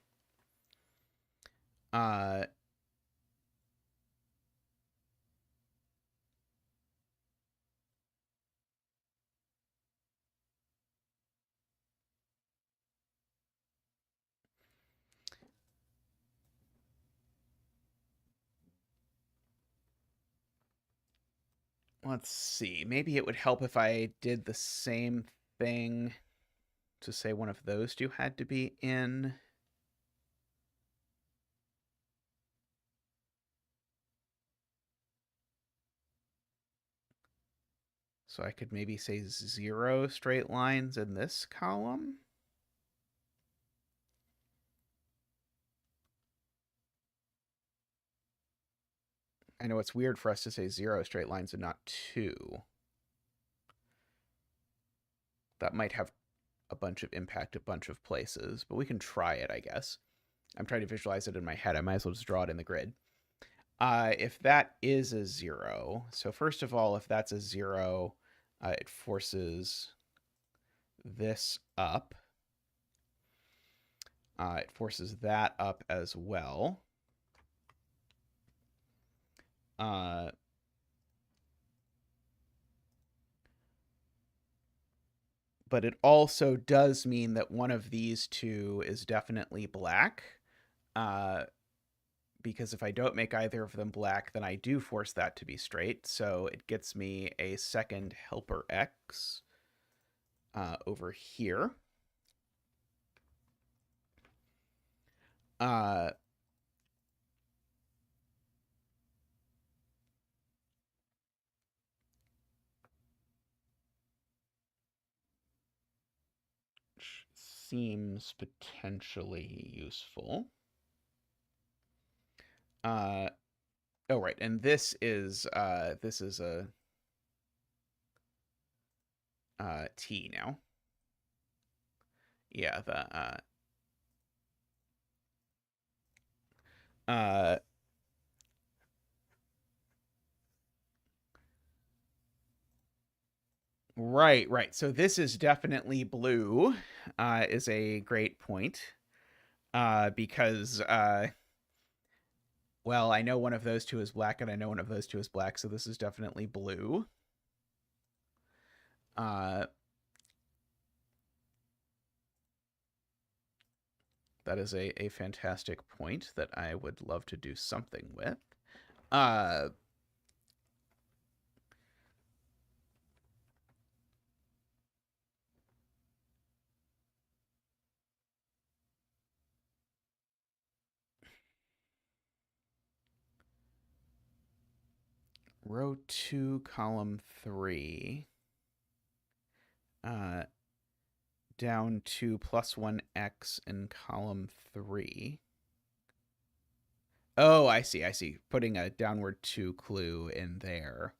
let's see. Maybe it would help if I did the same thing to say one of those two had to be in. So I could maybe say 0 straight lines in this column. I know it's weird for us to say 0 straight lines and not 2. That might have a bunch of impact a bunch of places, but we can try it, I guess. I'm trying to visualize it in my head. I might as well just draw it in the grid. If that is a 0, so first of all, if that's a 0, it forces this up. It forces that up as well. But it also does mean that one of these two is definitely black. Because if I don't make either of them black, then I do force that to be straight. So it gets me a second helper X over here. Which seems potentially useful. Oh, right. And this is a T now. Yeah, right. So this is definitely blue, is a great point. Because well, I know one of those two is black, and I know one of those two is black, so this is definitely blue. That is a fantastic point that I would love to do something with. Row 2, column 3. Down to +1x in column 3. Oh, I see. Putting a downward 2 clue in there.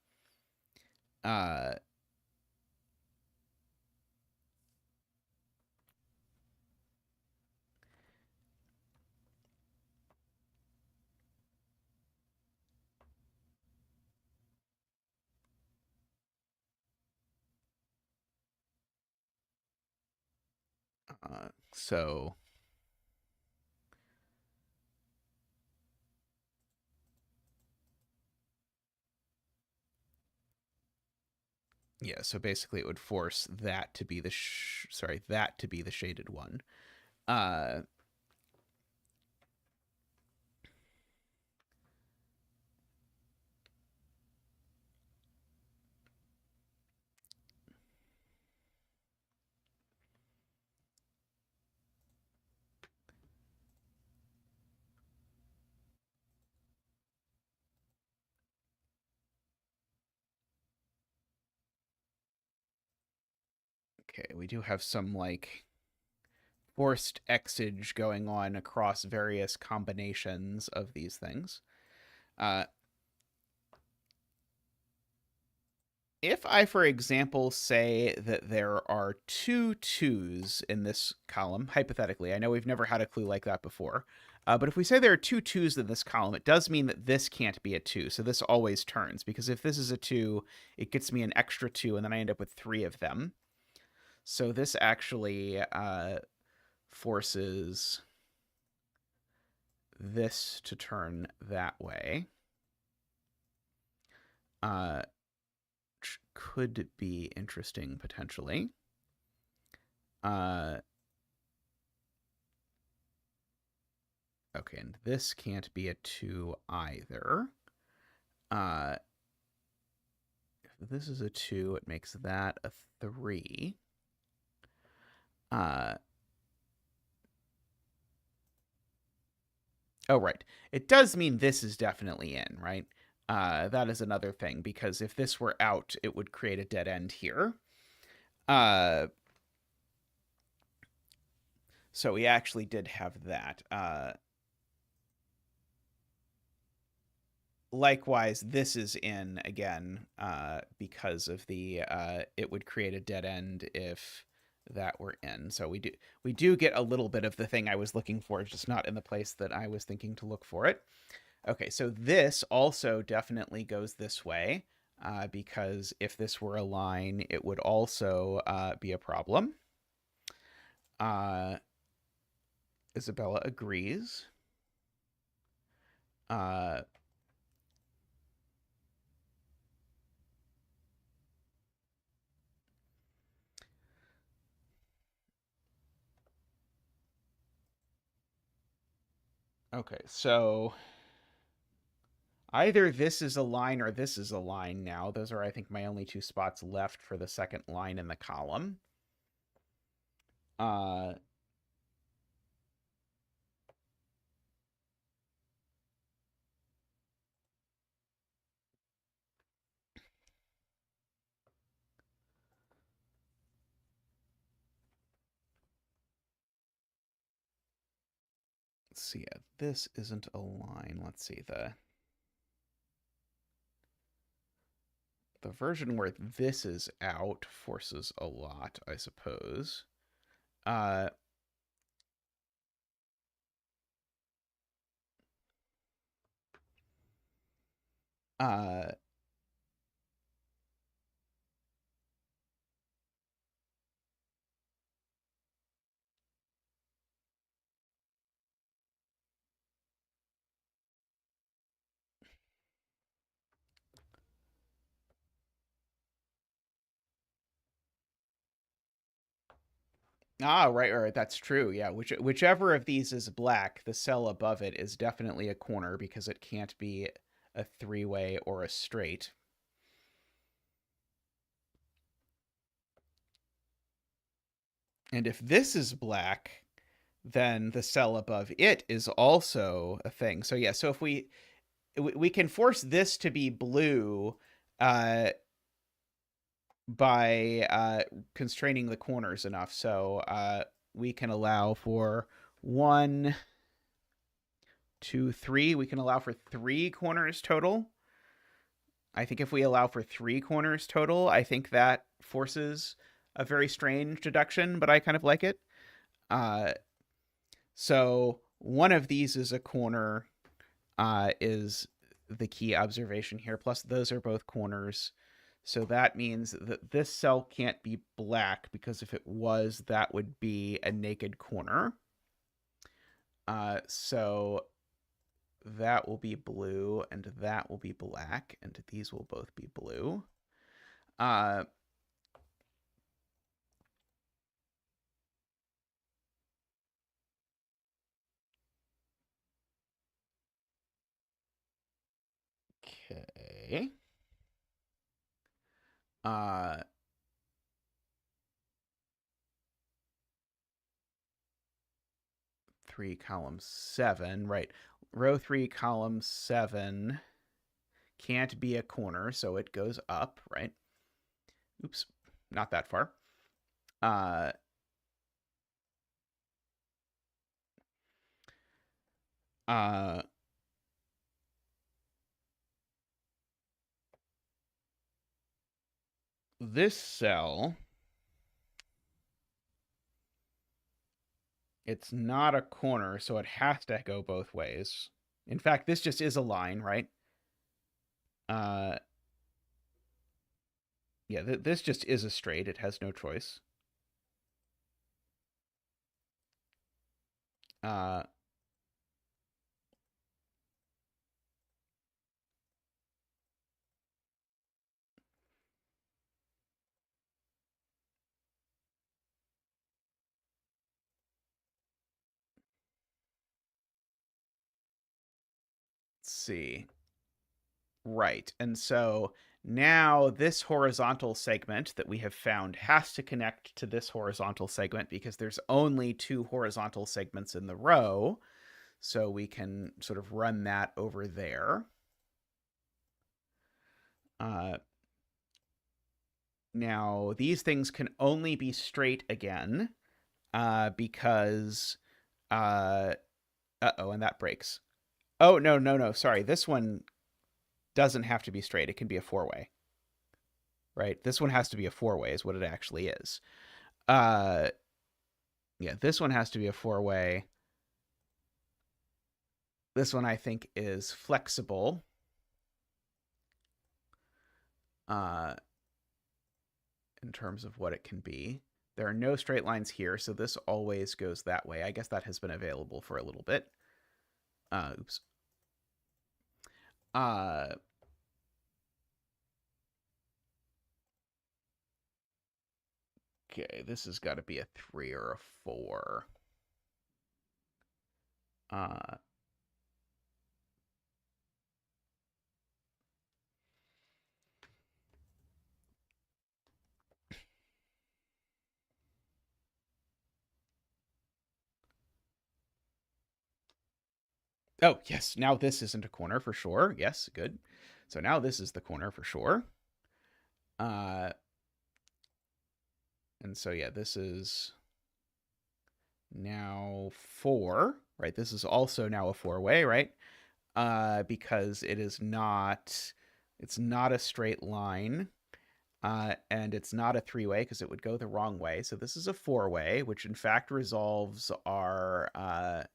So yeah, so basically it would force that to be the that to be the shaded one. Okay, we do have some like forced exage going on across various combinations of these things. If I, for example, say that there are 2 2s in this column, hypothetically, I know we've never had a clue like that before, but if we say there are 2 2s in this column, it does mean that this can't be a 2, so this always turns, because if this is a 2, it gets me an extra 2, and then I end up with 3 of them. So this actually forces this to turn that way. Which could be interesting, potentially. Okay, and this can't be a 2 either. If this is a 2, it makes that a 3. Oh, right. It does mean this is definitely in, right? That is another thing, because if this were out, it would create a dead end here. So we actually did have that. Likewise, this is in again because of the it would create a dead end if that were in. So we do get a little bit of the thing I was looking for, just not in the place that I was thinking to look for it. Okay, so this also definitely goes this way because if this were a line, it would also be a problem. Isabella agrees. Okay, so either this is a line or this is a line now. Those are, I think, my only 2 spots left for the second line in the column. Uh, let's see. This isn't a line. Let's see. The version where this is out forces a lot, I suppose. Uh, uh, right. That's true. Yeah. Whichever of these is black, the cell above it is definitely a corner because it can't be a 3-way or a straight. And if this is black, then the cell above it is also a thing. So yeah, so if we can force this to be blue uh, by constraining the corners enough. So we can allow for 1, 2, 3. We can allow for 3 corners total. I think if we allow for 3 corners total, I think that forces a very strange deduction, but I kind of like it. So one of these is a corner, is the key observation here. Plus, those are both corners. So that means that this cell can't be black because if it was, that would be a naked corner. So that will be blue, and that will be black, and these will both be blue. Okay. 3, column 7, right. Row 3, column 7 can't be a corner, so it goes up, right? Oops, not that far. Uh, uh, this cell, it's not a corner, so it has to go both ways. In fact, this just is a line, right? Yeah, this just is a straight. It has no choice. Uh, let's see. Right. And so Now this horizontal segment that we have found has to connect to this horizontal segment because there's only 2 horizontal segments in the row. So we can sort of run that over there. Now, these things can only be straight again because... uh-oh, and that breaks. Oh, no. Sorry, this one doesn't have to be straight. It can be a 4-way. Right? This one has to be a 4-way is what it actually is. Yeah, this one has to be a 4-way. This one, I think, is flexible. In terms of what it can be. There are no straight lines here, so this always goes that way. I guess that has been available for a little bit. Oops. Okay, this has got to be a 3 or a 4. Oh, yes, now this isn't a corner for sure. Yes, good. So now this is the corner for sure. And so, yeah, this is now 4, right? This is also now a 4-way, right? Because it's not a straight line. And it's not a 3-way because it would go the wrong way. So this is a 4-way, which in fact resolves our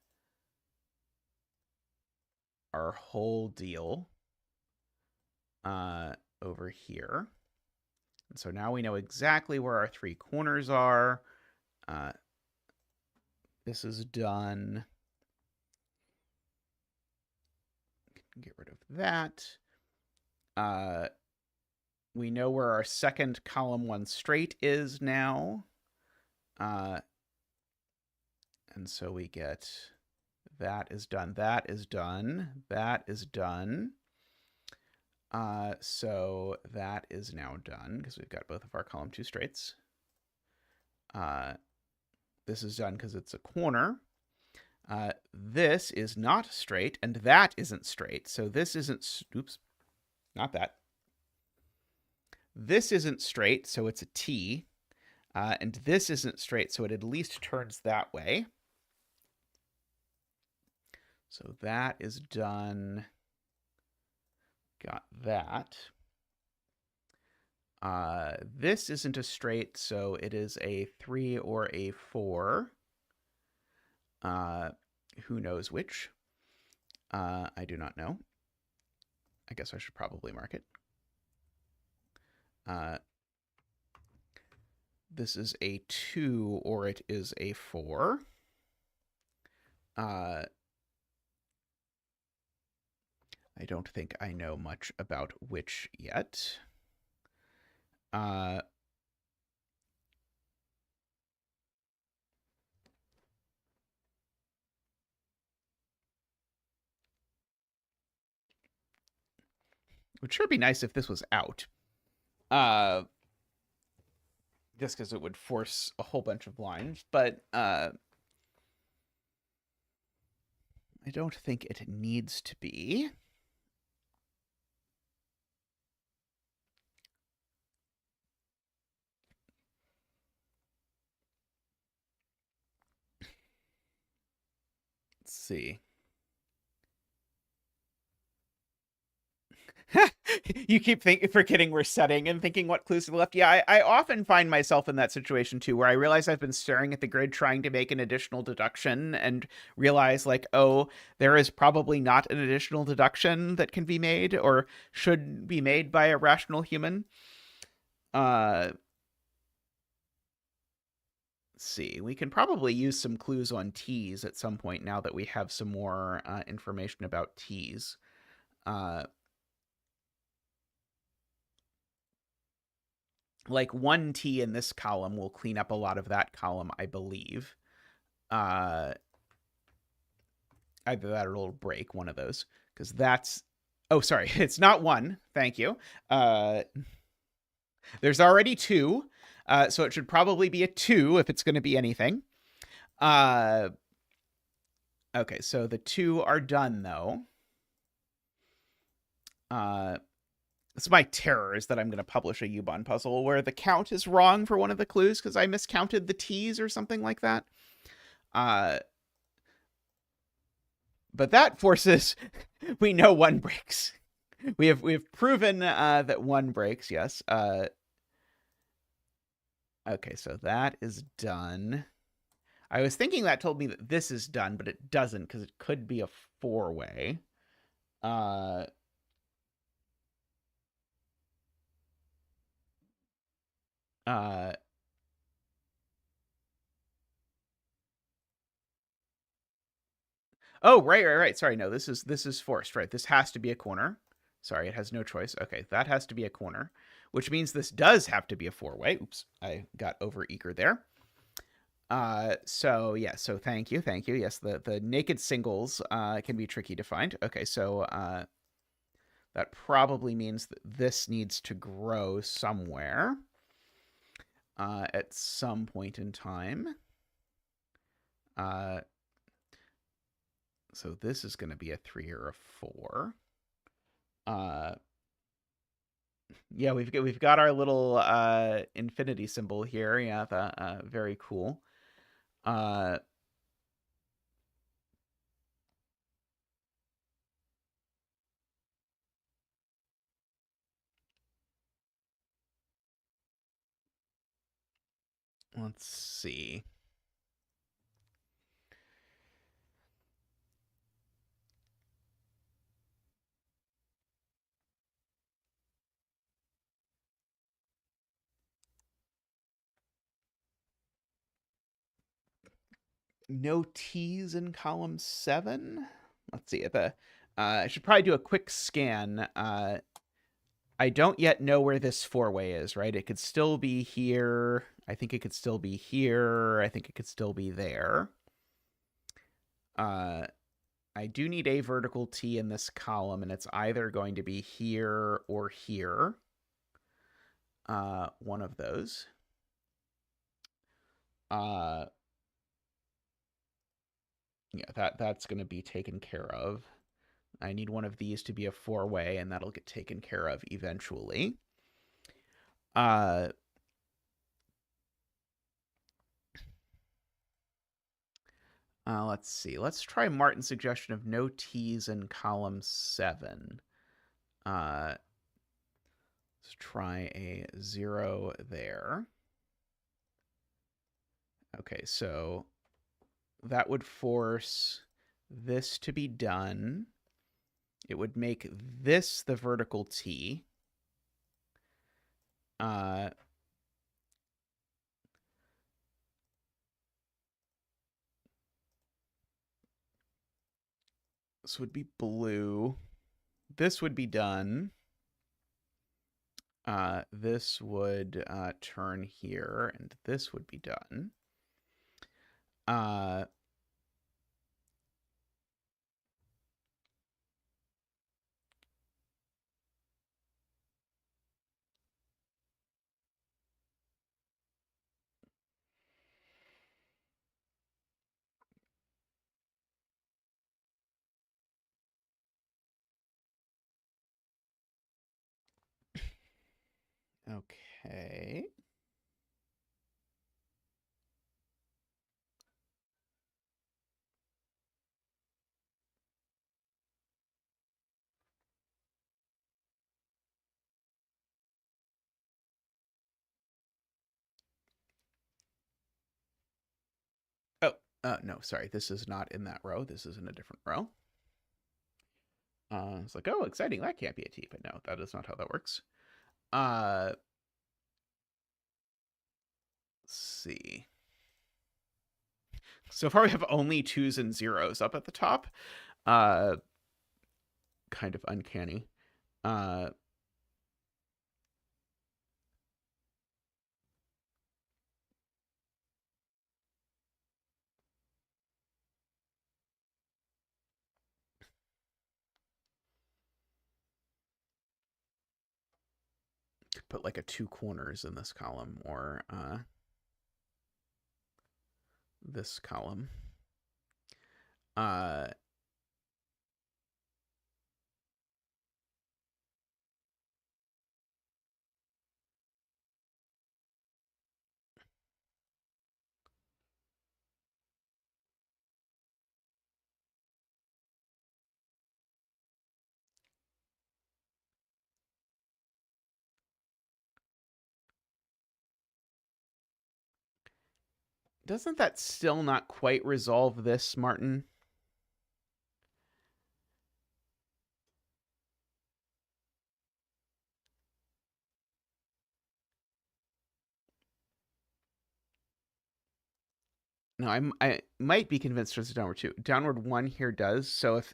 whole deal over here. And so now we know exactly where our 3 corners are. This is done. Get rid of that. We know where our second column 1 straight is now. And so we get that is done, that is done, that is done. So that is now done because we've got both of our column 2 straights. This is done because it's a corner. This is not straight, and that isn't straight. So this isn't, oops, not that. This isn't straight, so it's a T. And this isn't straight, so it at least turns that way. So that is done. Got that. This isn't a straight, so it is a 3 or a 4. Who knows which? I do not know. I guess I should probably mark it. This is a 2 or it is a 4. I don't think I know much about which yet. It would sure be nice if this was out. Just because it would force a whole bunch of lines, but I don't think it needs to be. Let's see. You keep forgetting we're setting and thinking what clues to the left. Yeah, I often find myself in that situation too, where I realize I've been staring at the grid trying to make an additional deduction and realize like, oh, there is probably not an additional deduction that can be made or should be made by a rational human. Let's see. We can probably use some clues on T's at some point now that we have some more information about T's. Like 1 T in this column will clean up a lot of that column, I believe. Either that or it'll break one of those, because that's Oh, sorry. It's not 1. Thank you. There's already 2. So it should probably be a 2 if it's going to be anything. Okay, so the 2 are done, though. It's my terror is that I'm going to publish a Ubon puzzle where the count is wrong for one of the clues because I miscounted the T's or something like that. But that forces we know 1 breaks. We've proven that 1 breaks. Yes. Okay, so that is done. I was thinking that told me that this is done, but it doesn't because it could be a 4-way. Oh, right. Sorry, no, this is forced, right? This has to be a corner. Sorry, it has no choice. Okay, that has to be a corner, which means this does have to be a 4-way. Oops, I got over eager there. So yeah, so thank you. Yes, the naked singles can be tricky to find. Okay, so that probably means that this needs to grow somewhere at some point in time. So this is going to be a 3 or a 4. Yeah, we've got our little infinity symbol here. Yeah, very cool. Let's see. No T's in column 7. Let's see. I should probably do a quick scan. I don't yet know where this 4-way is, right? It could still be here. I think it could still be here. I think it could still be there. I do need a vertical T in this column, and it's either going to be here or here. One of those. Yeah, that's going to be taken care of. I need one of these to be a 4-way, and that'll get taken care of eventually. Let's see. Let's try Martin's suggestion of no T's in column 7. Let's try a 0 there. Okay, so that would force this to be done. It would make this the vertical T. This would be blue. This would be done. This would turn here, and this would be done. Okay. Oh, no, sorry. This is not in that row. This is in a different row. It's like, oh, exciting. That can't be a T, but no, that is not how that works. Let's see. So far, we have only 2s and 0s up at the top. Kind of uncanny. put like a 2 corners in this column, or this column. Doesn't that still not quite resolve this, Martin? No, I might be convinced there's a downward 2. Downward 1 here does. So if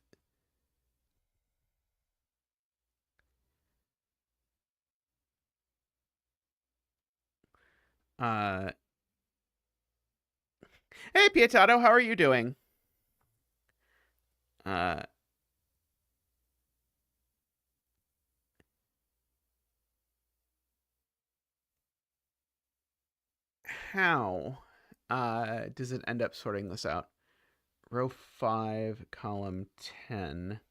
hey Pietato, how are you doing? How does it end up sorting this out? Row 5, column 10.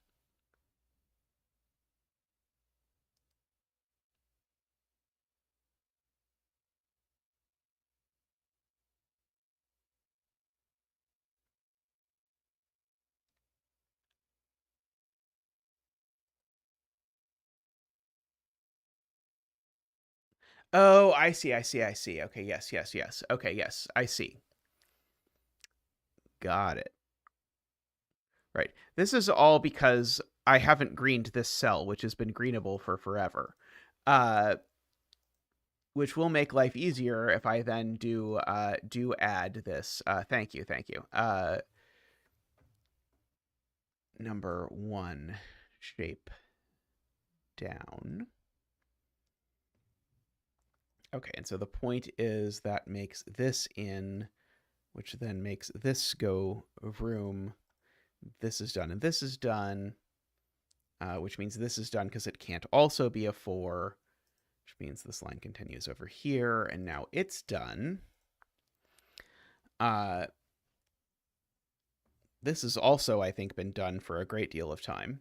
Oh, I see. Okay, yes. Okay, yes, I see. Got it. Right. This is all because I haven't greened this cell, which has been greenable for forever. Which will make life easier if I then do add this. Thank you. Number 1, shape down. Okay, and so the point is that makes this in, which then makes this go room. This is done, and this is done, which means this is done because it can't also be a 4, which means this line continues over here, and now it's done. This has also, I think, been done for a great deal of time,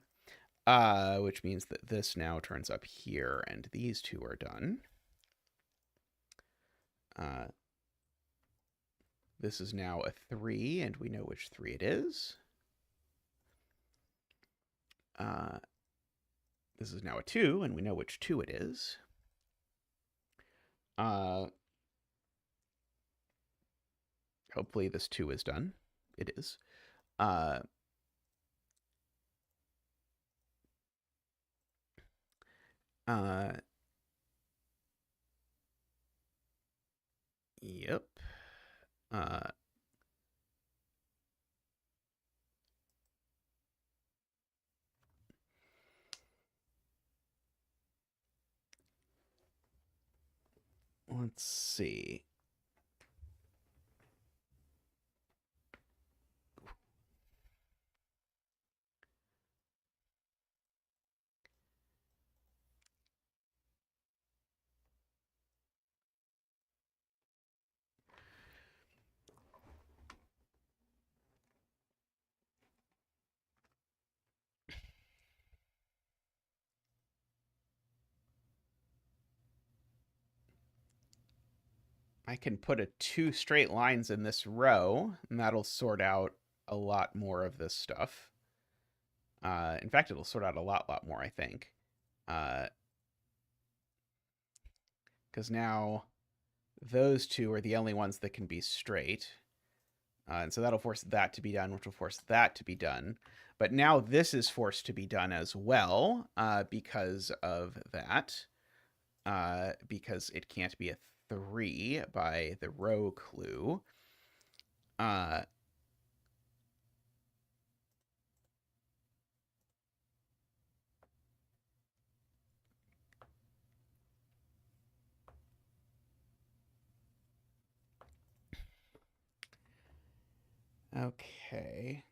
which means that this now turns up here, and these two are done. This is now a 3, and we know which 3 it is. This is now a 2, and we know which 2 it is. Hopefully this 2 is done. It is. Yep. Let's see. I can put 2 straight lines in this row, and that'll sort out a lot more of this stuff. In fact, it'll sort out a lot more, I think. Because now those 2 are the only ones that can be straight. And so that'll force that to be done, which will force that to be done. But now this is forced to be done as well because of that. Because it can't be a 3 by the row clue. Okay.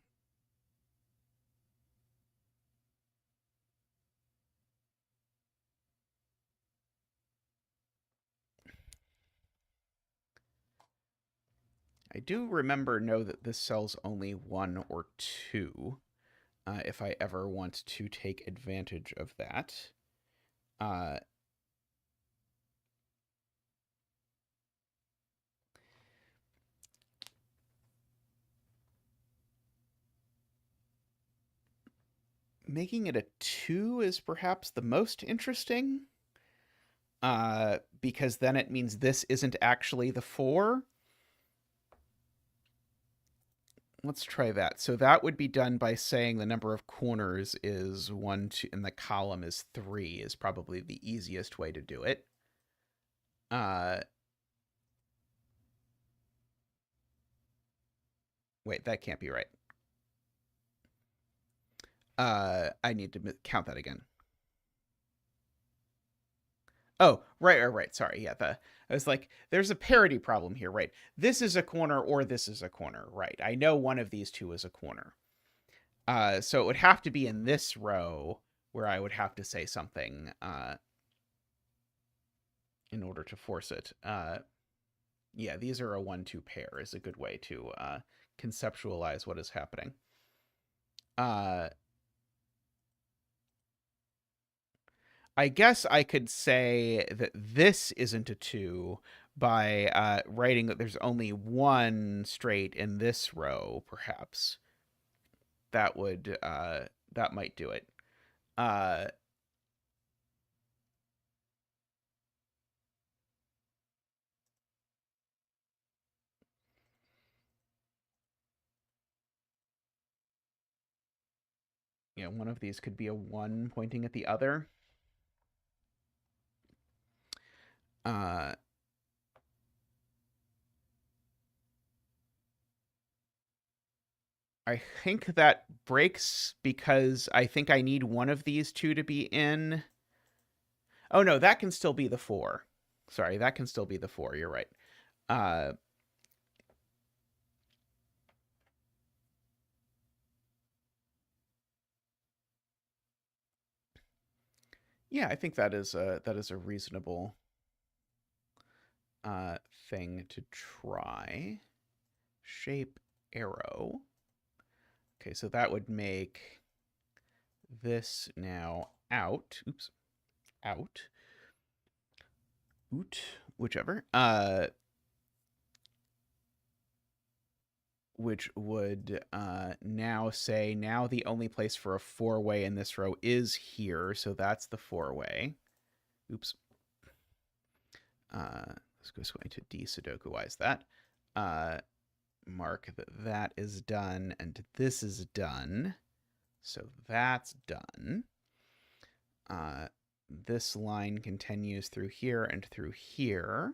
I do know that this sells only 1 or 2, if I ever want to take advantage of that. Making it a 2 is perhaps the most interesting, because then it means this isn't actually the 4. Let's try that. So that would be done by saying the number of corners is 1, 2, and the column is 3 is probably the easiest way to do it. Wait, that can't be right. I need to count that again. Oh, right. Sorry. Yeah, I was like, there's a parity problem here, right? This is a corner or this is a corner, right? I know one of these two is a corner. So it would have to be in this row where I would have to say something in order to force it. Yeah, these are a 1-2 pair is a good way to conceptualize what is happening. I guess I could say that this isn't a 2 by writing that there's only 1 straight in this row, perhaps. That would that might do it. One of these could be a 1 pointing at the other. I think that breaks because I think I need one of these two to be in. Oh no, that can still be the 4. Sorry, that can still be the 4. You're right. Yeah, I think that is a reasonable thing to try. Shape arrow. Okay, so that would make this now out. Oops. Out. Oot. Whichever. Which would now say, now the only place for a 4-way in this row is here, so that's the 4-way. Oops. This is going to de-Sudoku-ize that. Mark that that is done, and this is done. So that's done. This line continues through here and through here.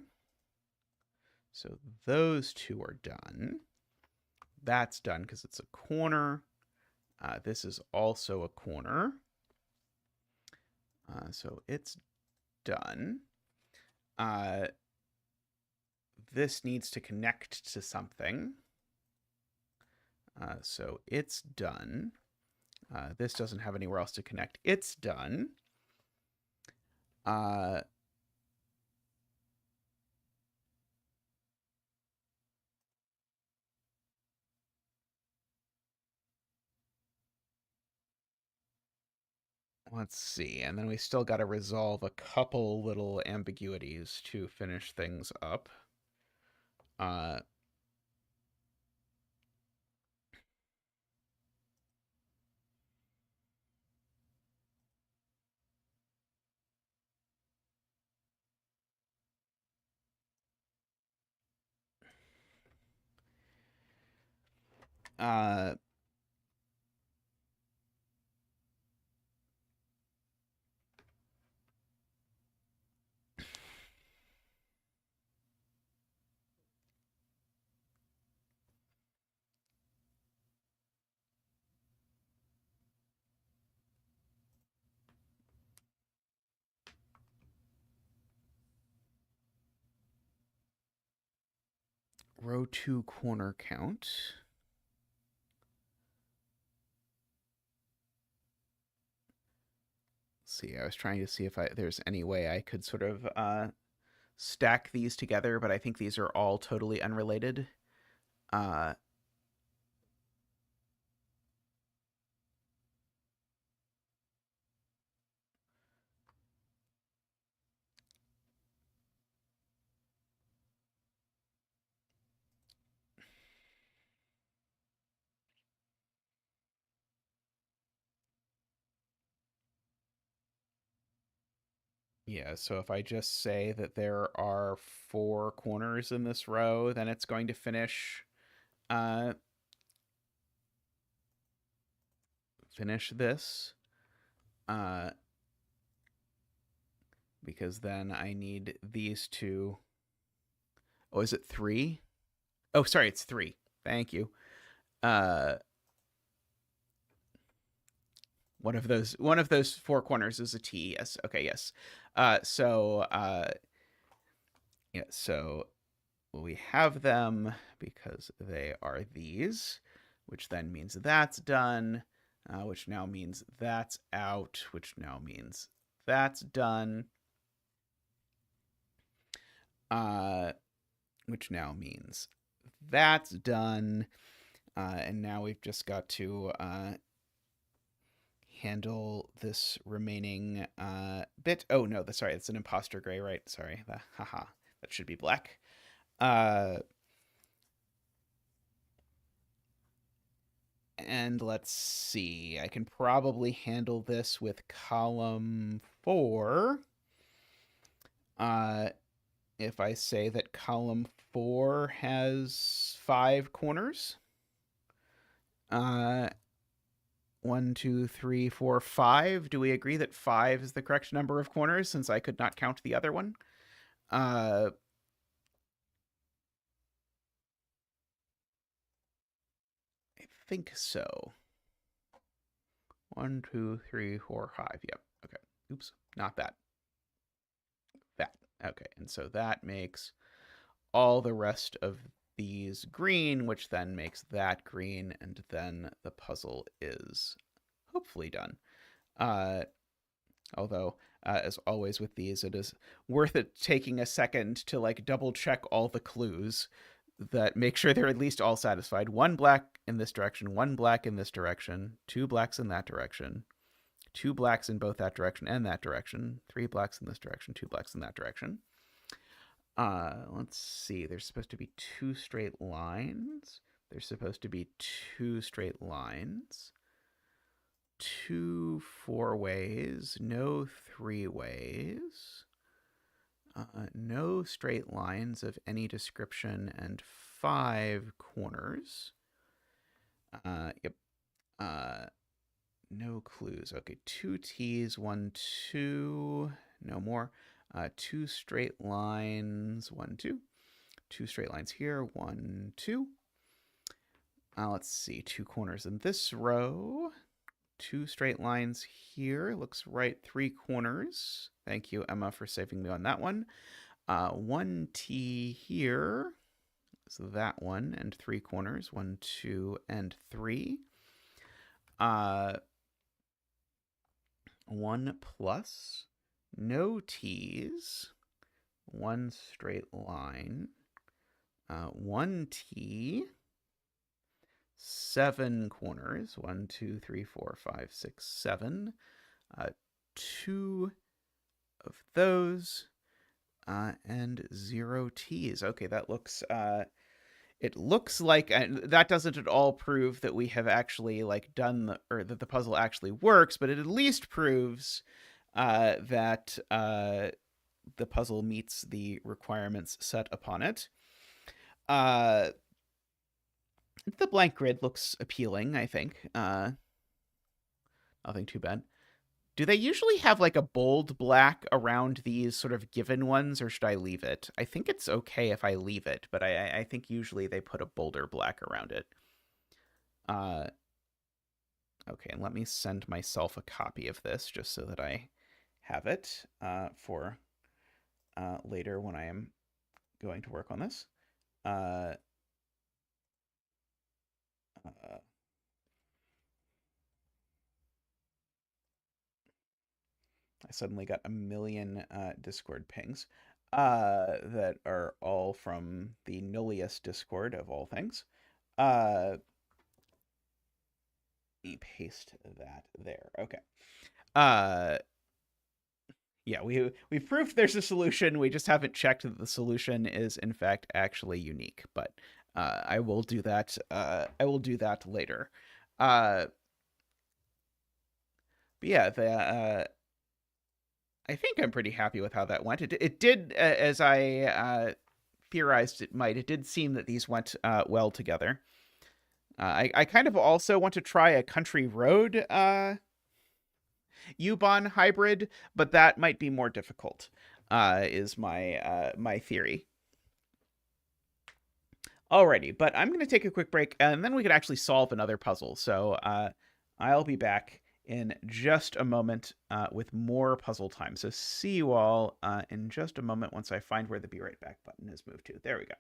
So those two are done. That's done because it's a corner. This is also a corner. So it's done. This needs to connect to something. So it's done. This doesn't have anywhere else to connect. It's done. Let's see. And then we still got to resolve a couple little ambiguities to finish things up. Row 2 corner count. Let's see, I was trying to see if there's any way I could sort of stack these together, but I think these are all totally unrelated. Uh, yeah, so if I just say that there are 4 corners in this row, then it's going to uh, finish this. Because then I need these two. Oh, is it 3? Oh, sorry, it's 3. Thank you. Uh, one of those 4 corners is a T. Yes. Okay. Yes. Yeah. So we have them because they are these, which then means that's done, which now means that's out, which now means that's done, which now means that's done. And now we've just got to handle this remaining bit. Oh, no, sorry, it's an imposter gray, right? Sorry. Haha. That should be black. And let's see. I can probably handle this with column 4. If I say that column 4 has 5 corners. 1, 2, 3, 4, 5. Do we agree that 5 is the correct number of corners since I could not count the other one? I think so. 1, 2, 3, 4, 5. Yep. Okay. Oops. Not that. That. Okay. And so that makes all the rest of these green, which then makes that green, and then the puzzle is hopefully done. Although, as always with these, it is worth it taking a second to like double check all the clues that make sure they're at least all satisfied. 1 black in this direction, 1 black in this direction, 2 blacks in that direction, 2 blacks in both that direction and that direction, 3 blacks in this direction, 2 blacks in that direction. Let's see. There's supposed to be 2 straight lines. There's supposed to be 2 straight lines. 2 4-ways, no 3-ways, no straight lines of any description, and 5 corners. Yep. No clues. Okay, 2 T's, 1, 2. No more. 2 straight lines, 1, 2. 2 straight lines here, 1, 2. Let's see, 2 corners in this row. 2 straight lines here. Looks right. 3 corners. Thank you, Emma, for saving me on that one. 1 T here. So that one, and 3 corners. 1, 2, and 3. 1 plus. No T's. 1 straight line. 1 T. 7 corners. 1, 2, 3, 4, 5, 6, 7. 2 of those. And 0 T's. Okay, that looks it looks like that doesn't at all prove that we have actually like done or that the puzzle actually works, but it at least proves that the puzzle meets the requirements set upon it. The blank grid looks appealing, I think. Nothing too bad. Do they usually have like a bold black around these sort of given ones, or should I leave it? I think it's okay if I leave it, but I think usually they put a bolder black around it. Okay, and let me send myself a copy of this just so that I have it for later when I am going to work on this. I suddenly got a million Discord pings that are all from the Nullius Discord of all things. Let me paste that there. Okay. Uh, yeah, we've proved there's a solution. We just haven't checked that the solution is in fact actually unique. But I will do that. I will do that later. But yeah, I think I'm pretty happy with how that went. It did, as I theorized it might. It did seem that these went well together. I kind of also want to try a country road U-Bahn hybrid, but that might be more difficult. Is my theory. Alrighty, but I'm going to take a quick break, and then we could actually solve another puzzle. So I'll be back in just a moment with more puzzle time. So see you all in just a moment once I find where the Be Right Back button is moved to. There we go.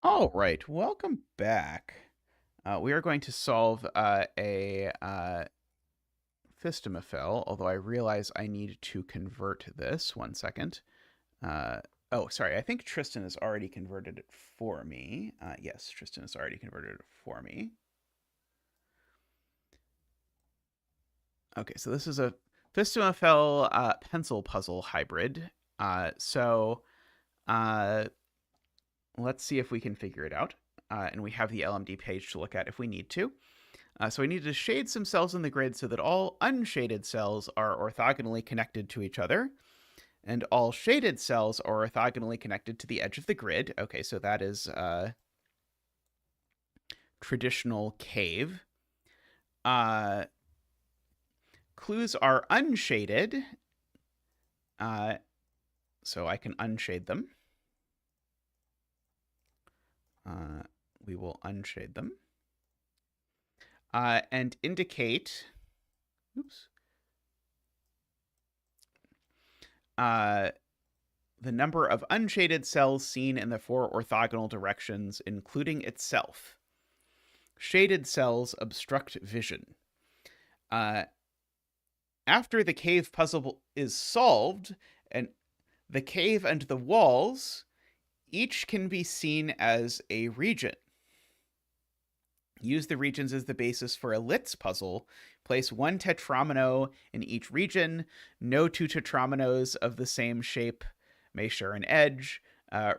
All right, welcome back. We are going to solve a Fistamafel, although I realize I need to convert this. 1 second. Oh, sorry. I think Tristan has already converted it for me. Yes, Tristan has already converted it for me. Okay, so this is a Fistamafel pencil puzzle hybrid. So let's see if we can figure it out. And we have the LMD page to look at if we need to. So we need to shade some cells in the grid so that all unshaded cells are orthogonally connected to each other. And all shaded cells are orthogonally connected to the edge of the grid. Okay, so that is traditional cave. clues are unshaded, so I can unshade them. We will unshade them. And indicate, oops, the number of unshaded cells seen in the 4 orthogonal directions, including itself. Shaded cells obstruct vision. After the cave puzzle is solved, and the cave and the walls each can be seen as a region. Use the regions as the basis for a Litz puzzle. Place 1 tetramino in each region. No 2 tetraminos of the same shape may share an edge.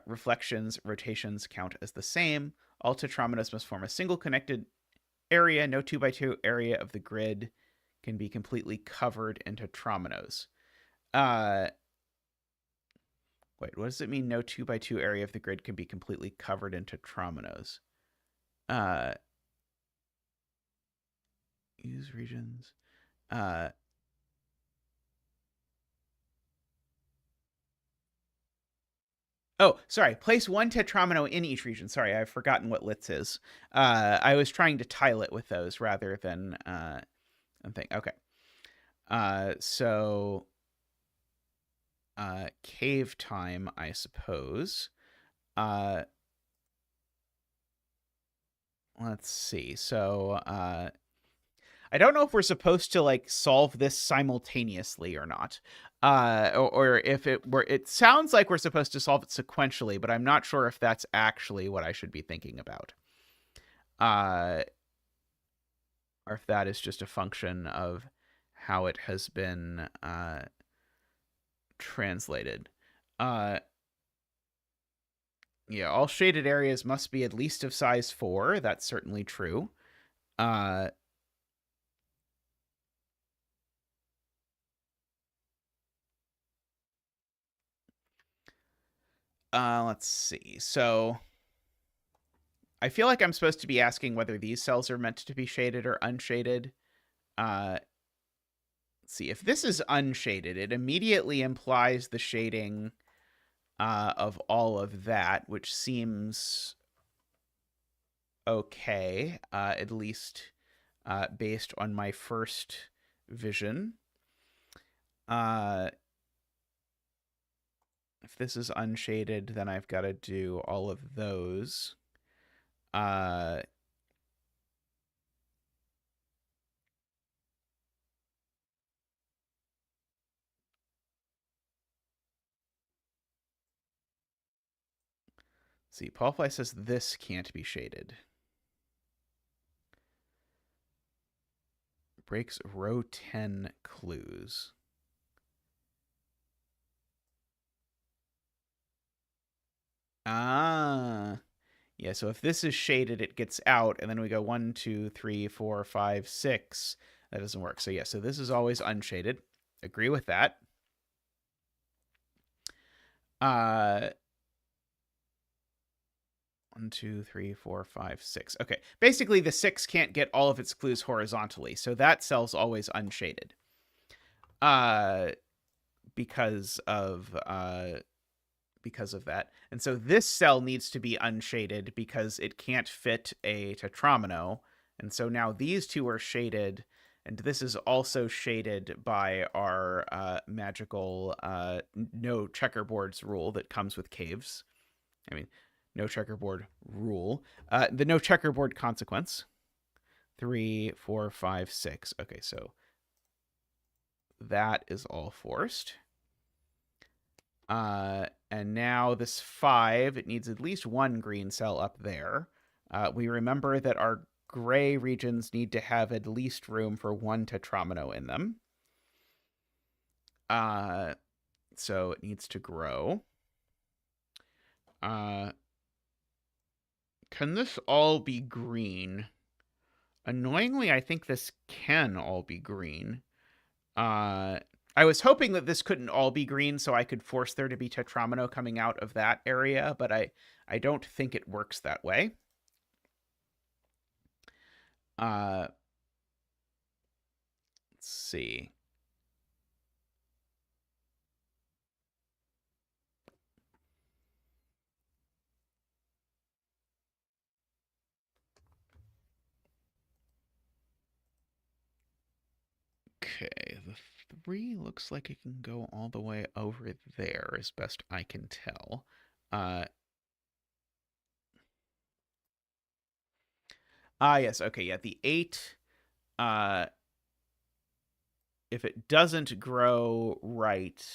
Reflections, rotations count as the same. All tetraminos must form a single connected area. No 2x2 area of the grid can be completely covered in tetraminos. Wait, what does it mean? No 2x2 area of the grid can be completely covered in tetraminos. Use regions. Oh, sorry. Place 1 tetramino in each region. Sorry, I've forgotten what Litz is. I was trying to tile it with those rather than think. Okay. So cave time, I suppose. Let's see. So I don't know if we're supposed to like solve this simultaneously or not. Or if it sounds like we're supposed to solve it sequentially, but I'm not sure if that's actually what I should be thinking about. Or if that is just a function of how it has been translated. Yeah, all shaded areas must be at least of size 4. That's certainly true. Let's see. So I feel like I'm supposed to be asking whether these cells are meant to be shaded or unshaded. Let's see. If this is unshaded, it immediately implies the shading of all of that, which seems okay, at least based on my first vision. If this is unshaded, then I've got to do all of those. See, Paulfly says this can't be shaded. Breaks row 10 clues. Ah. Yeah, so if this is shaded, it gets out, and then we go 1, 2, 3, 4, 5, 6. That doesn't work. So yeah, so this is always unshaded. Agree with that. 1, 2, 3, 4, 5, 6. Okay, basically the 6 can't get all of its clues horizontally, so that cell's always unshaded. Because of that. And so this cell needs to be unshaded because it can't fit a tetramino. And so now these two are shaded, and this is also shaded by our magical no checkerboards rule that comes with caves. I mean, no checkerboard rule. The no checkerboard consequence. 3, 4, 5, 6. Okay, so that is all forced. And now this 5, it needs at least 1 green cell up there. We remember that our gray regions need to have at least room for 1 tetramino in them. So it needs to grow. Can this all be green? Annoyingly, I think this can all be green. I was hoping that this couldn't all be green so I could force there to be tetramino coming out of that area, but I don't think it works that way. Let's see. the 3 looks like it can go all the way over there, as best I can tell. Yes, okay, yeah, the 8, if it doesn't grow right,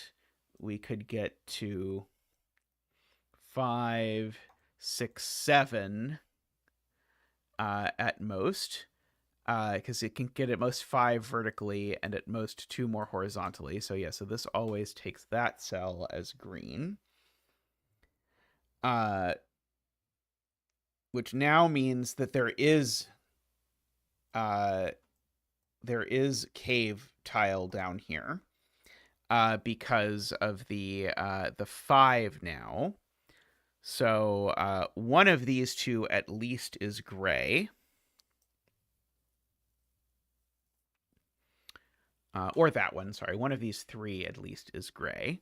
we could get to 5, 6, 7 at most, because it can get at most 5 vertically and at most 2 more horizontally. So yeah, so this always takes that cell as green. Which now means that there is cave tile down here, because of the 5 now. So one of these two at least is gray. Or that one, sorry. One of these 3 at least is gray.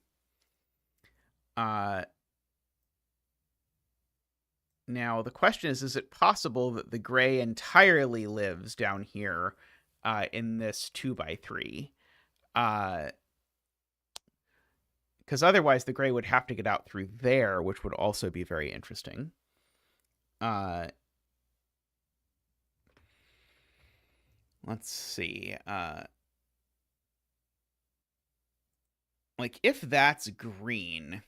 Now, the question is it possible that the gray entirely lives down here in this 2x3? Because otherwise the gray would have to get out through there, which would also be very interesting. Let's see. Like, if that's green,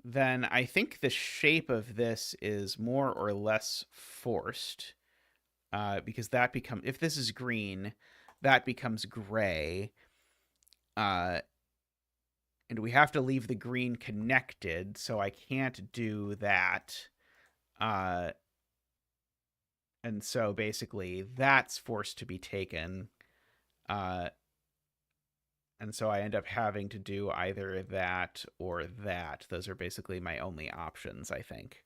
then I think the shape of this is more or less forced, because that becomes, if this is green, that becomes gray, and we have to leave the green connected, so I can't do that, and so basically that's forced to be taken, and so I end up having to do either that or that. Those are basically my only options, I think.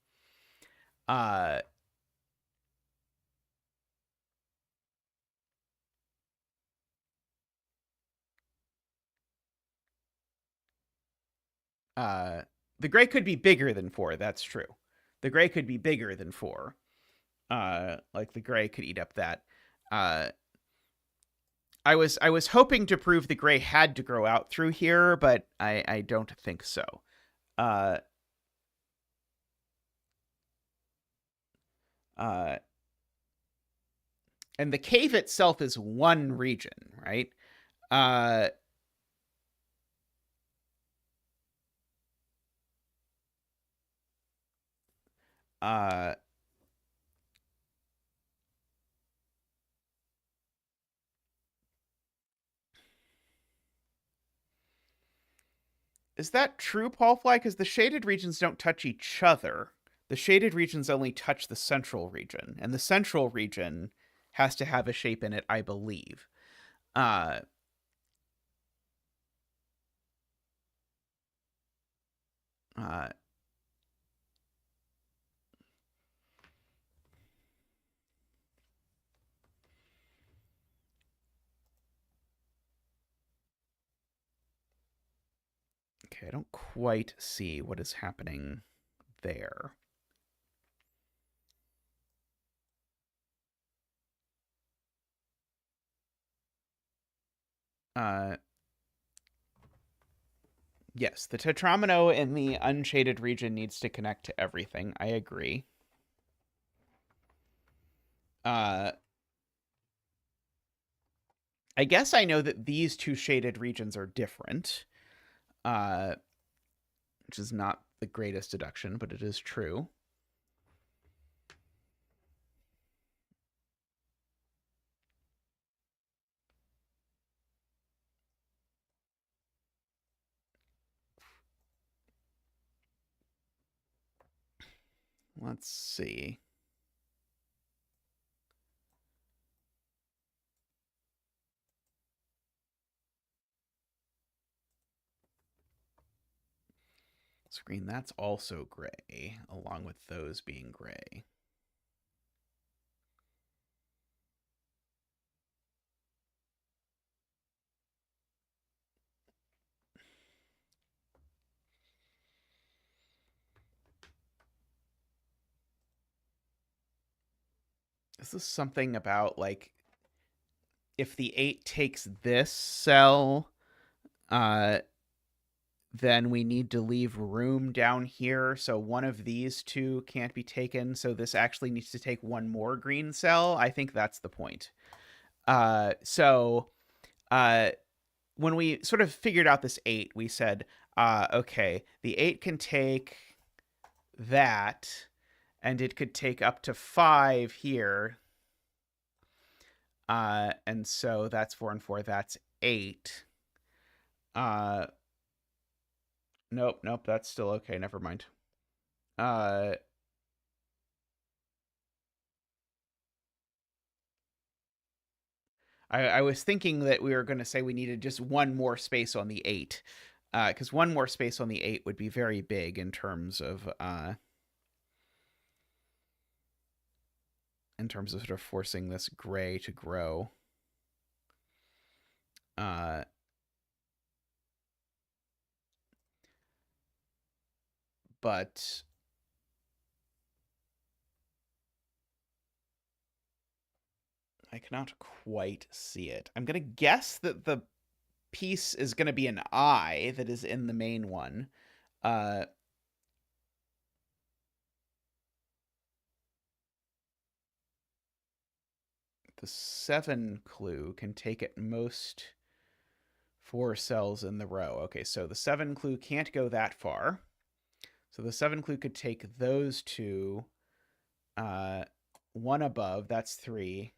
The gray could be bigger than 4. That's true. The gray could be bigger than 4. Like the gray could eat up that. I was hoping to prove the gray had to grow out through here, but I don't think so. Uh, uh, and the cave itself is one region, right? Uh, uh, is that true, Paulfly? Because the shaded regions don't touch each other. The shaded regions only touch the central region, and the central region has to have a shape in it, I believe. Uh, uh, okay, I don't quite see what is happening there. Yes, the tetromino in the unshaded region needs to connect to everything. I agree. I guess I know that these two shaded regions are different, which is not the greatest deduction, but it is true. Let's see. Screen, that's also gray, along with those being gray. Is this something about, like, if the 8 takes this cell, then we need to leave room down here. So one of these two can't be taken. So this actually needs to take one more green cell. I think that's the point. So when we sort of figured out this 8, we said, okay, the 8 can take that, and it could take up to 5 here. And so that's 4 and 4. That's 8. Nope, that's still okay. Never mind. I was thinking that we were going to say we needed just one more space on the 8, because one more space on the 8 would be very big in terms of sort of forcing this gray to grow. But I cannot quite see it. I'm going to guess that the piece is going to be an I that is in the main one. The 7 clue can take at most 4 cells in the row. Okay, so the 7 clue can't go that far. So the 7 clue could take those two. One above, that's 3.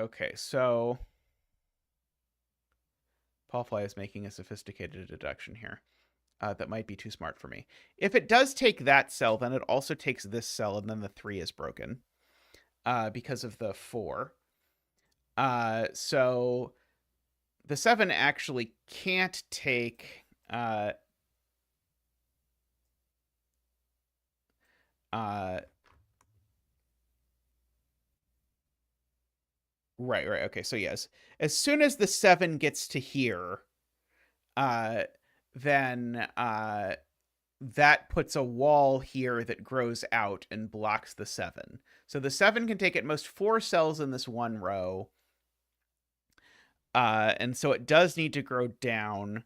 Okay, so Paul Fly is making a sophisticated deduction here. That might be too smart for me. If it does take that cell, then it also takes this cell, and then the 3 is broken because of the 4. So the 7 actually can't take right. Okay, so yes. As soon as the 7 gets to here, then that puts a wall here that grows out and blocks the 7. So the 7 can take at most 4 cells in this one row. And so it does need to grow down.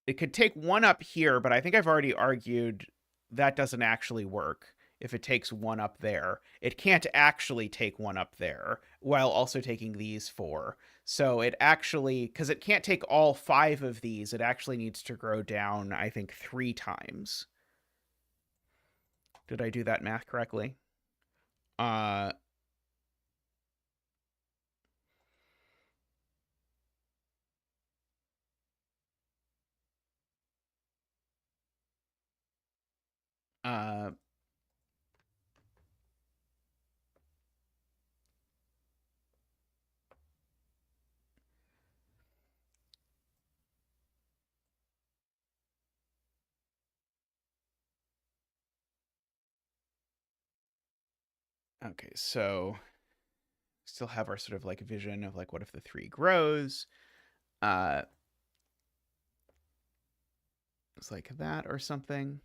It could take 1 up here, but I think I've already argued that doesn't actually work. If it takes 1 up there, it can't actually take 1 up there while also taking these 4. So it actually, because it can't take all 5 of these, it actually needs to grow down, I think, 3 times. Did I do that math correctly? Okay, so still have our sort of like vision of like what if the 3 grows. It's like that or something.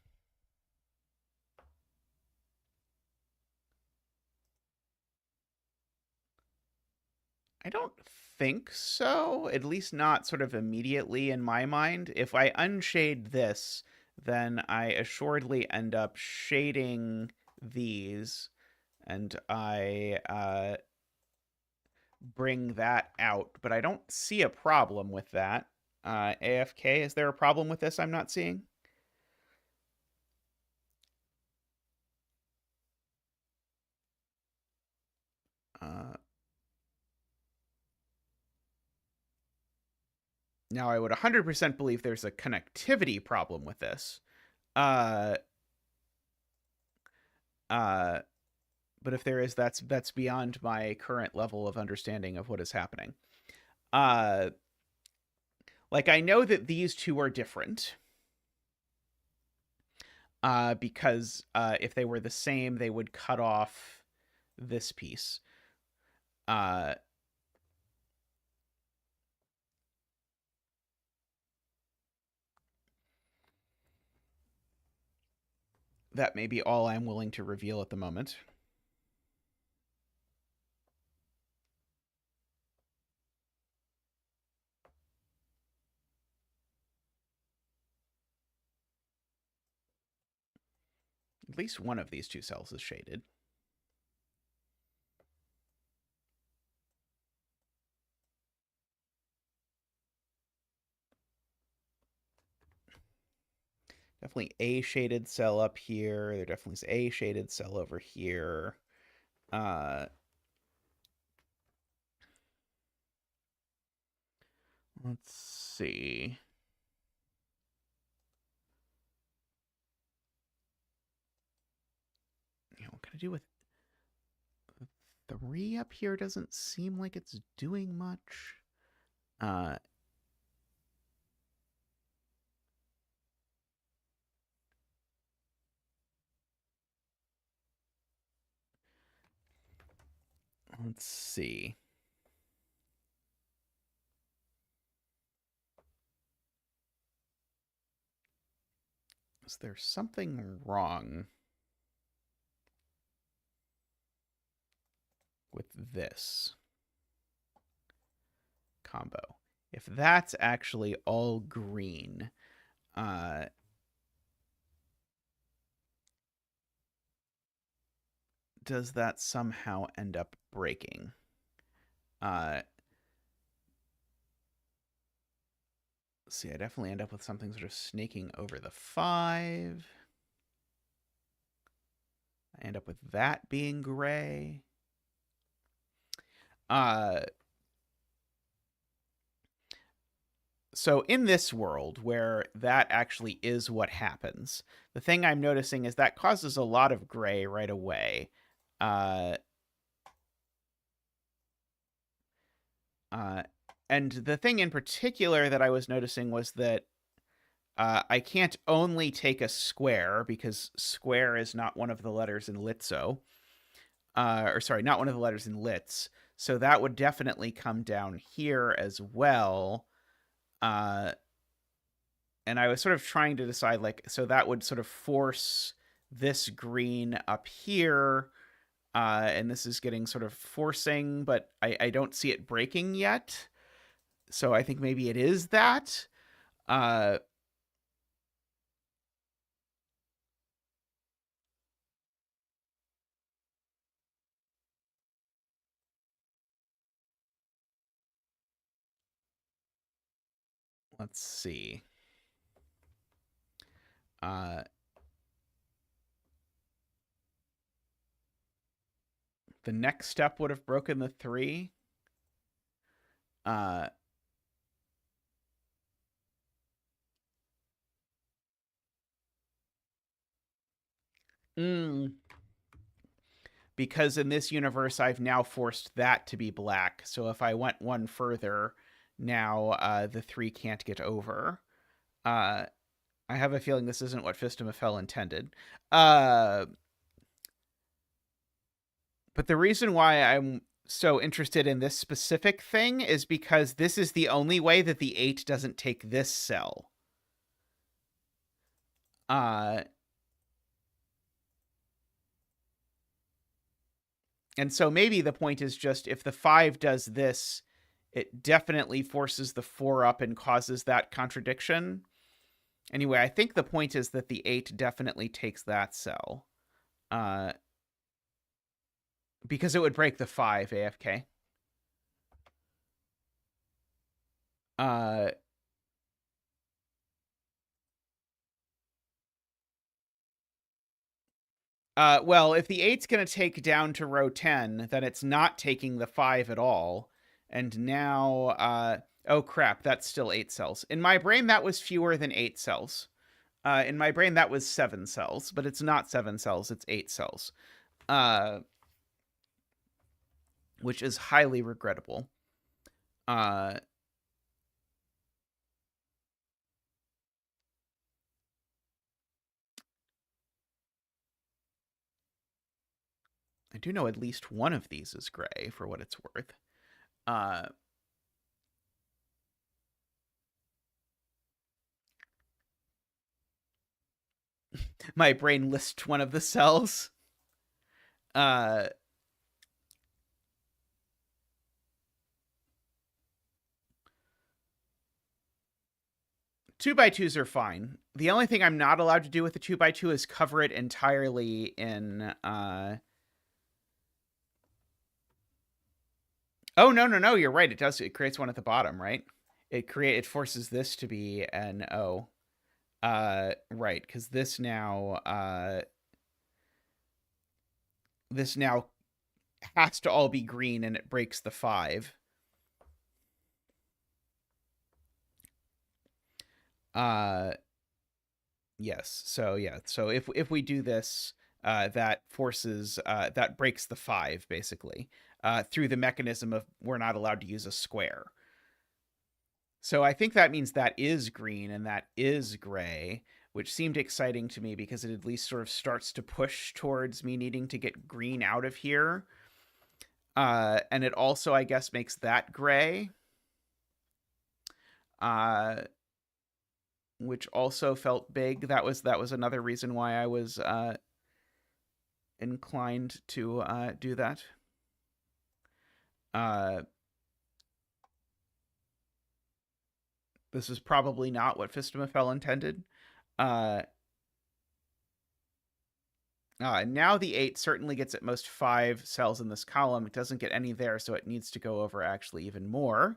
I don't think so, at least not sort of immediately in my mind. If I unshade this, then I assuredly end up shading these, and I bring that out, but I don't see a problem with that. AFK, is there a problem with this I'm not seeing? Now, I would 100% believe there's a connectivity problem with this. But if there is, that's beyond my current level of understanding of what is happening. Like, I know that these two are different. Because if they were the same, they would cut off this piece. that may be all I'm willing to reveal at the moment. At least one of these two cells is shaded. Definitely a shaded cell up here. There definitely is a shaded cell over here. Let's see. What can I do with 3 up here? Doesn't seem like it's doing much. Let's see. Is there something wrong with this combo? If that's actually all green, does that somehow end up breaking? See, I definitely end up with something sort of snaking over the 5. I end up with that being gray. So in this world where that actually is what happens, the thing I'm noticing is that causes a lot of gray right away. And the thing in particular that I was noticing was that I can't only take a square because square is not one of the letters in Litzo. Or sorry, not one of the letters in Litz. So that would definitely come down here as well. And I was sort of trying to decide, like, so that would sort of force this green up here. And this is getting sort of forcing, but I don't see it breaking yet. So I think maybe it is that. Let's see. The next step would have broken the 3. Because in this universe, I've now forced that to be black. So if I went one further, now the 3 can't get over. I have a feeling this isn't what Fistamafel intended. But the reason why I'm so interested in this specific thing is because this is the only way that the 8 doesn't take this cell. And so maybe the point is just if the 5 does this, it definitely forces the 4 up and causes that contradiction. Anyway, I think the point is that the 8 definitely takes that cell. Because it would break the 5 AFK. Well, if the 8's going to take down to row 10, then it's not taking the 5 at all. And now, oh crap, that's still 8 cells. In my brain, that was fewer than 8 cells. In my brain, that was 7 cells, but it's not 7 cells, it's 8 cells. Which is highly regrettable. I do know at least one of these is gray, for what it's worth. my brain lists one of the cells. Uh, 2x2s are fine. The only thing I'm not allowed to do with the 2x2 is cover it entirely in. Oh no! You're right. It does. It creates one at the bottom, right? It forces this to be an O. Right, because this now has to all be green, and it breaks the 5. Yes. So yeah. So if we do this, that forces that breaks the 5 basically through the mechanism of we're not allowed to use a square. So I think that means that is green and that is gray, which seemed exciting to me because it at least sort of starts to push towards me needing to get green out of here. And it also, I guess, makes that gray. Which also felt big. That was another reason why I was inclined to do that. This is probably not what Fistamafel intended. Now the 8 certainly gets at most 5 cells in this column. It doesn't get any there, so it needs to go over actually even more.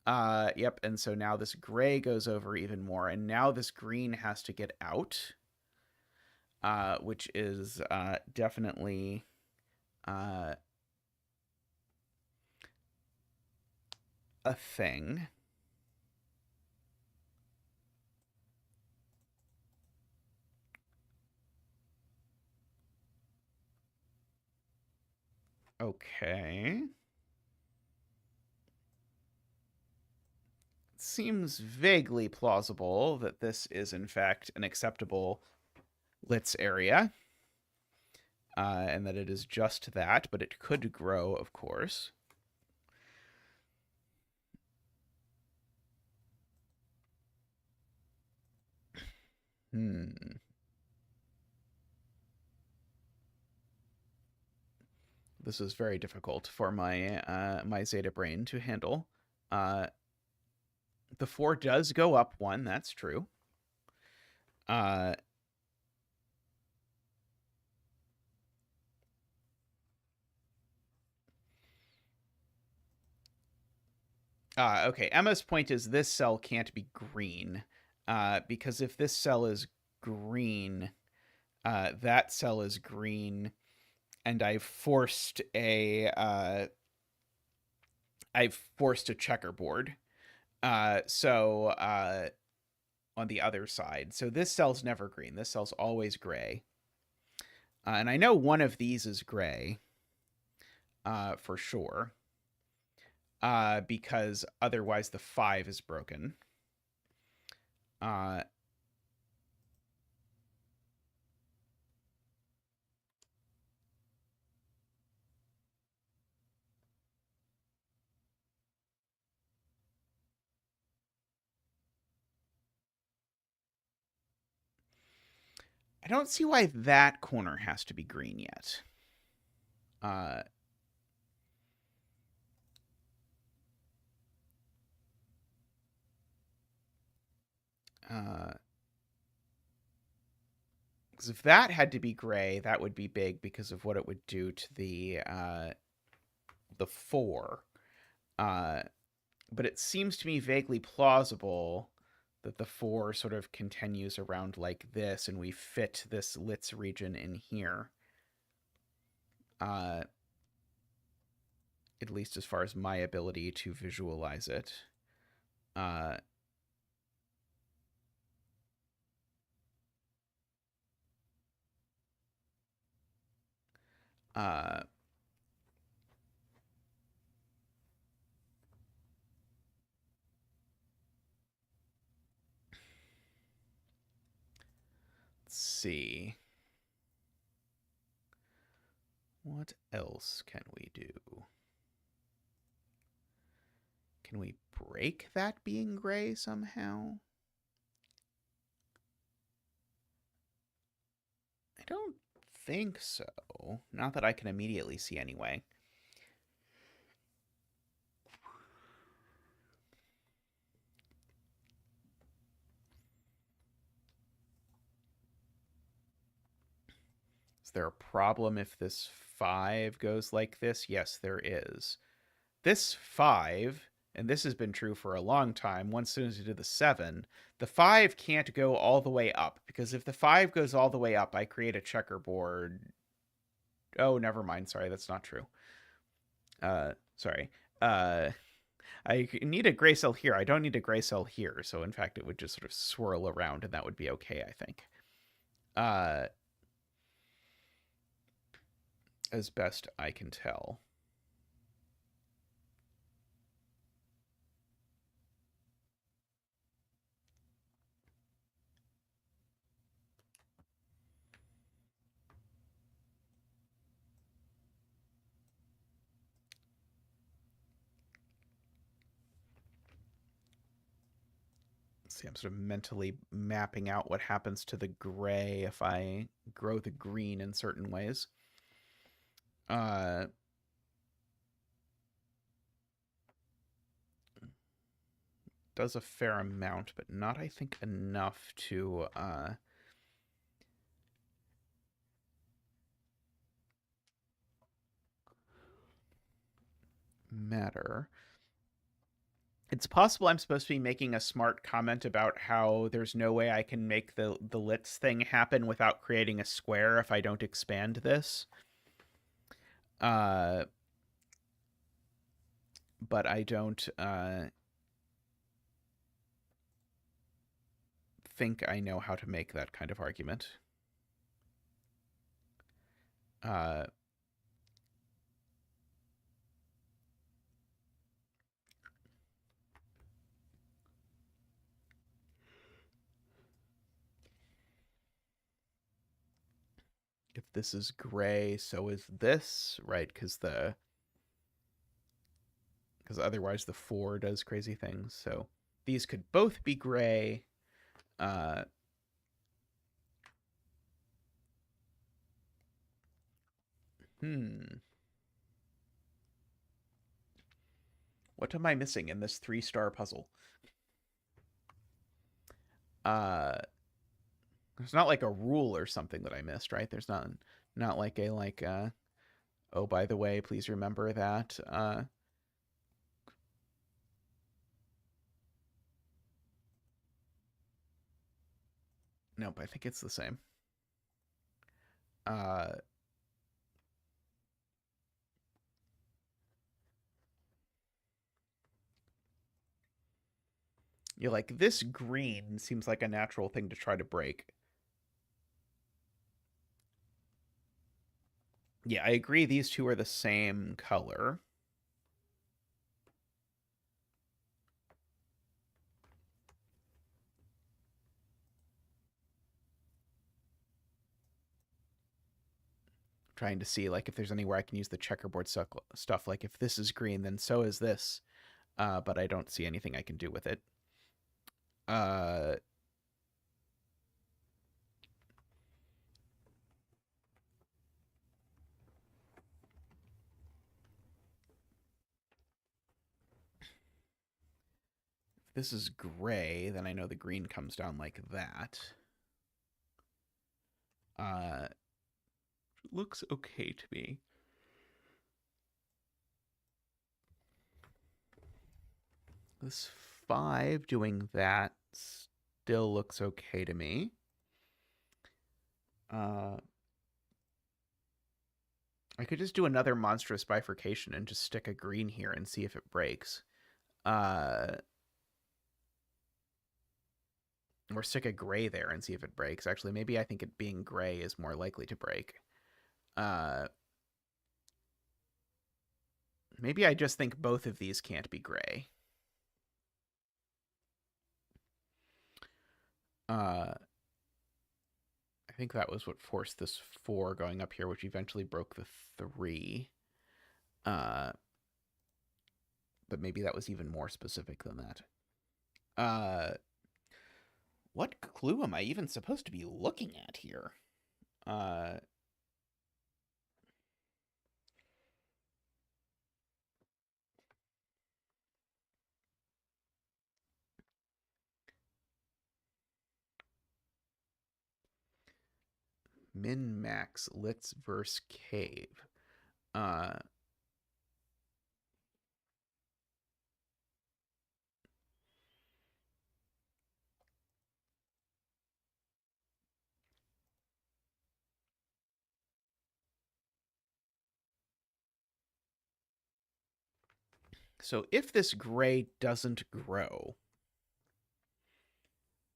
Yep, and so now this gray goes over even more, and now this green has to get out, which is definitely a thing. Okay. Seems vaguely plausible that this is in fact an acceptable Litz area, and that it is just that, but it could grow, of course. This is very difficult for my my Zeta brain to handle. The 4 does go up 1, that's true. Okay, Emma's point is this cell can't be green, because if this cell is green, that cell is green, and I've forced a checkerboard. So on the other side, so this cell's never green. This cell's always gray, and I know one of these is gray, for sure. Because otherwise the 5 is broken. I don't see why that corner has to be green yet. Because if that had to be gray, that would be big because of what it would do to the 4. But it seems to me vaguely plausible that the 4 sort of continues around like this, and we fit this Litz region in here. At least as far as my ability to visualize it. Let's see. What else can we do? Can we break that being gray somehow? I don't think so. Not that I can immediately see anyway. Is there a problem if this 5 goes like this? Yes, there is. This 5, and this has been true for a long time, once soon as you do the 7, the 5 can't go all the way up, because if the 5 goes all the way up, I create a checkerboard. Oh, never mind. Sorry, that's not true. Sorry. I need a gray cell here. I don't need a gray cell here. So in fact, it would just sort of swirl around, and that would be okay, I think. As best I can tell. See, I'm sort of mentally mapping out what happens to the gray if I grow the green in certain ways. Does a fair amount, but not, I think, enough to matter. It's possible I'm supposed to be making a smart comment about how there's no way I can make the lits thing happen without creating a square if I don't expand this. But I don't think I know how to make that kind of argument. If this is gray, so is this, right? Because otherwise the 4 does crazy things. So these could both be gray. What am I missing in this 3-star puzzle? There's not like a rule or something that I missed, right? There's not like a oh, by the way, please remember that nope, I think it's the same. You're like, this green seems like a natural thing to try to break. Yeah, I agree these two are the same color. Trying to see like if there's anywhere I can use the checkerboard stuff. Like if this is green, then so is this. But I don't see anything I can do with it. If this is gray, then I know the green comes down like that. Looks okay to me. This 5 doing that still looks okay to me. I could just do another monstrous bifurcation and just stick a green here and see if it breaks. Or stick a gray there and see if it breaks. Actually, maybe I think it being gray is more likely to break. Maybe I just think both of these can't be gray. I think that was what forced this 4 going up here, which eventually broke the 3. But maybe that was even more specific than that. What clue am I even supposed to be looking at here? Uh, Min max Litz versus Cave. Uh, so if this gray doesn't grow,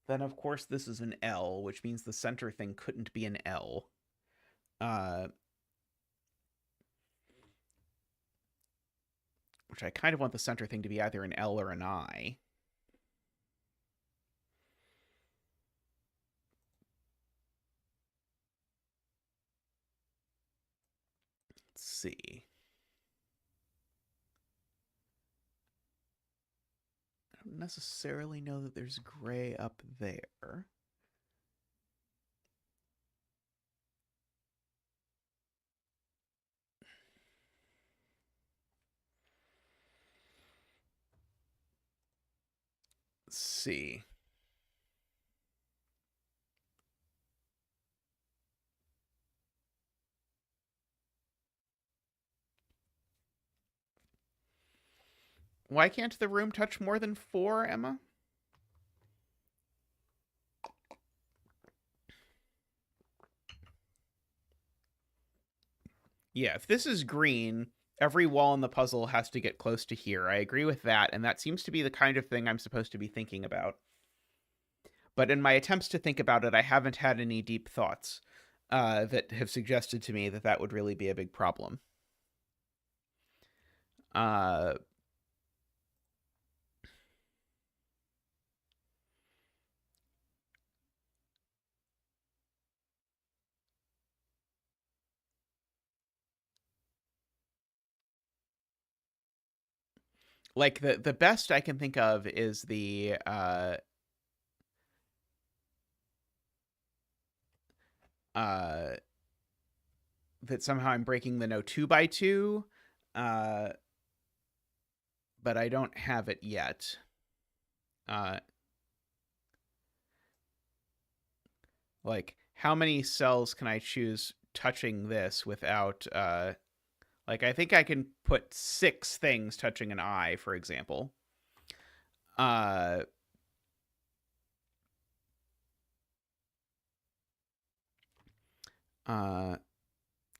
then of course this is an L, which means the center thing couldn't be an L. Which I kind of want the center thing to be either an L or an I. Let's see. I don't necessarily know that there's gray up there. Let's see. Why can't the room touch more than 4, Emma? Yeah, if this is green, every wall in the puzzle has to get close to here. I agree with that, and that seems to be the kind of thing I'm supposed to be thinking about. But in my attempts to think about it, I haven't had any deep thoughts that have suggested to me that that would really be a big problem. Like the best I can think of is the that somehow I'm breaking the no 2x2, but I don't have it yet. Like how many cells can I choose touching this without like I think I can put 6 things touching an eye, for example. Uh uh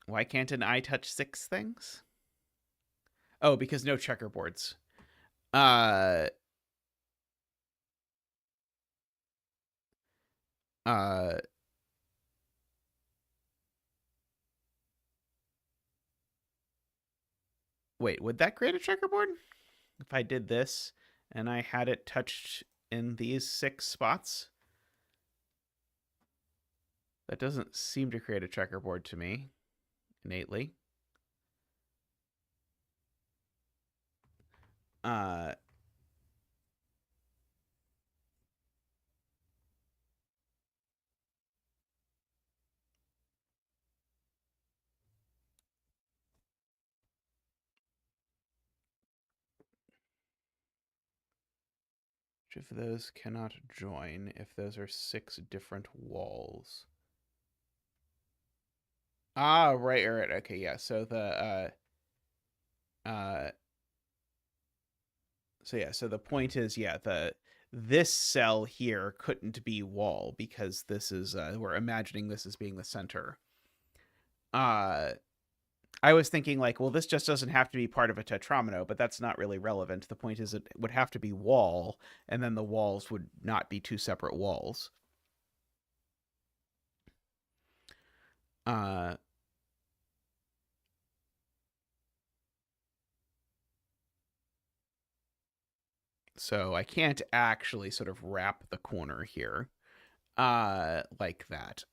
why can't an eye touch 6 things? Oh, because no checkerboards. Uh uh Wait, would that create a checkerboard? If I did this and I had it touched in these 6 spots? That doesn't seem to create a checkerboard to me, innately. Uh, which of those cannot join if those are 6 different walls? Ah, right. Okay, yeah. So so the point is, yeah, this cell here couldn't be wall because this is we're imagining this as being the center. I was thinking like, well, this just doesn't have to be part of a tetromino, but that's not really relevant. The point is it would have to be wall, and then the walls would not be 2 separate walls. Uh, so I can't actually sort of wrap the corner here like that.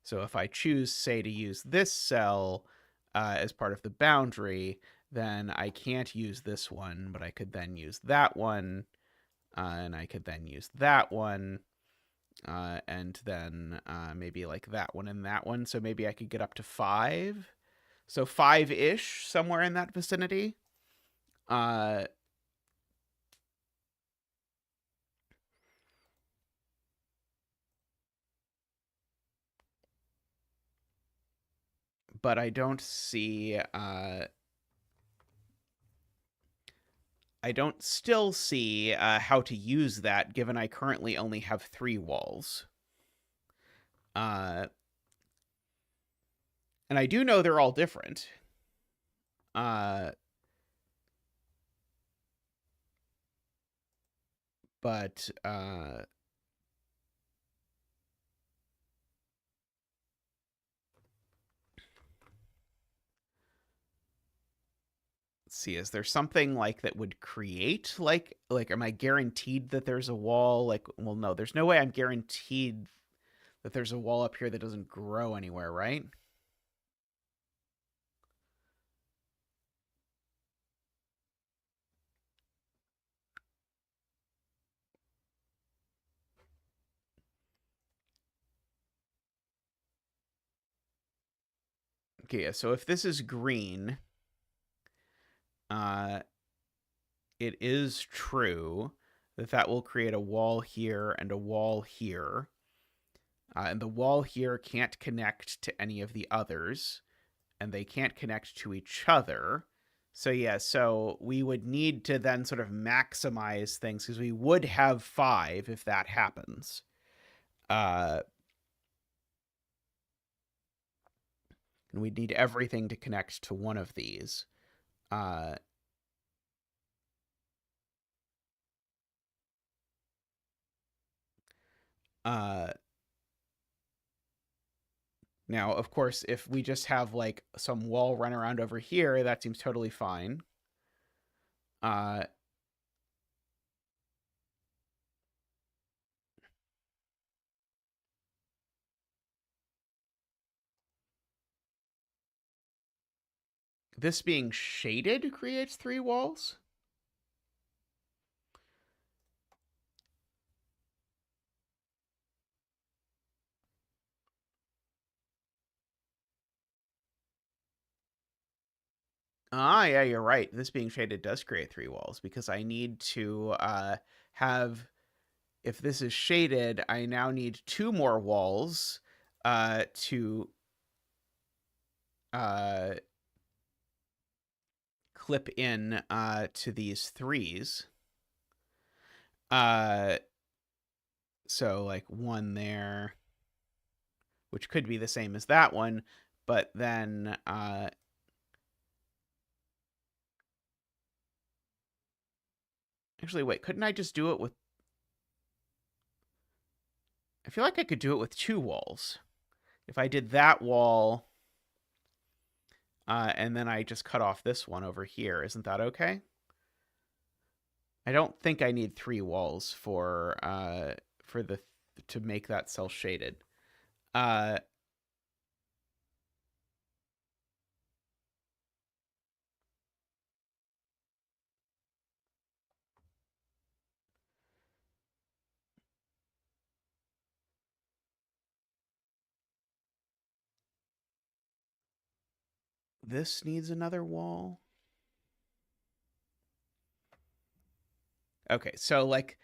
So if I choose, say, to use this cell as part of the boundary, then I can't use this one, but I could then use that one, and I could then use that one. And then maybe like that one and that one. So maybe I could get up to 5. So 5-ish, somewhere in that vicinity. Uh, but I don't see. I don't still see how to use that, given I currently only have 3 walls. Uh, and I do know they're all different. Uh, but let's see, is there something like that would create like am I guaranteed that there's a wall? Like, well, no, there's no way I'm guaranteed that there's a wall up here that doesn't grow anywhere, right? Okay, yeah, so if this is green, uh, it is true that that will create a wall here and a wall here. And the wall here can't connect to any of the others, and they can't connect to each other. So, yeah, so we would need to then sort of maximize things because we would have 5 if that happens. And we'd need everything to connect to one of these. Uh, uh, Now, of course, if we just have like some wall run around over here, that seems totally fine. Uh, this being shaded creates 3 walls. Ah, yeah, you're right. This being shaded does create 3 walls because I need to have. If this is shaded, I now need 2 more walls to uh, clip in to these 3s. Uh, so like 1 there, which could be the same as that one, but then actually, wait, couldn't I just do it with... I feel like I could do it with 2 walls. If I did that wall, and then I just cut off this one over here, isn't that okay? I don't think I need 3 walls for the to make that cell shaded. Uh, this needs another wall. Okay, so like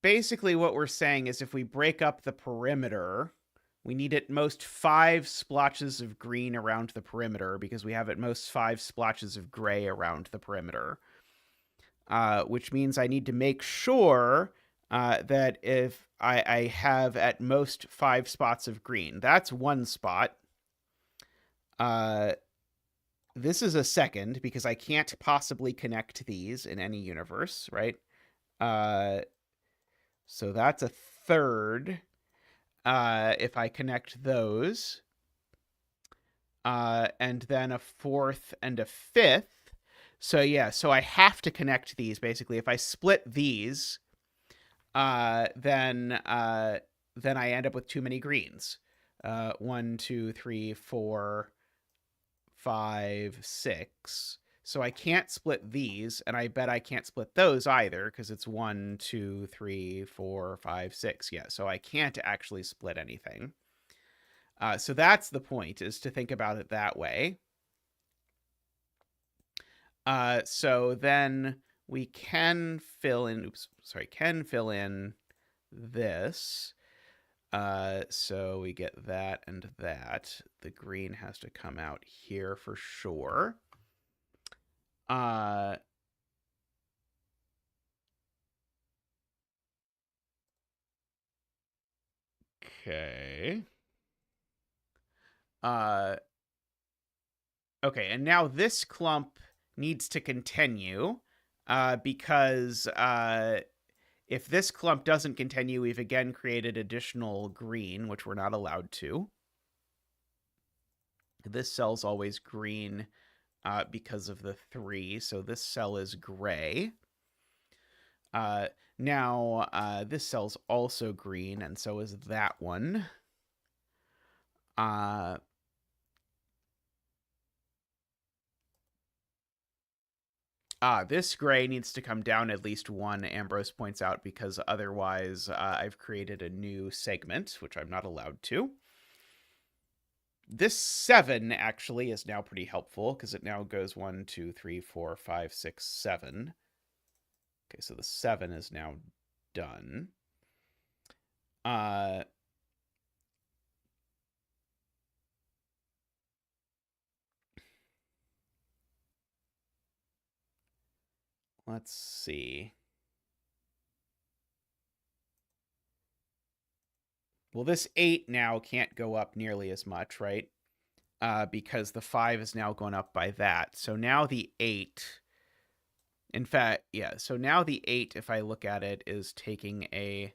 basically what we're saying is if we break up the perimeter, we need at most 5 splotches of green around the perimeter because we have at most 5 splotches of gray around the perimeter. Which means I need to make sure that if I have at most 5 spots of green, that's 1 spot. This is a second because I can't possibly connect these in any universe, right? So that's a third if I connect those. And then a 4th and a 5th. So yeah, so I have to connect these basically. If I split these, then I end up with too many greens. 1, 2, 3, 4, 5, 6. So I can't split these, and I bet I can't split those either, because it's 1, 2, 3, 4, 5, 6. Yeah, so I can't actually split anything. So that's the point, is to think about it that way. So then we can fill in, can fill in this. So we get that and that. The green has to come out here for sure. Okay. Okay, and now this clump needs to continue because if this clump doesn't continue, we've again created additional green, which we're not allowed to. This cell's always green because of the 3, so this cell is gray. Now, this cell's also green, and so is that one. This gray needs to come down at least 1, Ambrose points out, because otherwise I've created a new segment, which I'm not allowed to. This 7 actually is now pretty helpful, because it now goes 1, 2, 3, 4, 5, 6, 7. Okay, so the 7 is now done. Let's see. Well, this 8 now can't go up nearly as much, right? Because the 5 is now going up by that. So now the 8... In fact, yeah, so now the 8, if I look at it, is taking a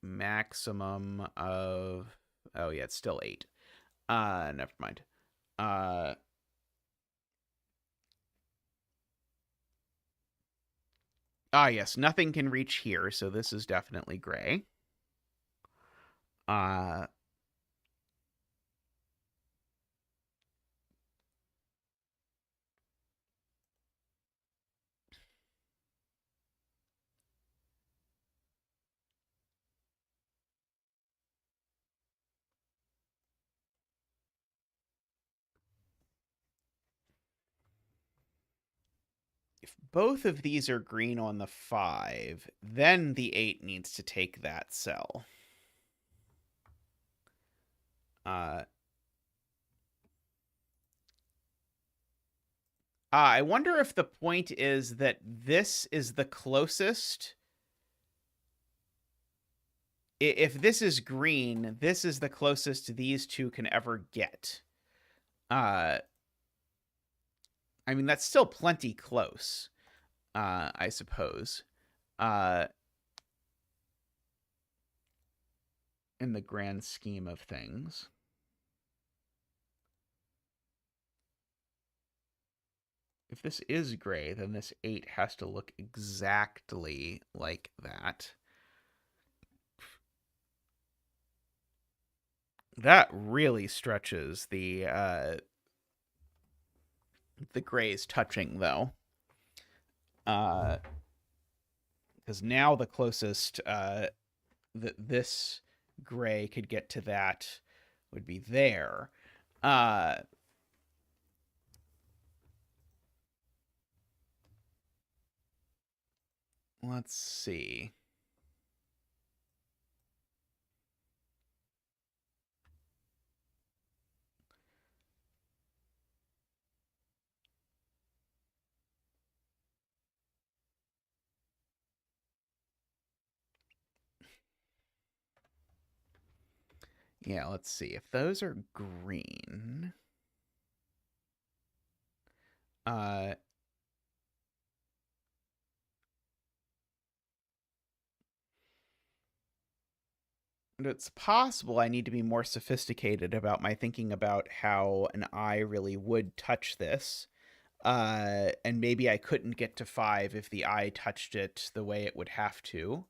maximum of... Oh, yeah, it's still 8. Never mind. Yes, nothing can reach here, so this is definitely gray. If both of these are green on the 5, then the 8 needs to take that cell. I wonder if the point is that this is the closest. If this is green, this is the closest these two can ever get. I mean, that's still plenty close, I suppose. In the grand scheme of things. If this is gray, then this 8 has to look exactly like that. That really stretches the grays touching, though. Because now the closest that this gray could get to that would be there. Let's see. Yeah, let's see. If those are green, it's possible I need to be more sophisticated about my thinking about how an eye really would touch this. And maybe I couldn't get to 5 if the eye touched it the way it would have to.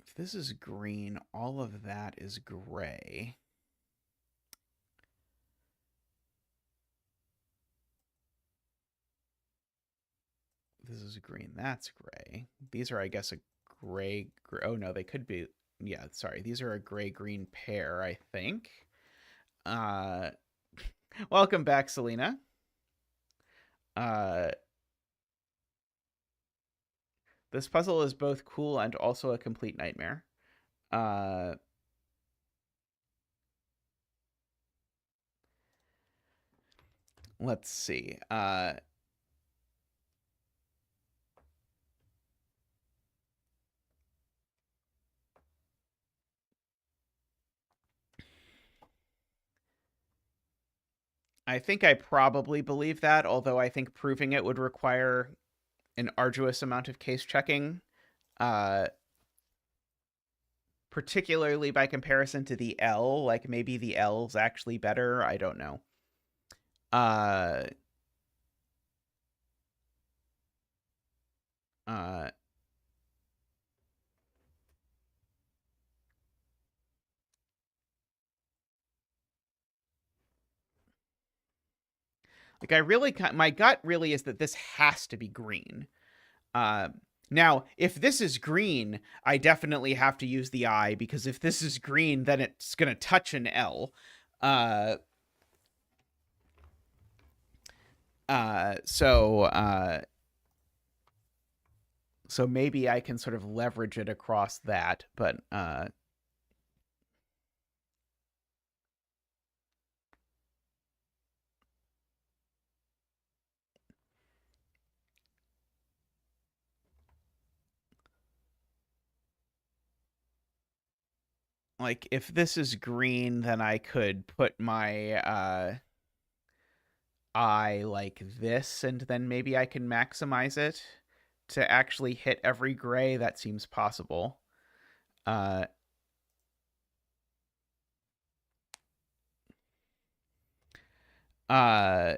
If this is green, all of that is gray. This is green. That's gray. These are, I guess, a gray. Oh no, they could be. Yeah, sorry. These are a gray-green pair, I think. Uh, welcome back, Selena. Uh, this puzzle is both cool and also a complete nightmare. Uh, let's see. I think I probably believe that, although I think proving it would require an arduous amount of case checking, uh, particularly by comparison to the L. Like maybe the L's actually better. I don't know. Uh, uh, like I really, my gut really is that this has to be green. Uh, Now, if this is green, I definitely have to use the I, because if this is green, then it's going to touch an L. Uh, so so maybe I can sort of leverage it across that, but like if this is green, then I could put my I like this, and then maybe I can maximize it to actually hit every gray. That seems possible. Uh, uh,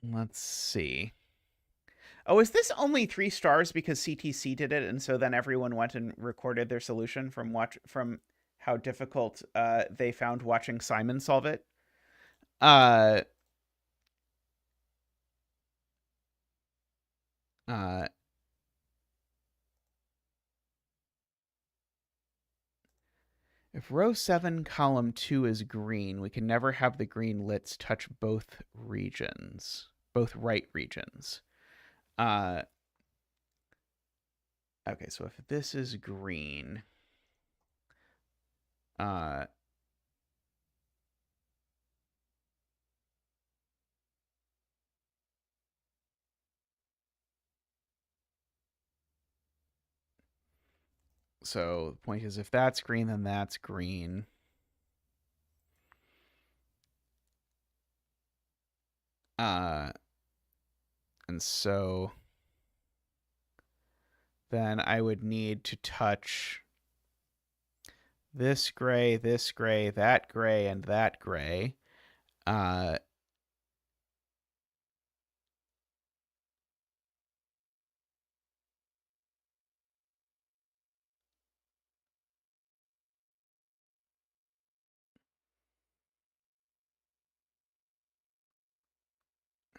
let's see. Oh, is this only 3 stars because CTC did it, and so then everyone went and recorded their solution from how difficult they found watching Simon solve it? Uh, uh, if row 7, column 2 is green, we can never have the green lits touch both regions, both right regions. Uh, okay, so if this is green, uh, so the point is, if that's green, then that's green. Uh, and so then I would need to touch this gray, that gray, and that gray. Uh,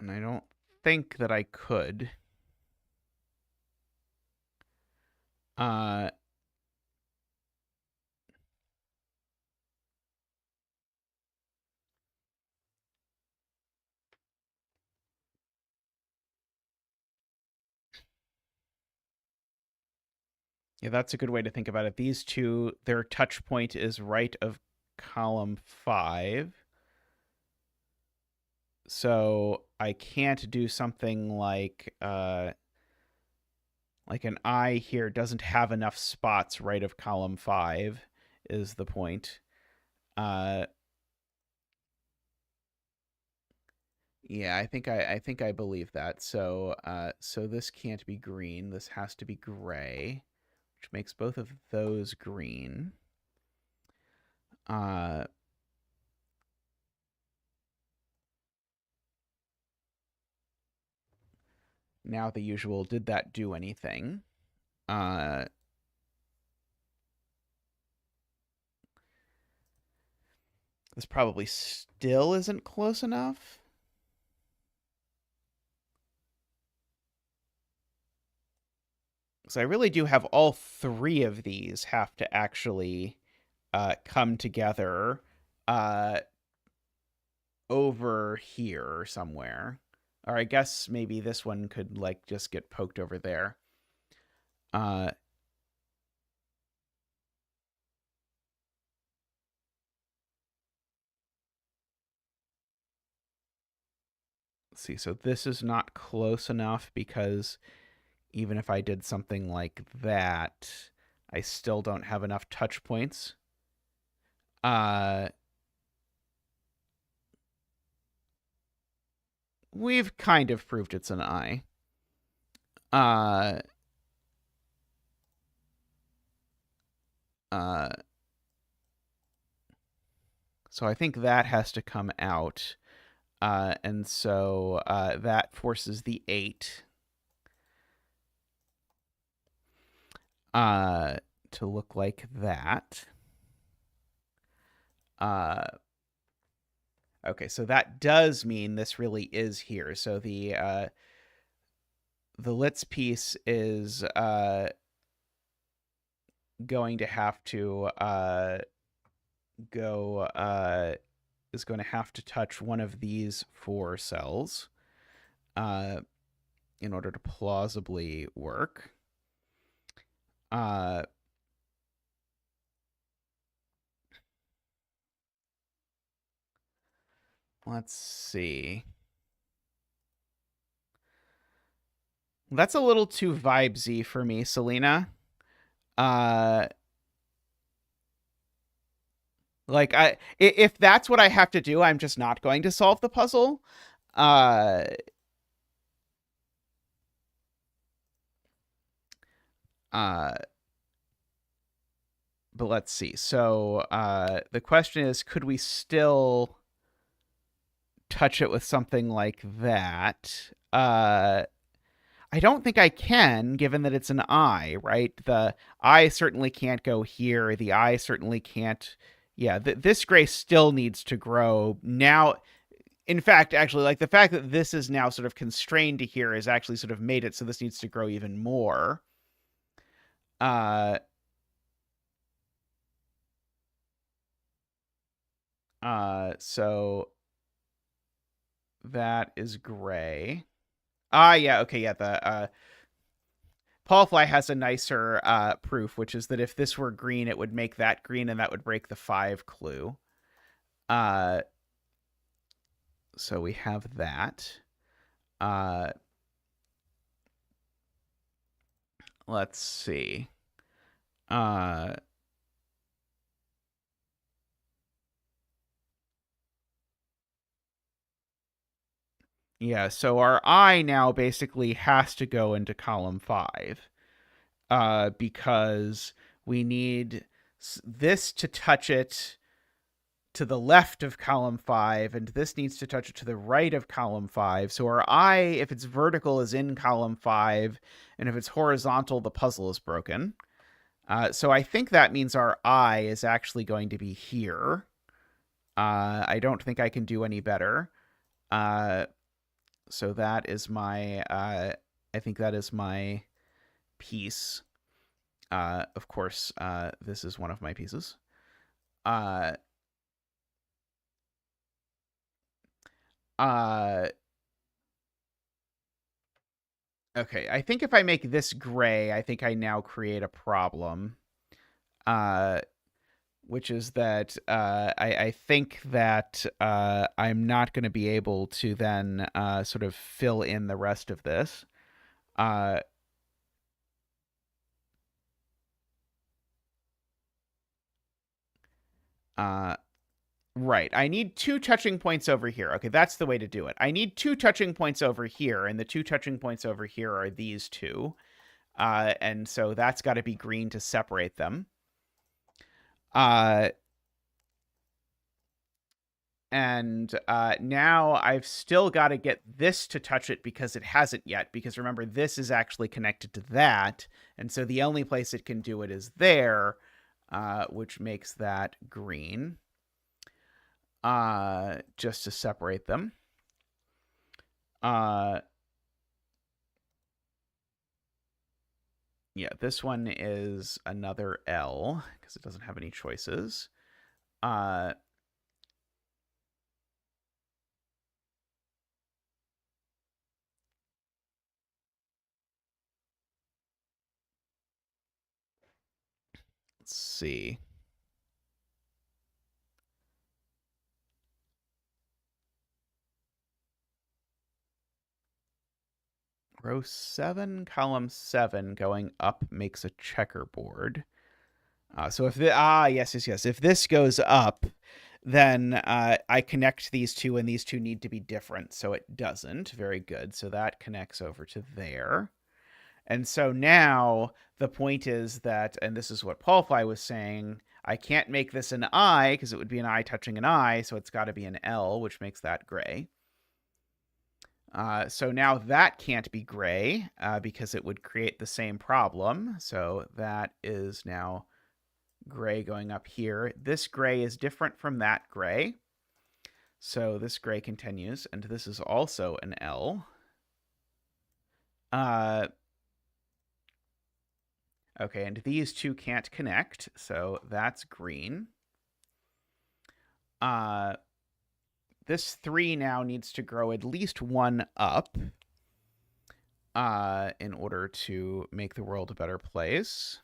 and I don't think that I could. Uh, yeah, that's a good way to think about it. These two, their touch point is right of column 5. So I can't do something like an I here doesn't have enough spots right of column 5 is the point. Uh, yeah, I think I believe that. So so this can't be green. This has to be gray, which makes both of those green. Uh Now the usual, did that do anything? Uh this probably still isn't close enough. So I really do have all three of these have to actually come together over here somewhere. Or I guess maybe this one could like just get poked over there. Let's see, so this is not close enough because even if I did something like that, I still don't have enough touch points. We've kind of proved it's an I. So I think that has to come out. And so that forces the 8 to look like that. Okay, so that does mean this really is here. So the Litz piece is going to have to is going to have to touch one of these 4 cells in order to plausibly work. Let's see. That's a little too vibesy for me, Selena. Like if that's what I have to do, I'm just not going to solve the puzzle. But let's see. So the question is, could we still touch it with something like that? I don't think I can, given that it's an I, right? The I certainly can't go here. The I certainly can't. Yeah, this gray still needs to grow. Now, in fact, actually, like the fact that this is now sort of constrained to here has actually sort of made it so this needs to grow even more. So that is gray. Yeah, okay, yeah, the Paulfly has a nicer proof, which is that if this were green, it would make that green, and that would break the 5 clue. So we have that. Let's see. Yeah, so our I now basically has to go into column 5 because we need this to touch it to the left of column 5, and this needs to touch it to the right of column 5. So our I, if it's vertical, is in column 5, and if it's horizontal, the puzzle is broken. So I think that means our I is actually going to be here. I don't think I can do any better. So that is my, I think that is my piece. Of course, this is one of my pieces. Okay, I think if I make this gray, I think I now create a problem. Which is that I think that I'm not going to be able to then sort of fill in the rest of this. Right. I need 2 touching points over here. Okay, that's the way to do it. I need 2 touching points over here, and the 2 touching points over here are these 2. And so that's got to be green to separate them. And now I've still got to get this to touch it because it hasn't yet. Because remember, this is actually connected to that. And so the only place it can do it is there, which makes that green. Just to separate them. Yeah, this one is another L because it doesn't have any choices. Uh, let's see. Row 7, column 7 going up makes a checkerboard. So if yes. If this goes up, then I connect these two, and these two need to be different, so it doesn't. Very good. So that connects over to there. And so now the point is that, and this is what Paulfly was saying, I can't make this an I because it would be an I touching an I, so it's got to be an L, which makes that gray. So now that can't be gray because it would create the same problem. So that is now gray going up here. This gray is different from that gray. So this gray continues, and this is also an L. Okay, and these two can't connect, so that's green. This 3 now needs to grow at least 1 up in order to make the world a better place.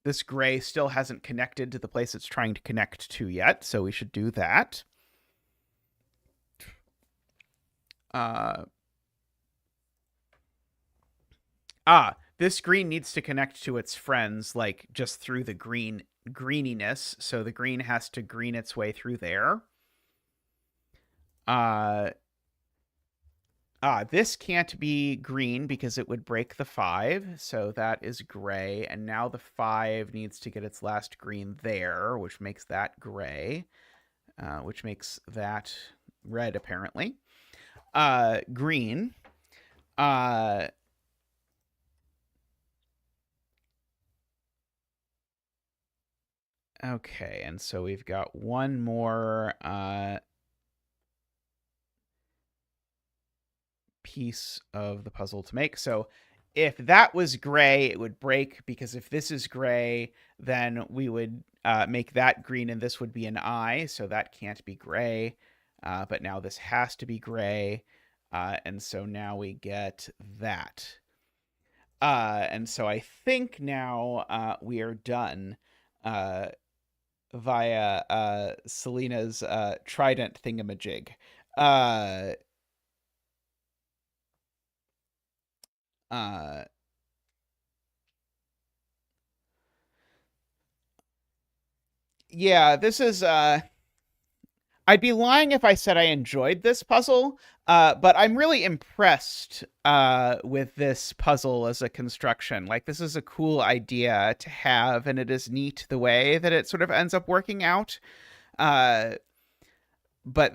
This gray still hasn't connected to the place it's trying to connect to yet, so we should do that. This green needs to connect to its friends, like, just through the greeniness, so the green has to green its way through there. This can't be green because it would break the 5, so that is gray, and now the 5 needs to get its last green there, which makes that gray, which makes that red, apparently. Green. Okay, and so we've got one more piece of the puzzle to make. So if that was gray, it would break, because if this is gray, then we would make that green, and this would be an I, so that can't be gray. But now this has to be gray, and so now we get that. And so I think now we are done via Selena's trident thingamajig. Yeah, this is I'd be lying if I said I enjoyed this puzzle, but I'm really impressed with this puzzle as a construction. Like, this is a cool idea to have, and it is neat the way that it sort of ends up working out. But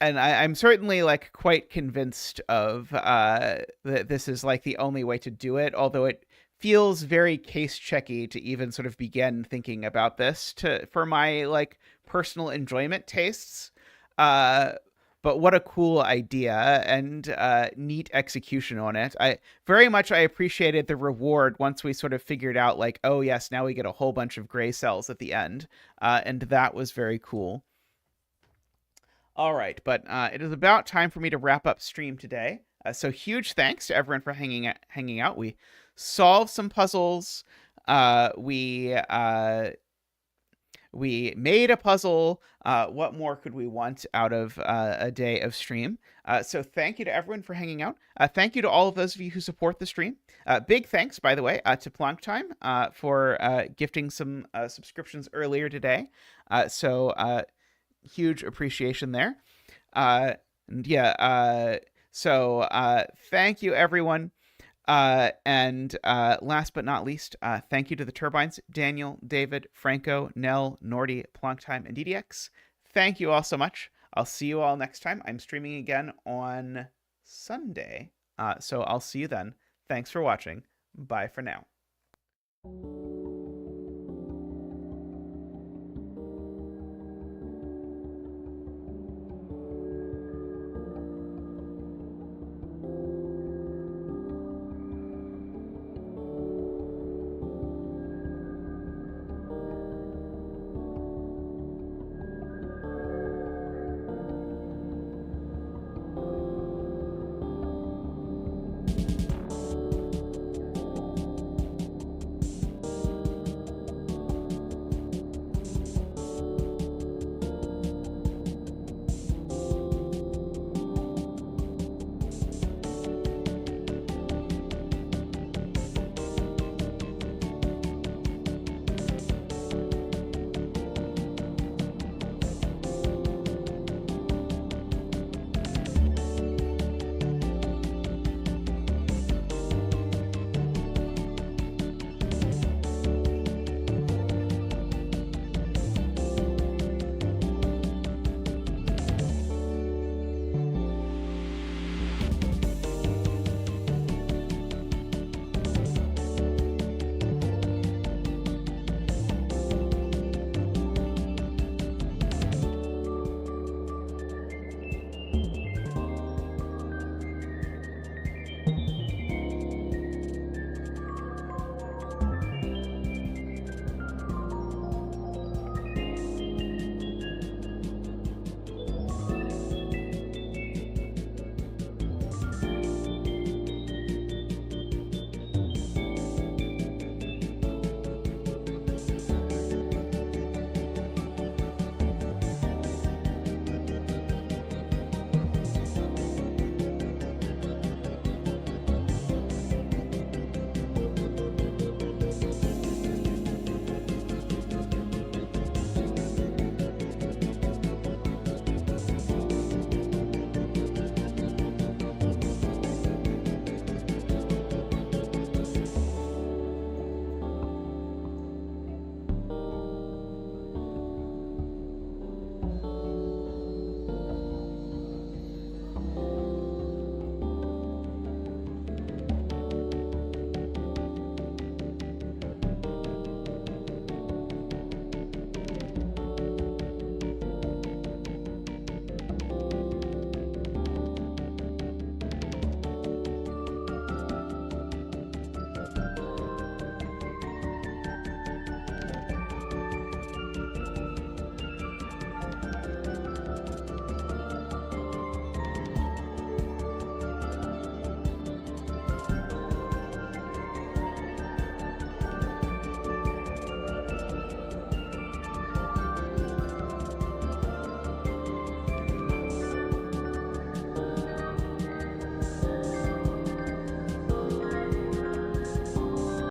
and I'm certainly, like, quite convinced of that this is, like, the only way to do it, although it feels very case checky to even sort of begin thinking about this for my, like, personal enjoyment tastes. But what a cool idea, and neat execution on it. I appreciated the reward once we sort of figured out, like, oh yes, now we get a whole bunch of gray cells at the end, and that was very cool. All right, but it is about time for me to wrap up stream today. So huge thanks to everyone for hanging out. We solved some puzzles. We made a puzzle. What more could we want out of a day of stream? So thank you to everyone for hanging out. Thank you to all of those of you who support the stream. Big thanks, by the way, to Plonk Time for gifting some subscriptions earlier today. So huge appreciation there. And yeah, so thank you, everyone. And last but not least, thank you to the Turbines, Daniel, David, Franco, Nell, Nordy, Plonktime, and DDX. Thank you all so much. I'll see you all next time. I'm streaming again on Sunday. So I'll see you then. Thanks for watching. Bye for now.